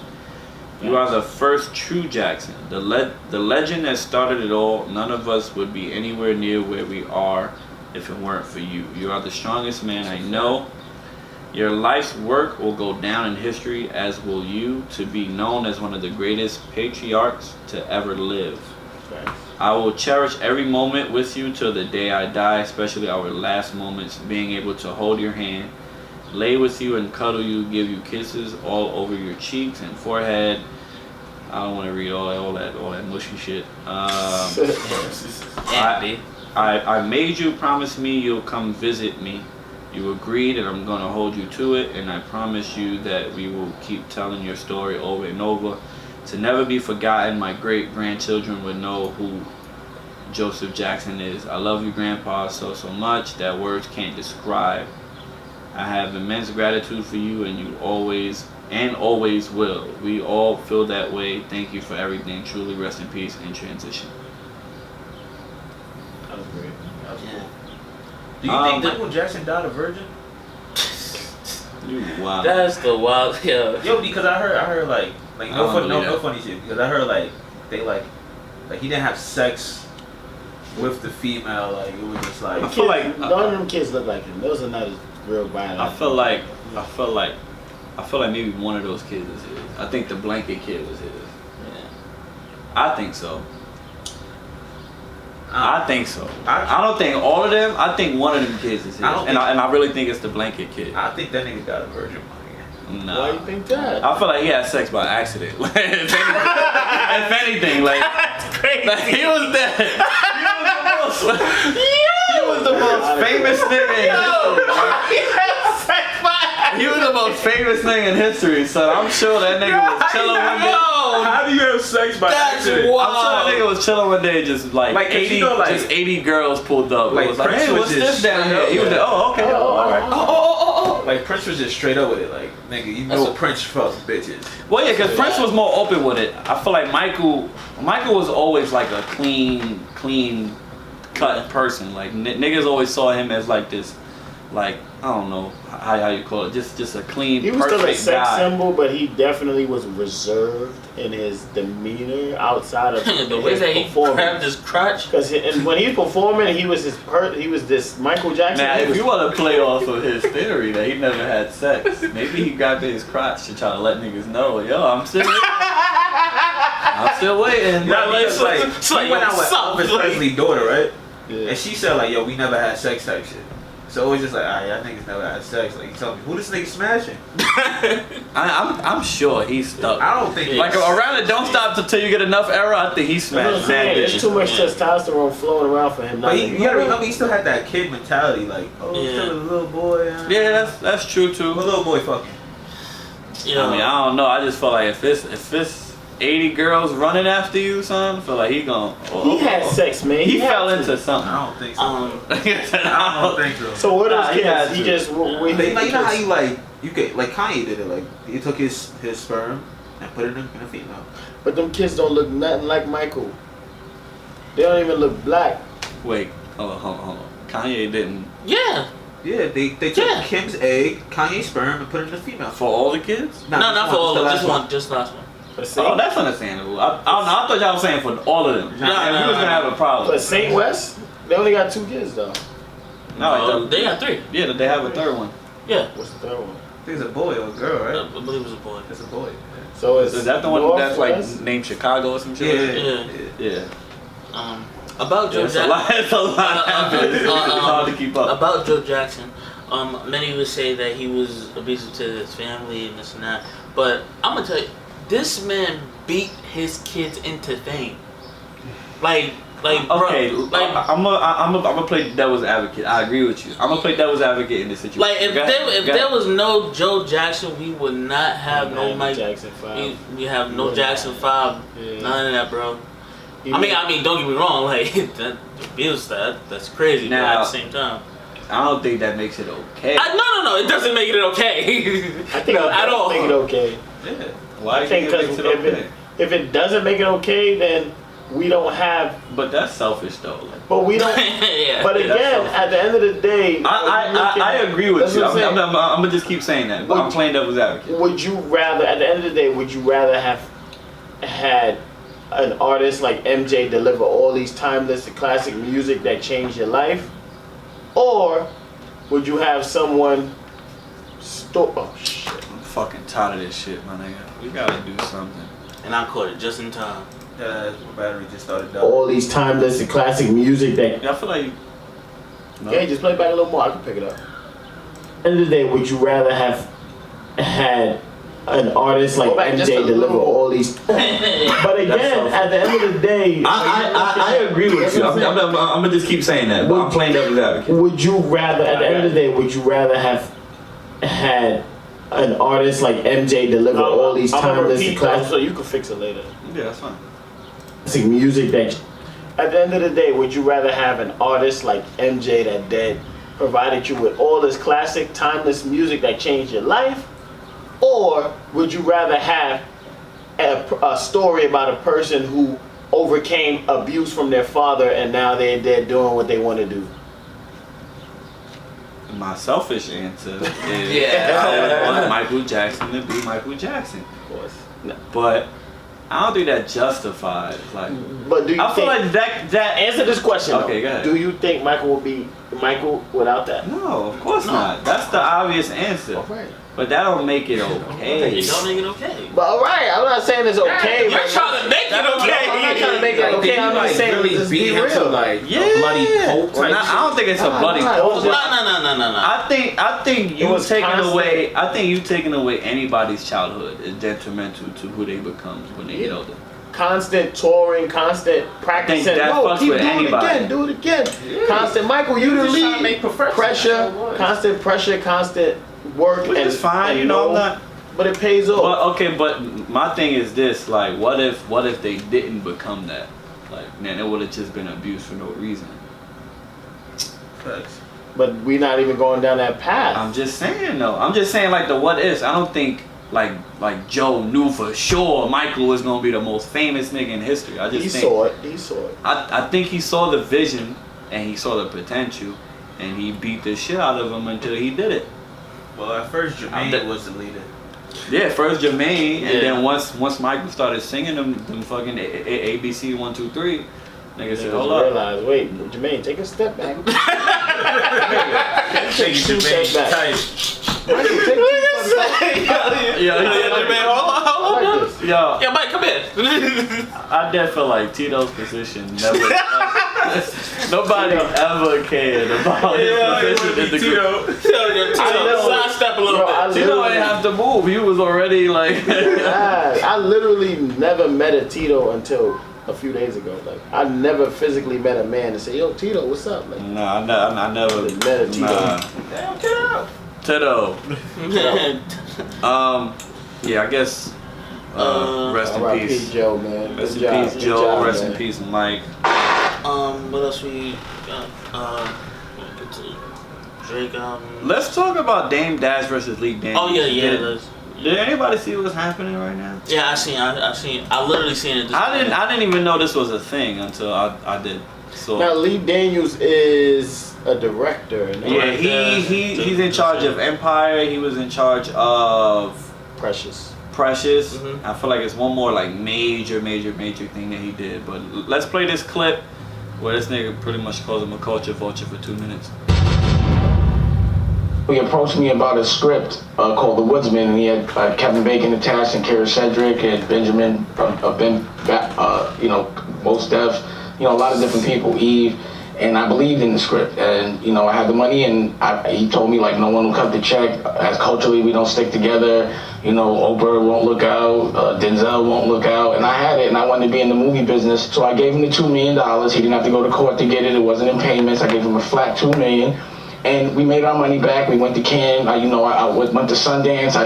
You are the first true Jackson, the legend that started it all. None of us would be anywhere near where we are if it weren't for you. You are the strongest man I know. Your life's work will go down in history, as will you, to be known as one of the greatest patriarchs to ever live. I will cherish every moment with you till the day I die, especially our last moments, being able to hold your hand, lay with you and cuddle you, give you kisses all over your cheeks and forehead. I don't want to read all that mushy shit. I made you promise me you'll come visit me. You agreed, and I'm gonna hold you to it. And I promise you that we will keep telling your story over and over, to never be forgotten. My great grandchildren would know who Joseph Jackson is. I love you, Grandpa, so much that words can't describe. I have immense gratitude for you, and you always will. We all feel that way. Thank you for everything. Truly, rest in peace in transition. That was great. That was cool. Do you think Michael Jackson died a virgin? You wild. That's the wild, yo. Yo, because I heard like I don't believe no that. funny shit. Because I heard like they like he didn't have sex with the female. Like it was just like I feel like none of them kids look like him. Those are not his real violent. I feel like maybe one of those kids is his. I think the blanket kid was his. Yeah. I think so. I think so. I don't think all of them. I think one of them kids is his. And I really think it's the blanket kid. I think that nigga got a virgin. Nah. Why you think that? I feel like he had sex by accident. Like, if anything, like, like he was that. He was the most famous nigga in history. He was the most famous nigga in history, so I'm sure that nigga was chilling one day. How do you have sex by accident? I'm sure that nigga was chilling one day, just like 80, you know, like, just 80 girls pulled up. Like, It was like, Prince hey, was what's just this down here? straight He was up. like, oh, okay, all right. Like Prince was just straight up with it. Like nigga, you know Prince fucks bitches. Well, yeah, because Prince was more open with it. I feel like Michael was always like a clean cut person. Like niggas always saw him as like this, like I don't know how you call it, just a clean. He was still a perfect sex guy. symbol, but he definitely was reserved in his demeanor outside of The way his that he performance. grabbed his crotch. Because when he was performing, he was this Michael Jackson. Now, He if was- you want to play off of his theory that he never had sex, maybe he grabbed his crotch to try to let niggas know, yo, I'm still waiting. I'm still waiting. He went out with Elvis Presley's daughter, right? And she said like, yo, we never had sex type shit. So it was just like, alright, y'all niggas never had sex. Like, you tell me, who this nigga smashing? I'm sure he's stuck. I don't think Like around the don't stop until you get enough error. I think he's smashed that. There's too much testosterone flowing around for him. But you gotta remember, he still had that kid mentality. Like, oh, still a little boy. Yeah, that's true too. A little boy fucking. I mean, I don't know. I just feel like if it's 80 girls running after you, son, I feel like he had sex, man. He fell into something. I don't think so. I don't think so. So what else kids? He just you know how you could like Kanye did it. Like he took his sperm and put it in a female. But them kids don't look nothing like Michael. They don't even look black. Wait, hold on. Kanye didn't. Yeah. Yeah, they took Kim's egg, Kanye's sperm, and put it in a female. For all the kids? No, not for all of them. Just last one. Oh, that's understandable. I don't know. I thought y'all were saying for all of them. We was gonna have a problem. But St. West, they only got 2 kids though. No, they got 3. Yeah, they have a third one. Yeah. What's the third one? I think it's a boy or a girl, right? I believe it was a boy. It's a boy. So is that the one that's like named Chicago or some shit? Yeah. About Joe Jackson. It's a lot happening. It's hard to keep up. About Joe Jackson, many would say that he was abusive to his family and this and that. But I'm gonna tell you, this man beat his kids into fame. Okay, bro, I'm gonna play devil's advocate. I agree with you. I'm gonna play devil's advocate in this situation. Like if there was no Joe Jackson, we would not have no Mike Jackson 5. We have no Jackson 5. Yeah. None of that, bro. I mean, don't get me wrong. Like that abuse that's crazy. Now, but at the same time, I don't think that makes it okay. No, it doesn't make it okay. I think at all. Make it okay. Yeah. Why? I think because if it doesn't make it okay, then we don't have. But that's selfish though. But we don't. Yeah. But again, at the end of the day, I agree with you. I'm gonna just keep saying that. But I'm playing devil's advocate. Would you rather, at the end of the day, would you rather have had an artist like MJ deliver all these timeless classic music that changed your life, or would you have someone oh shit. I'm fucking tired of this shit, my nigga. We gotta do something. And I caught it just in time. My battery just started dying. All these timeless and classic music that. I feel like. Okay, just play it back a little more. I can pick it up. At the end of the day, would you rather have had an artist like MJ deliver all these? But again, at the end of the day, I agree with you. I'm gonna just keep saying that. But I'm playing devil's advocate. Would you rather, at the end of the day, would you rather have had an artist like MJ deliver all these timeless and classic? So you can fix it later. Yeah, that's fine. Classic music that. At the end of the day, would you rather have an artist like MJ that dead provided you with all this classic, timeless music that changed your life? Or would you rather have a story about a person who overcame abuse from their father and now they're doing what they want to do? My selfish answer is I would want Michael Jackson to be Michael Jackson. Of course. No. But I don't think that justifies But do you I feel like that answer this question. Okay, though. go ahead. Do you think Michael will be Michael without that? No, of course not. That's the obvious answer. Right. But that don't make it okay. It don't make it okay. But alright, I'm not saying it's okay. You're trying to make it okay. I'm not trying to make it okay. I'm just saying really just beat be him to real. like Yeah. bloody pope type I don't think it's a bloody pope. No. I think you was taking constant. away. I think you taking away anybody's childhood is detrimental to who they become when they get older. Constant touring, constant practicing. that fucks keep with doing anybody. it again, do it again. Constant, Michael, you the just trying to lead. make professional. Pressure, constant pressure, constant work. Which is fine, you know. I'm not. But it pays off. But okay, but my thing is this: like, what if they didn't become that? Like, man, it would have just been abuse for no reason. Facts. But we're not even going down that path. I'm just saying though. I'm just saying like the what ifs. I don't think like Joe knew for sure Michael was gonna be the most famous nigga in history. I just think He saw it. I think he saw the vision and he saw the potential and he beat the shit out of him until he did it. Well, at first Jermaine was the leader. Yeah, first Jermaine, and then once Michael started singing them fucking ABC 1 2 3, nigga said, hold up. Realize, wait, Jermaine, take a step back. Take two steps back. Michael, take 2 steps back. Jermaine, hold up. Yo, Mike, come here. I did feel like Tito's position never. Nobody ever cared about his position in the group. Sidestep a little bit. Tito ain't have to move. He was already like. I literally never met a Tito until a few days ago. Like I never physically met a man and say, "Yo, Tito, what's up?" Like, Nah, I never met a Tito. Damn, Tito. Tito. Yeah, I guess. Rest in R.I.P. peace, Joe, man. Rest in Good job. peace, Good Joe. job, Rest man. in peace, Mike. What else we got? Get to Drake. Let's talk about Dame Dash versus Lee Daniels. Oh yeah. Did anybody see what's happening right now? Yeah, I seen. I literally seen it. I didn't even know this was a thing until I did. So Now Lee Daniels is a director. yeah, he's in charge of Empire. He was in charge of Precious. I feel like it's one more like major thing that he did. But let's play this clip where this nigga pretty much calls him a culture vulture for 2 minutes. He approached me about a script called The Woodsman, and he had Kevin Bacon attached, and Kara Cedric, and Benjamin, Most Def, a lot of different people, Eve, and I believed in the script, and I had the money, and he told me like no one will cut the check, as culturally we don't stick together, Oprah won't look out, Denzel won't look out, and I had it, and I wanted to be in the movie business, so I gave him the $2 million. He didn't have to go to court to get it. It wasn't in payments. I gave him a flat $2 million. And we made our money back. We went to Cannes. I went to Sundance. I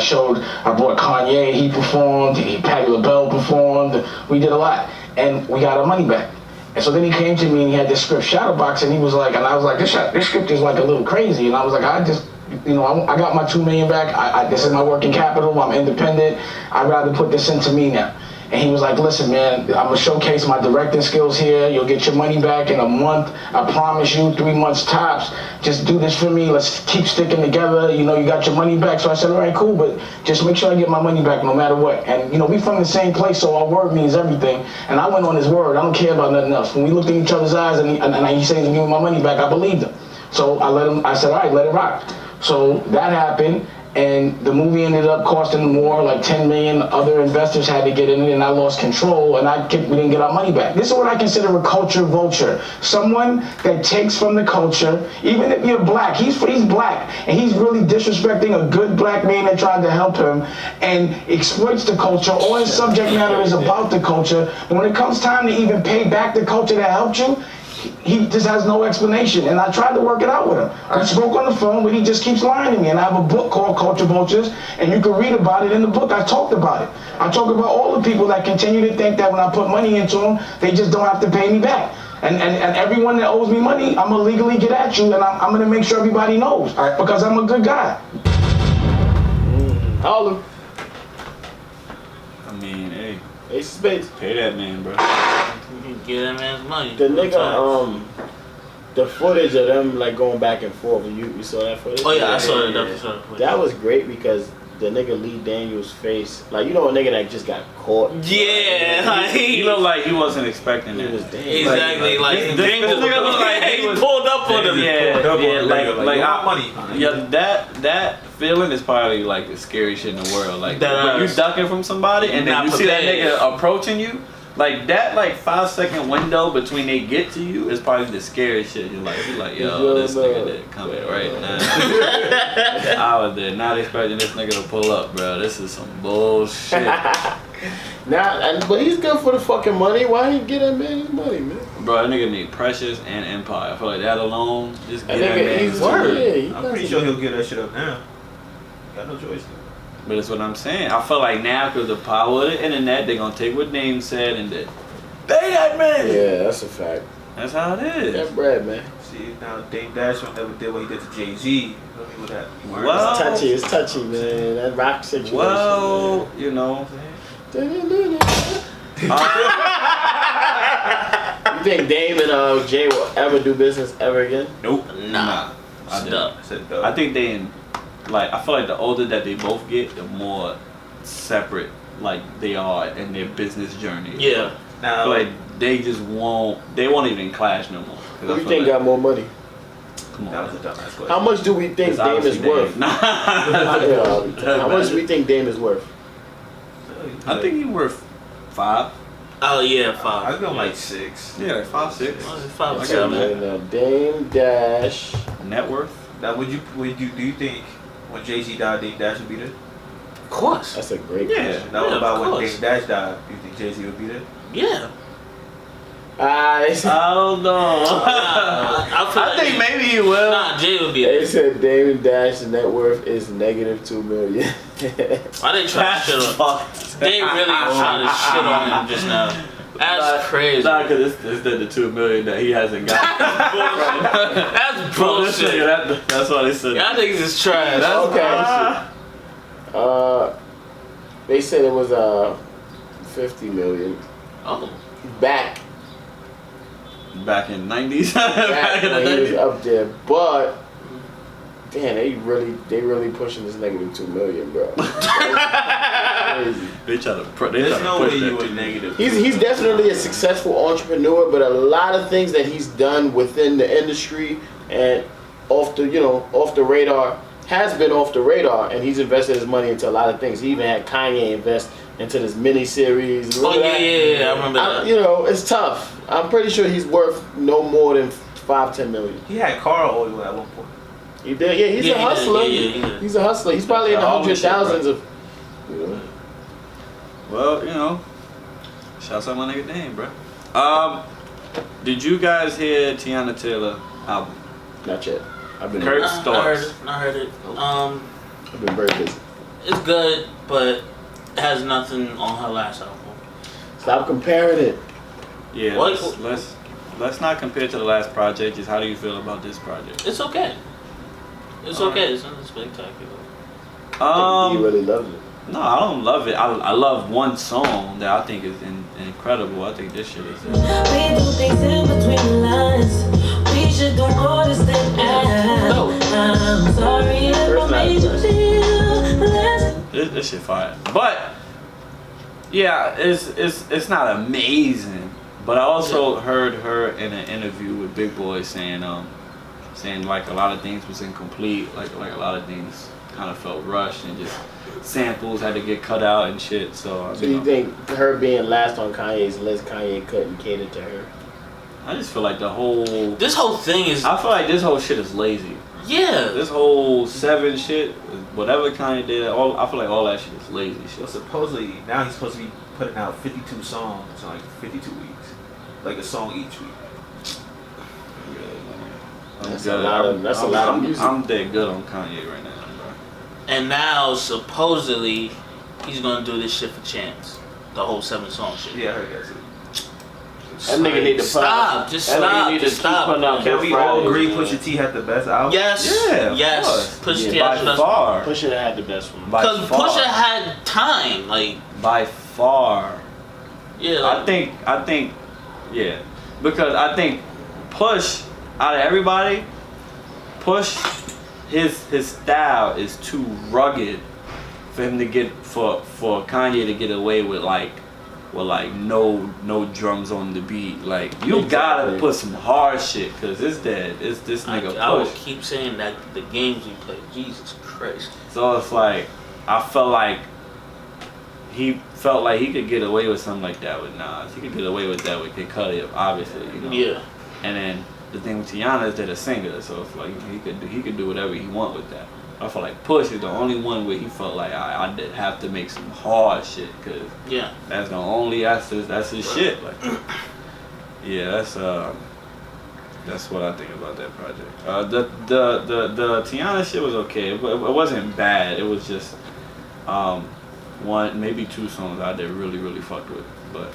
brought Kanye. He performed. Patti LaBelle performed. We did a lot, and we got our money back. And so then he came to me and he had this script, Shadowbox, and he was like, and I was like, this script is like a little crazy. And I was like, I got my $2 million back. This is my working capital. I'm independent. I'd rather put this into me now. And he was like, listen, man, I'm gonna showcase my directing skills here. You'll get your money back in a month. I promise you, 3 months tops. Just do this for me. Let's keep sticking together. You got your money back. So I said, all right, cool, but just make sure I get my money back no matter what. And, we from the same place, so our word means everything. And I went on his word. I don't care about nothing else. When we looked in each other's eyes and he said, give me my money back, I believed him. So I said, all right, let it rock. So that happened. And the movie ended up costing more, like $10 million. Other investors had to get in it, and I lost control, and we didn't get our money back. This is what I consider a culture vulture. Someone that takes from the culture, even if you're black. He's black, and he's really disrespecting a good black man that tried to help him, and exploits the culture. All his subject matter is about the culture. But when it comes time to even pay back the culture that helped you, he just has no explanation, and I tried to work it out with him. I spoke on the phone, but he just keeps lying to me, and I have a book called Culture Vultures, and you can read about it in the book. I talked about it. I talk about all the people that continue to think that when I put money into them, they just don't have to pay me back. And everyone that owes me money, I'm gonna legally get at you, and I'm gonna make sure everybody knows, because I'm a good guy. Holla. I mean, hey. Ace of Spades. Pay that man, bro. Get that man's money. The nigga, the footage of them like going back and forth. You saw that footage? Oh yeah, I saw it. Definitely. That was great because the nigga Lee Daniels' face, like a nigga that just got caught. Yeah, like he looked like he wasn't expecting that. Exactly, like this nigga looked like he pulled up on him. That feeling is probably like the scariest shit in the world. Like when you ducking from somebody and then you see that nigga approaching you. Like that 5-second window between they get to you is probably the scariest shit. You're like, yo, this nigga did coming right now. I was there not expecting this nigga to pull up, bro. This is some bullshit. But he's good for the fucking money. Why he get that man his money, man? Bro, that nigga need Precious and Empire. I feel like that alone, just get that man his word. I'm pretty sure he'll get that shit up now. Got no choice. But that's what I'm saying. I feel like now, because the power of the internet, they're going to take what Dame said and then pay that man. Yeah, that's a fact. That's how it is. That bread, man. See, now Dame Dash never did what he did to Jay-Z. With that. Well, it's touchy, man. That rock situation. Well, man. you know. You think Dame and Jay will ever do business ever again? Nope. Nah. I think I feel like the older that they both get, the more separate they are in their business journey. Yeah. I feel like they won't even clash no more. Who do you think got more money? Come on. That was a dumbass question. How much do we think Dame is worth? How much do we think Dame is worth? I think he's worth 5. Oh yeah, I 5. go like 6. Yeah, like 5, 6. 5 or Okay, 7. man. And Dame Dash. Net worth. Now, do you think when Jay-Z died, Dame Dash would be there? Of course. That's a great Yeah. question. Now, what Yeah, about of when course. Dame Dash died? Do you think Jay-Z would be there? Yeah. They said, I don't know. I think maybe he will. Nah, Jay would be. they said Dame Dash's net worth is -$2 million. Why they try to shit on? They really trying to shit on him just now. That's crazy. Nah, because it's the $2 million that he hasn't got. That's bullshit. That's why they said. Y'all niggas is trash. That's Okay. They said it was $50 million. Oh. Back back in 90s. back in the when he was 90s. up there, but damn, they really pushing this -$2 million, bro. Crazy. They try to push There's no way that you were to- negative. He's definitely a successful entrepreneur, but a lot of things that he's done within the industry and off the radar has been off the radar, and he's invested his money into a lot of things. He even had Kanye invest into this mini-series. Oh yeah, I remember that. It's tough. I'm pretty sure he's worth no more than $5-10 million. He had car oil at one point. He did, yeah. He's a hustler. Yeah. He's a hustler. He's probably in the All this shit, $100,000s bro. of. Well, shouts out my nigga Dame, bro. Did you guys hear Tiana Taylor album? Not yet. I've been. Kurt I Starks. heard it. I've been very busy. It's good, but it has nothing on her last album. Stop comparing it. Yeah, What? let's not compare to the last project. Just how do you feel about this project? It's okay. It's okay. It's nothing spectacular. He really loves it. No, I don't love it. I love one song that I think is incredible. I think this shit is. We do things in between the lines. We should do more to stand out. I'm sorry if I made you feel less. This shit fire. But yeah, it's not amazing. But I also heard her in an interview with Big Boy saying like a lot of things was incomplete, like a lot of things kind of felt rushed and just samples had to get cut out and shit. So you think her being last on Kanye's list, Kanye couldn't cater to her? I just feel like This whole thing is. I feel like this whole shit is lazy. Yeah. This whole 7 shit, whatever Kanye did, I feel like all that shit is lazy shit. Well, supposedly now he's supposed to be putting out 52 songs in like 52 weeks, like a song each week. That's a lot of music. I'm dead good on Kanye right now, bro. And now supposedly he's gonna do this shit for Chance. The whole 7-song shit. Yeah, I heard that too. That nigga need to stop. Just that stop. nigga need to Just keep stop. putting out Can we Fridays, all agree man. Pusha T had the best album? Yes. Yeah, of Yes. course. Pusha T By has the best. far. Pusha had the best one. By Because far. Pusha had time. Like, By far. yeah. Like, I think, yeah. Because I think Push, out of everybody, Push, his style is too rugged for him to get, for Kanye to get away with no drums on the beat. Like, you gotta put some hard shit, cause it's dead. It's this nigga I will Push. keep saying that the games we play. Jesus Christ. So it's like, I felt like he could get away with something like that with Nas. He could get away with that with Kid Cudi, obviously, Yeah. And then the thing with Tiana is they're a singer, so it's like he could do whatever he want with that. I feel like Push is the only one where he felt like I did have to make some hard shit, cause Yeah. that's his shit. Like, yeah, that's what I think about that project. The Tiana shit was okay. It wasn't bad. It was just one, maybe 2 songs I did really fucked with, but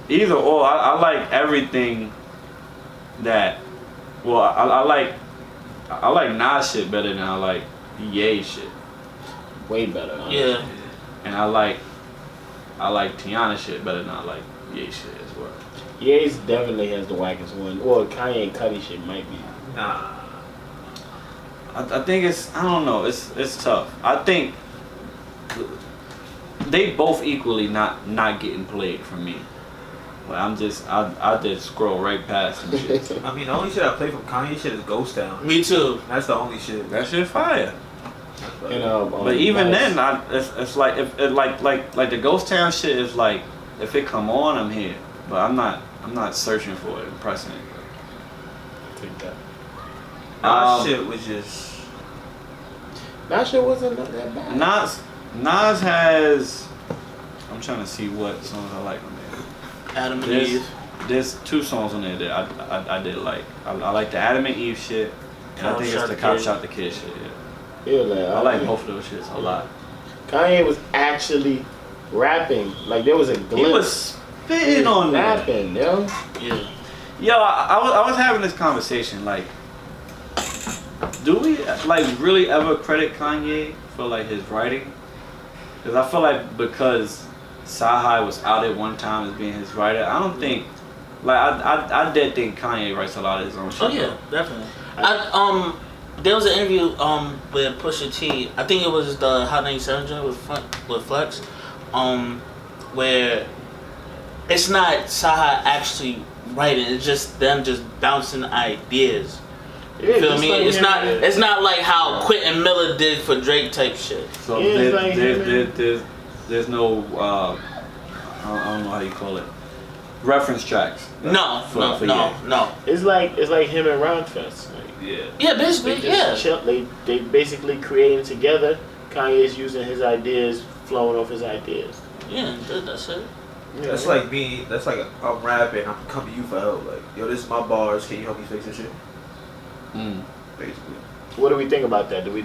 either or. I like everything that. Well, I like Nas shit better than I like Ye shit. Way better. Honestly. Yeah. And I like Tiana shit better than I like Ye shit as well. Ye's definitely has the wackest one. Well, Kanye and Cudi shit might be. Nah. I think I don't know. It's tough. I think they both equally not getting played for me. But I just scroll right past some shit. I mean, the only shit I play from Kanye shit is Ghost Town. Me too. That's the only shit. That shit fire. You know, But even then, it's like like the Ghost Town shit is like if it come on, I'm here. But I'm not searching for it, pressing it. Take that. Our shit was just. That shit wasn't that bad. Nas has. I'm trying to see what songs I like on there. Adam and Eve. There's 2 songs on there that I did like. I like the Adam and Eve shit, and I think it's the Cop Shot the Kid shit. Yeah. Yeah, I like both of those shits a lot. Kanye was actually rapping. Like there was a glimpse. He was spitting on that. Rapping, yo. Yeah. Yo, I was having this conversation like, do we like really ever credit Kanye for like his writing? Because I feel like because Sahai was out at one time as being his writer, I don't think like I did think Kanye writes a lot of his own shit. Oh yeah, definitely. There was an interview with Pusha T. I think it was the Hot 97 joint with Flex, where it's not Saha actually writing. It's just them just bouncing ideas. You feel me? Like it's not like how Quentin Miller did for Drake type shit. So there's no I don't know how you call it, reference tracks. No. It's like him and Roundfest. Yeah, basically, They basically creating together. Kanye's using his ideas, flowing off his ideas. Yeah, that's it. Yeah, that's like me. That's like I'm rapping. I'm coming to you for help. Like, yo, this is my bars. Can you help me fix this shit? Basically. What do we think about that? Do we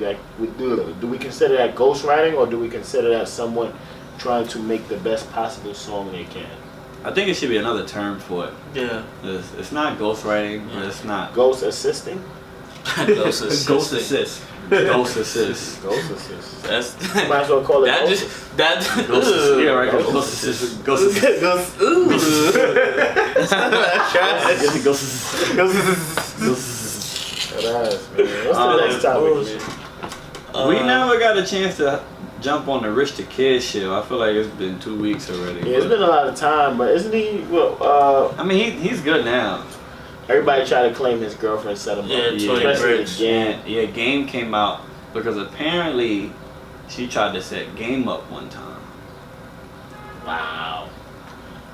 consider that ghostwriting, or do we consider that someone trying to make the best possible song they can? I think it should be another term for it. Yeah. It's not ghostwriting, but it's not ghost assisting. Ghost assist. Ghost assist. Ghost assist. Ghost assist. That's. You might as well call it that. ghost That. Ghost assist. Yeah, right. Ghost assist. Ghost assist. Ghost. Ooh. Ghost assist. Ghost assist. What's the next topic? We never got a chance to jump on the Rich the Kid shit. I feel like it's been 2 weeks already. Yeah, it's been a lot of time, but isn't he? Well, I mean, he's good now. Everybody tried to claim his girlfriend set him up. Especially Game. Yeah, Game came out because apparently she tried to set Game up one time. Wow.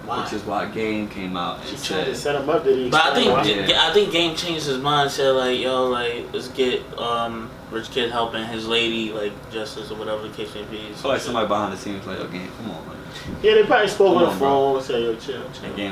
Which is why Game came out and She tried to set him up. But I think Game changed his mind. Said like, yo, like let's get Rich Kid helping his lady, like Justice or whatever the case may be. I feel like somebody behind the scenes like, yo, Game, come on, man. Yeah, they probably spoke on the phone and said, yo, chill.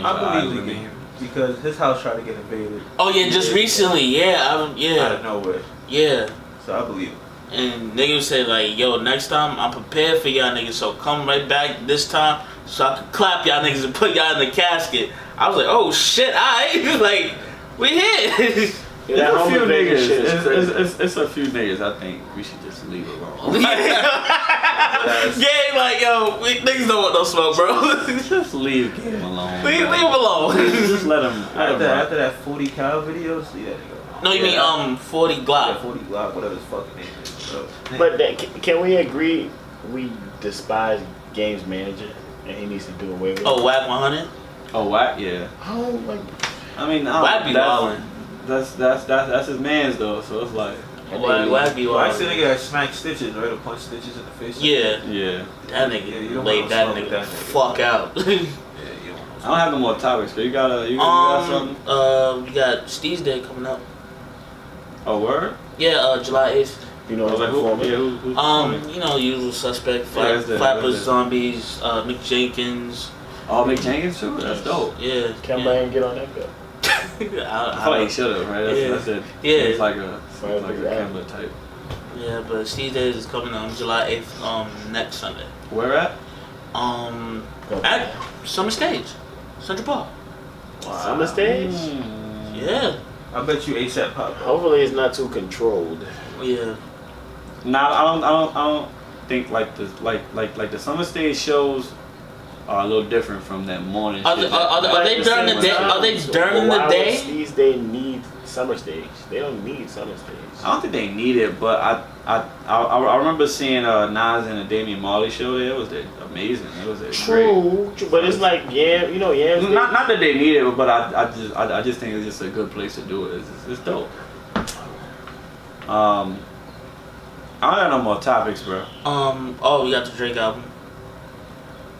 I believe the Game because his house tried to get invaded. Oh yeah, just recently, yeah. Out of nowhere. Yeah. So I believe him. And niggas say like, yo, next time I'm prepared for y'all niggas, so come right back this time so I can clap y'all niggas and put y'all in the casket. I was like, oh shit, alright, like we here. It's a few niggas. It's a few niggas. I think we should just leave it alone. Game like, yo, niggas don't want no smoke, bro. Just leave Game alone. Leave him alone. Just let him. After that 40 cal video, see that nigga. No, you mean 40 Glock. Yeah, 40 Glock, whatever his fucking name is. But can we agree we despise Game's manager and he needs to do away with it? Oh, Whack 100? Oh, Whack, yeah. Oh, like. I mean, Whack be wildin'. That's his man's though, so it's like. Whack be Well, I wildin'. see a nigga that smacked Stitches, right? Or punch Stitches in the face. Yeah. Yeah. That nigga laid that nigga fuck out. I don't have no more topics, but you got something? We got Steve's Day coming up. Oh, word? Yeah, July 8th. You know who's performing? You know, usual suspect, Flappers, Zombies, Mick Jenkins. Oh, Mick Jenkins too? That's dope. Yeah. Can Brian get on that bill? I feel like he should have, right? That's it. Yeah. It's like a Kemba type. Yeah, but Steve's Day is coming on July 8th, next Sunday. Where at? At Summer Stage, Central Park. Wow. Summer Stage? Yeah. I bet you ASAP pop. Hopefully it's not too controlled. Yeah. Nah, I don't think like the Summer Stage shows are a little different from that morning. Are they during the day? Are they during the day? Steve's Day need Summer Stage. They don't need Summer Stage. I don't think they need it, but I remember seeing Nas and the Damian Marley show there. It was amazing. It was true, but it's like Yams. Not that they need it, but I just think it's just a good place to do it. It's dope. I don't got no more topics, bro. Oh, we got the Drake album.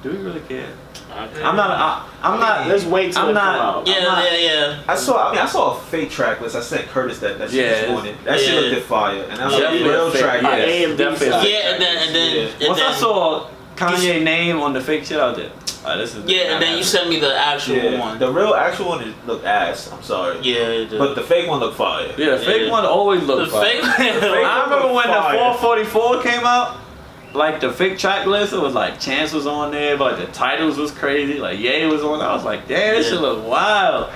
Do we really care? Okay. I'm not. Let's wait till I'm it not. come out. Yeah. I saw a fake track list. I sent Curtis that shit this morning. That shit looked fire, and that's a real track. Yeah, definitely. Yeah, and then once I saw Kanye name on the fake shit out there, this is. Yeah, and then you sent me the actual one. The real actual one looked ass. I'm sorry. Yeah, it did. But the fake one looked fire. Yeah, the fake one always looked fire. Fake I remember when the 444 came out. Like the fake track list, it was like Chance was on there, but the titles was crazy. Like Ye was on. I was like, damn, this shit look wild.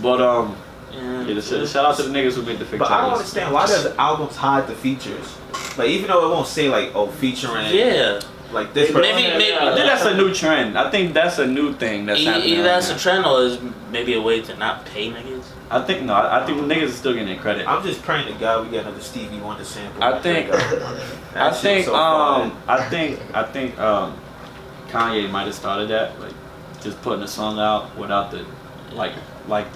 But shout out to the niggas who made the fake track list. But I don't understand why does albums hide the features? Like even though it won't say like featuring. Yeah. Like this. Maybe. I think that's a new trend. I think that's a new thing that's happening. Either that's a trend or is maybe a way to not pay niggas. I think niggas are still getting their credit. I'm just praying to God we get another Stevie Wonder sample. I think Kanye might have started that, like just putting a song out without the like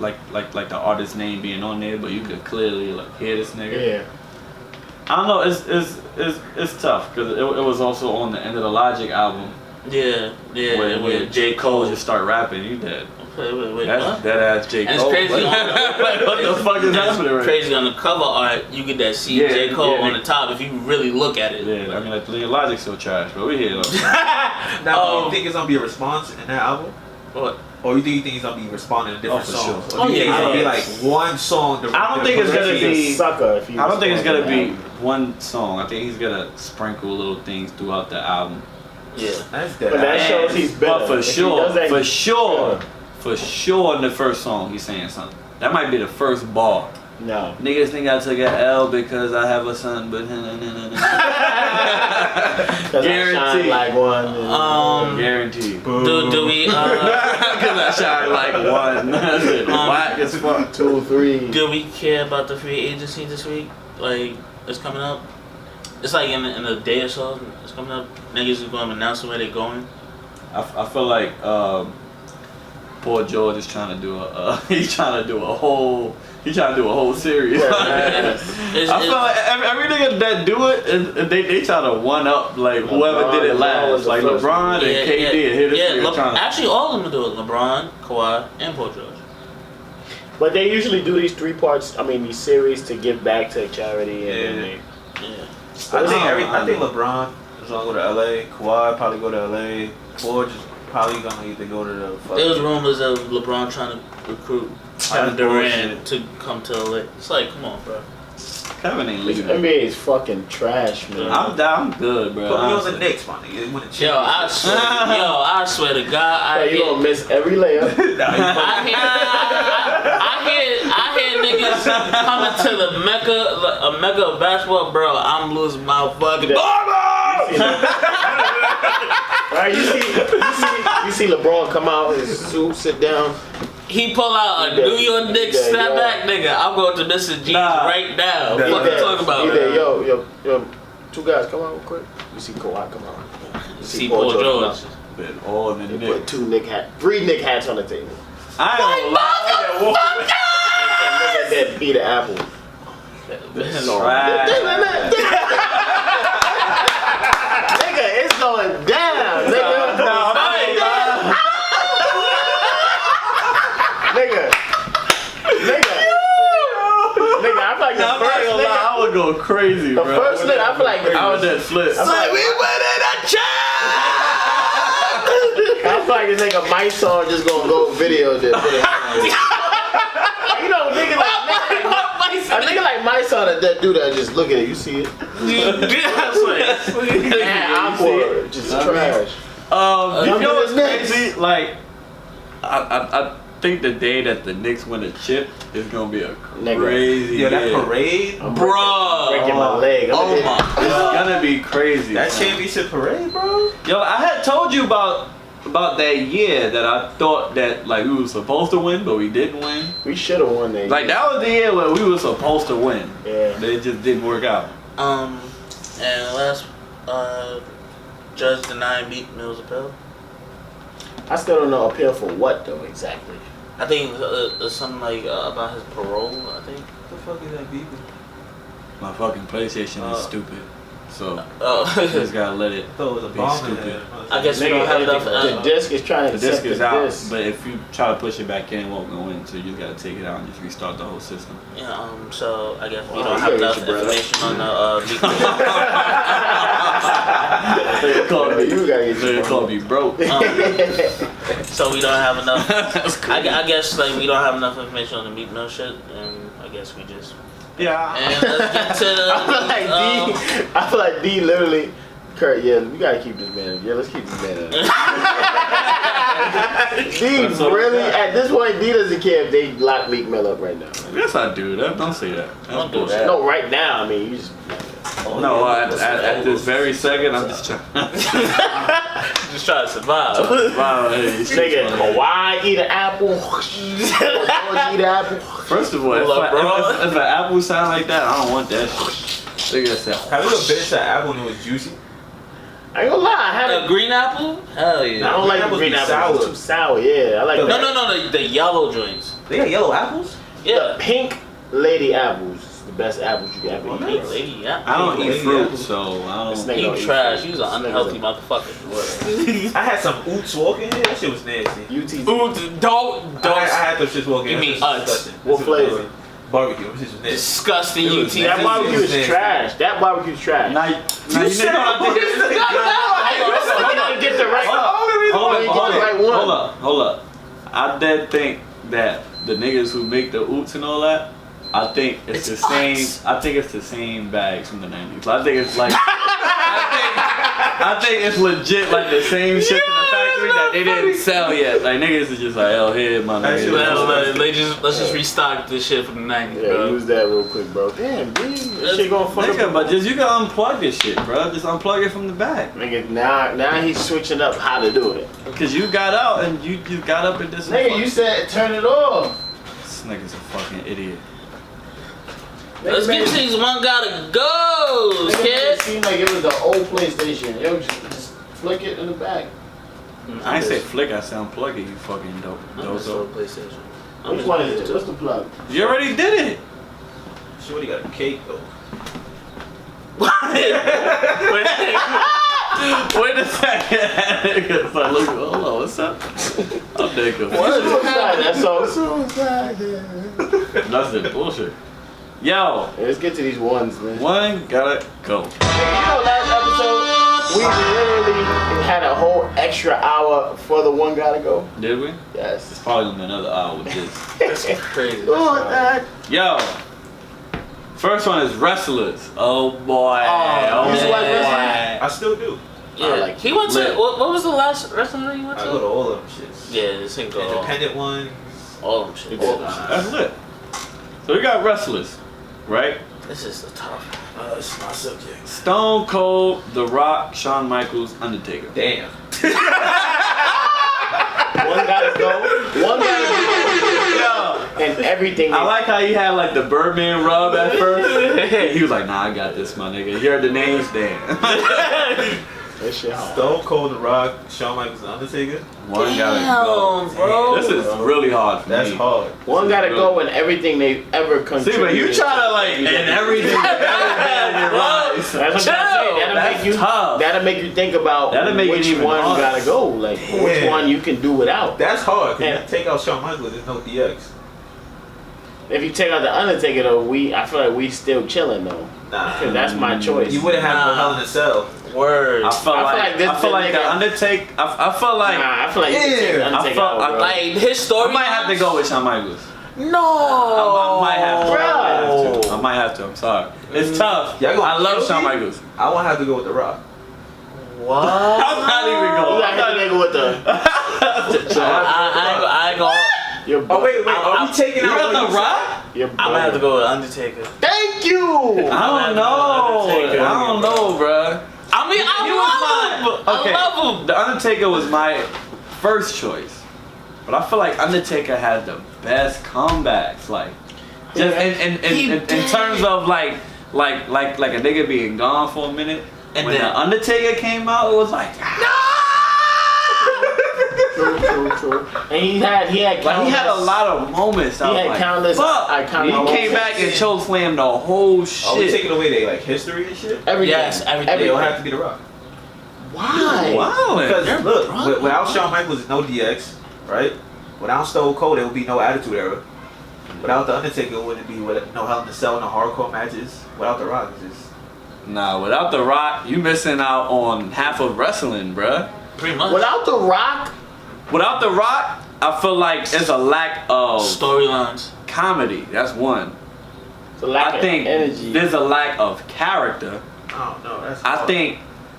the artist's name being on there, but you could clearly like hear this nigga. Yeah. I don't know. It's tough because it was also on the End of the Logic album. Yeah. Where J. Cole just start rapping. You dead. Wait, that's what? that ass J. Cole. And it's crazy. What the fuck is happening right Crazy on the cover art, you get that J. Cole on the top if you really look at it. Yeah, I mean like the Logic's so trash, but we here though. Now, do you think it's gonna be a response in that album? What? Or you think he's gonna be responding to different songs? Sure. Or do you think it's gonna be like one song? I don't think it's gonna be sucker. I don't think it's gonna be one song. I think he's gonna sprinkle little things throughout the album. Yeah, that's dead. But that shows he's better. But for sure, in the first song, he's saying something. That might be the first bar. No. Niggas think I took an L because I have a son, but guaranteed. Like one. Guaranteed. Do we? Cause I shine like one. Whack as fuck. 2, 3. Do we care about the free agency this week? Like it's coming up. It's like in a day or so. It's coming up. Niggas is going to announce where they're going. I feel like poor George is trying to do he's trying to do a whole series. I feel like every nigga that do it, they try to one up like whoever did it last, like LeBron and KD and hit us. Actually, all of them do it. LeBron, Kawhi, and Paul George. But they usually do these 3 parts. I mean, these series to give back to charity and I think LeBron is gonna go to LA. Kawhi probably go to LA. George is probably gonna either go to the. There was rumors of LeBron trying to recruit Kevin Durant to come to LA. It's like, come on, bro. Kevin ain't leaving. NBA is fucking trash, man. I'm good, bro. Put me on the Knicks, my nigga. Yo, I swear to God, you gonna miss every layup. I hear niggas coming to the mecca of basketball, bro. I'm losing my fucking Right, you see LeBron come out in his suit, sit down. He pull out a New York Knicks snapback, nigga. I'm going to Mr. G's right now. What you talking about? Yo, 2 guys come out real quick. You see Kawhi come out. You see Paul George. All in the They put 3 Nick hats on the table. I ain't gonna lie. That beat an apple. Nigga, it's going down, nigga. Nigga, I feel like the first nigga, I would go crazy, bro. The first nigga, I feel like I would just flip. I'm like, we went in a I feel like this nigga my song just gonna go video this. You know, nigga like a nigga like my son that do that, just look at it, you see it. Awkward, just trash. You know what's crazy? Like, I think the day that the Knicks win a chip is gonna be a crazy day. That parade, bro. Breaking my leg. Oh my, it's gonna be crazy. That championship parade, bro. Yo, I had told you about that year that I thought that like we were supposed to win, but we didn't win. We should have won that. Like that was the year where we were supposed to win. Yeah. But it just didn't work out. And last judge denying beat Mills' appeal. I still don't know appeal for what though exactly. I think something like about his parole. I think. What the fuck is that beeping? My fucking PlayStation is stupid. So Oh. you just gotta let it thought it was a be bomb in stupid. there. I guess we don't have enough. The disc is trying to The disc accept is the out, disc. but if you try to push it back in, it won't go in. So you just gotta take it out and just restart the whole system. Yeah, so I guess we Wow, don't you have gotta enough get your brother. information on the leak. They call me, You gotta get your they call me broke. So we don't have enough. I guess like we don't have enough information on the meat mill shit, and I guess we just. Yeah. And let's get to the. I feel like D literally. Kurt, yeah, we gotta keep this man. Yeah, let's keep this man. D really, at this point, D doesn't care if they lock Meek Mill up right now. Yes, I do. Don't say that. Don't do that. No, right now. I mean, you just. No, at this very second, I'm just trying. Just trying to survive. Wow, hey, Nigga, Kawhi eat an apple. George eat an apple. first of all, if an apple sound like that, I don't want that shit. Nigga said, Have you ever finished that apple and it was juicy? I ain't gonna lie, I A haven't. green apple? Hell yeah. I don't like the apples green be apple. It's sour. too sour. Yeah, I like No, that. no, the yellow joints. They got yellow apples? Yeah. The pink lady apples is the best apples you can ever eat. Pink lady, yeah. I don't eat Lady fruit, apple. so I This don't. nigga You don't eat trash. fruit. You was an This unhealthy nigga's motherfucker. I had some oots walking here. That shit was nasty. UTZ. Ooh, don't. I had those shits walking You here. mean That shit was Utz. disgusting. What That shit was flavor? nasty. Barbecue. That shit was nasty. Disgusting It was UT. That barbecue is nasty. trash. That barbecue is trash. Now, you said know what I think? Hold on, get the right. Hold up. I did think that the niggas who make the oots and all that, I think it's the same. Utz. I think it's the same bags from the 90s. I think it's like. I think it's legit like the same shit in the factory that they didn't sell yet. Like niggas is just like, oh here, my That shit nigga. was Let's just restock this shit from the 90s, Yeah, bro. use that real quick, bro. Damn, dude. This shit gonna fuck Nigga, up. but just you can unplug this shit, bro. Just unplug it from the back. Nigga, now he's switching up how to do it. Cause you got out and you got up and did some. Nigga, you said turn it off. This nigga's a fucking idiot. Let's get to these one gotta go, It kid. seemed like it was the old PlayStation. Yo, just flick it in the back. I ain't say flick, I said unplug it, you fucking dope. PlayStation. Which one is it? What's the plug? You already did it. Shorty got a cake though. Wait a second. Nigga's like, look, hold on, what's up? I'm nigga. That's all. That's the bullshit. Yo, Let's get to these ones, man. one gotta go. You know, last episode, we literally had a whole extra hour for the one gotta go. Did we? Yes. It's probably gonna be another hour with this. That's crazy. Yo, first one is wrestlers. Oh boy. Oh, you used to watch wrestling? I still do. Yeah, like he went to lit. what was the last wrestling ring you went I to? go to all of them shits. Yeah, this ain't go Independent ones. all them shit. That's lit. So we got wrestlers, right? This is a tough. It's my subject. Stone Cold, The Rock, Shawn Michaels, Undertaker. Damn. One gotta go. One gotta go. And everything. I like how he had like the Birdman rub at first. He was like, nah, I got this, my nigga. You heard the names? Damn. That shit hard. Stone Cold, The Rock, Shawn Michaels, and Undertaker. One gotta go. bro. This is really hard for That's me. hard. One gotta go in everything they've ever contributed. See, but you try to like, and everything That's what I'm saying. That'll make you think about That'll make it which even one harder. gotta go. Like which Yeah. one you can do without. That's hard. Cause Yeah. you take out Shawn Michaels, there's no DX. If you take out the Undertaker though, I feel like we still chilling though. Nah. Cause that's my choice. You wouldn't have no Nah. Hell in a Cell. Word. I felt like this I feel like the nigga- Undertaker. I felt like Nah, I feel like you can take the Yeah. Undertaker I felt- out, bro. Like his story. I might have to go with Shawn Michaels. No. I might have to. Bro. I might have to. I'm sorry. It's tough. Y'all gonna I love kill Shawn me? Michaels. I won't have to go with The Rock. What? I'm not even You going. got hit the nigga with the. I ain't going. Your Oh wait, are we taking You out got what The you Rock? Your I'm gonna have to go with Undertaker. Thank you. I don't know. Undertaker. I don't know, bruh. I mean, I love him. Okay. I love him. The Undertaker was my first choice, but I feel like Undertaker had the best comebacks. Like, just in terms of like a nigga being gone for a minute. And when then- the Undertaker came out, it was like, True. true. And he had Like, he had a lot of moments. I He was had like, countless fuck. iconic He came back and chokeslammed the whole shit. Are we taking away their like history and shit? everything. Yes, everything. They don't have to be The Rock. Why? Wow. Because look, without Shawn Michaels, there's no DX, right? Without Stone Cold, there would be no Attitude Era. Without The Undertaker, it wouldn't be no Hell in a Cell, no hardcore matches. Without The Rock, it's just... Nah, without The Rock, you missing out on half of wrestling, bruh. Pretty much. Without The Rock, Without The Rock, I feel like there's a lack of storylines. comedy. That's one. the lack I think of energy. there's a lack of character. I don't know. That's I hard. think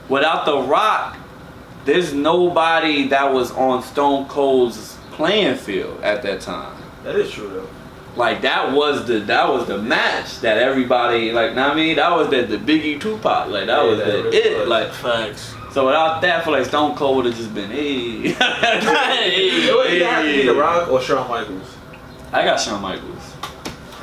without The Rock, there's nobody that was on Stone Cold's playing field at that time. That is true though. Like that was the match that everybody like. Know what I mean, that was the Biggie Tupac. Like that was that the really it. was. Like Facts. so without that, I feel like Stone Cold would have just been hey. It would either have to be The Rock or Shawn Michaels. I got Shawn Michaels.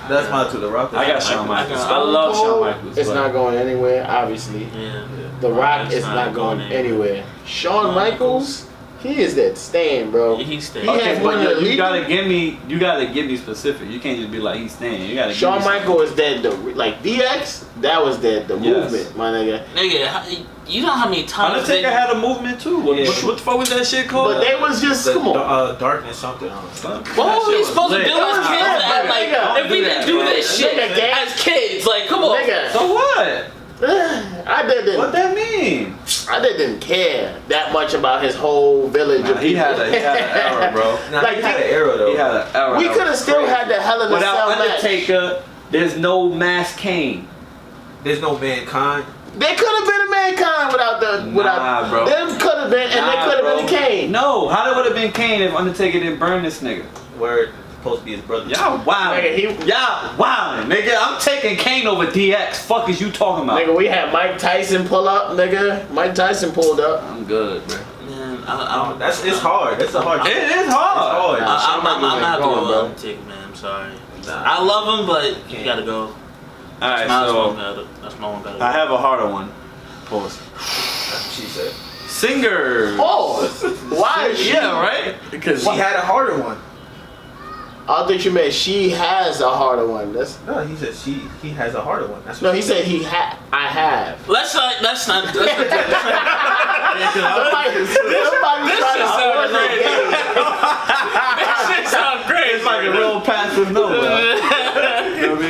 That's my two. The Rock. I got Shawn Michaels. I Stone love Shawn Cold, Michaels. It's but- not going anywhere, obviously. Yeah. The Rock It's is not going anywhere. Shawn Michaels, he is that stand, bro. He's staying. He Okay, has one of but the you lead- gotta give me specific. You can't just be like he's staying. You gotta. Shawn give me Michaels is that like DX. That was the Yes. movement, my nigga. Nigga, you know how many times Undertaker had a movement too. What, Yeah. what the fuck was that shit called? But they was just come on. Darkness something. What were we supposed to do as kids? Nigga, Like, nigga, if we didn't do this shit nigga, as kids, like, come on. Nigga, So what? I didn't. What that mean? I didn't care that much about his whole village. Nah, of he had people. an era, bro. Nah, Like, he had an era though. He had an era. We that could have was still crazy. had the Hell in a Without Cell match. Undertaker, there's no Mass Kane. There's no Mankind. There could have been a Mankind without bro. Them could have been, and Nah, there could have been a Kane. No, how there would have been Kane if Undertaker didn't burn this nigga? Where it's supposed to be his brother. Y'all wildin'. Nigga, Y'all wildin', nigga. I'm taking Kane over DX. Fuck is you talking about? Nigga, we had Mike Tyson pull up, nigga. Mike Tyson pulled up. I'm good, bro. Man, It's hard. That's a hard. It is It's hard. hard. I'm not ain't going, going, bro. Undertaker, man. I'm sorry. Nah. I love him, but you gotta go. Alright, That's my one better. I have a harder one. Pause. That's what she said. Singer. Oh, why is she? Yeah, right? Because She had a harder one. I think you meant she has a harder one. That's No, he said he has a harder one. That's no. what He said he had. I have. Let's not. Somebody This trying to shit avoid sounds the great. game. This shit sounds great. it's like a real passive no. You know what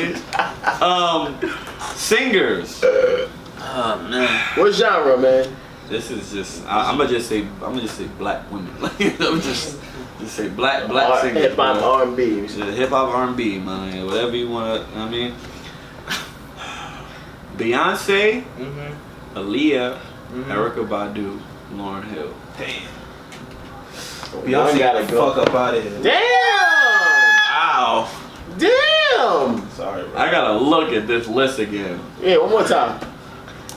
I mean? Singers. Oh man. What genre, man? This is just. I'm gonna just say black women. I'm just say black singers. Hip hop, bro. R&B. Hip hop, R&B, man. Whatever you wanna. I mean, Beyonce, Aaliyah, Erykah Badu, Lauryn Hill. Damn. One Beyonce gotta got the go. fuck up out of here. Damn! Ow. Damn! Sorry, bro. I gotta look at this list again. Yeah, one more time.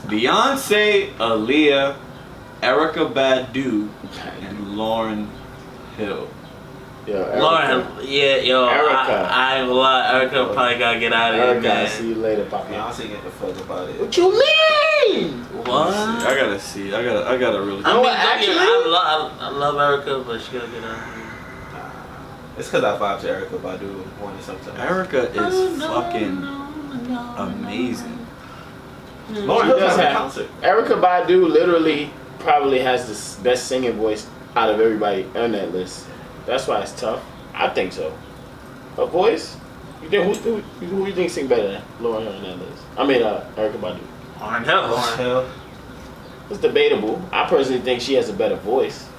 Beyonce, Aaliyah, Erykah Badu, and Lauryn Hill. Yo, Lauren, yeah, yo, Erykah. I ain't gonna lie, Erykah probably gotta get out of here, Erica, man. see you later, Papa. Beyonce get the fuck up out of here. What you mean? What? I gotta see. I gotta really. I mean, actually- I love Erykah, but she gotta get out of here. It's because I vibe to Erykah Badu more than sometimes. Erykah is fucking amazing. Lauryn She Hill does has a have- concert. Erykah Badu literally probably has the best singing voice out of everybody on that list. That's why it's tough. I think so. Her voice? You think who you think sing better than Lauryn Hill on that list? I mean, Erykah Badu. Lauren Hill. Lauryn Hill. It's debatable. I personally think she has a better voice.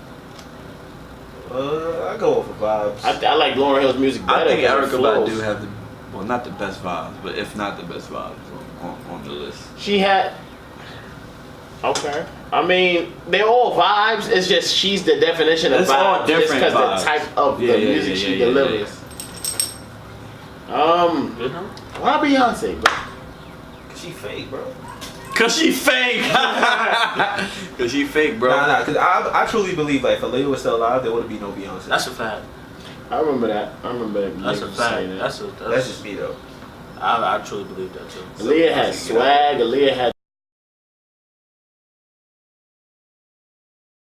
I go off of vibes. I like Lauryn Hill's music better. I think because it Erykah flows. Badu have the, well, not the best vibes, but if not the best vibes on the list. She had. Okay. I mean, they're all vibes. It's just she's the definition of It's vibes. all different because vibes. the type of Yeah, the yeah, music yeah, she yeah, delivers. Why Beyonce, bro? She fake, bro. Cause she fake. Cause she fake, bro. Nah, because I truly believe like if Aaliyah was still alive, there would be no Beyonce. That's a fact. I remember that. I remember that. That's a niggas saying fact. that. That's just me though. I truly believe that too. Aaliyah had swag. Aaliyah had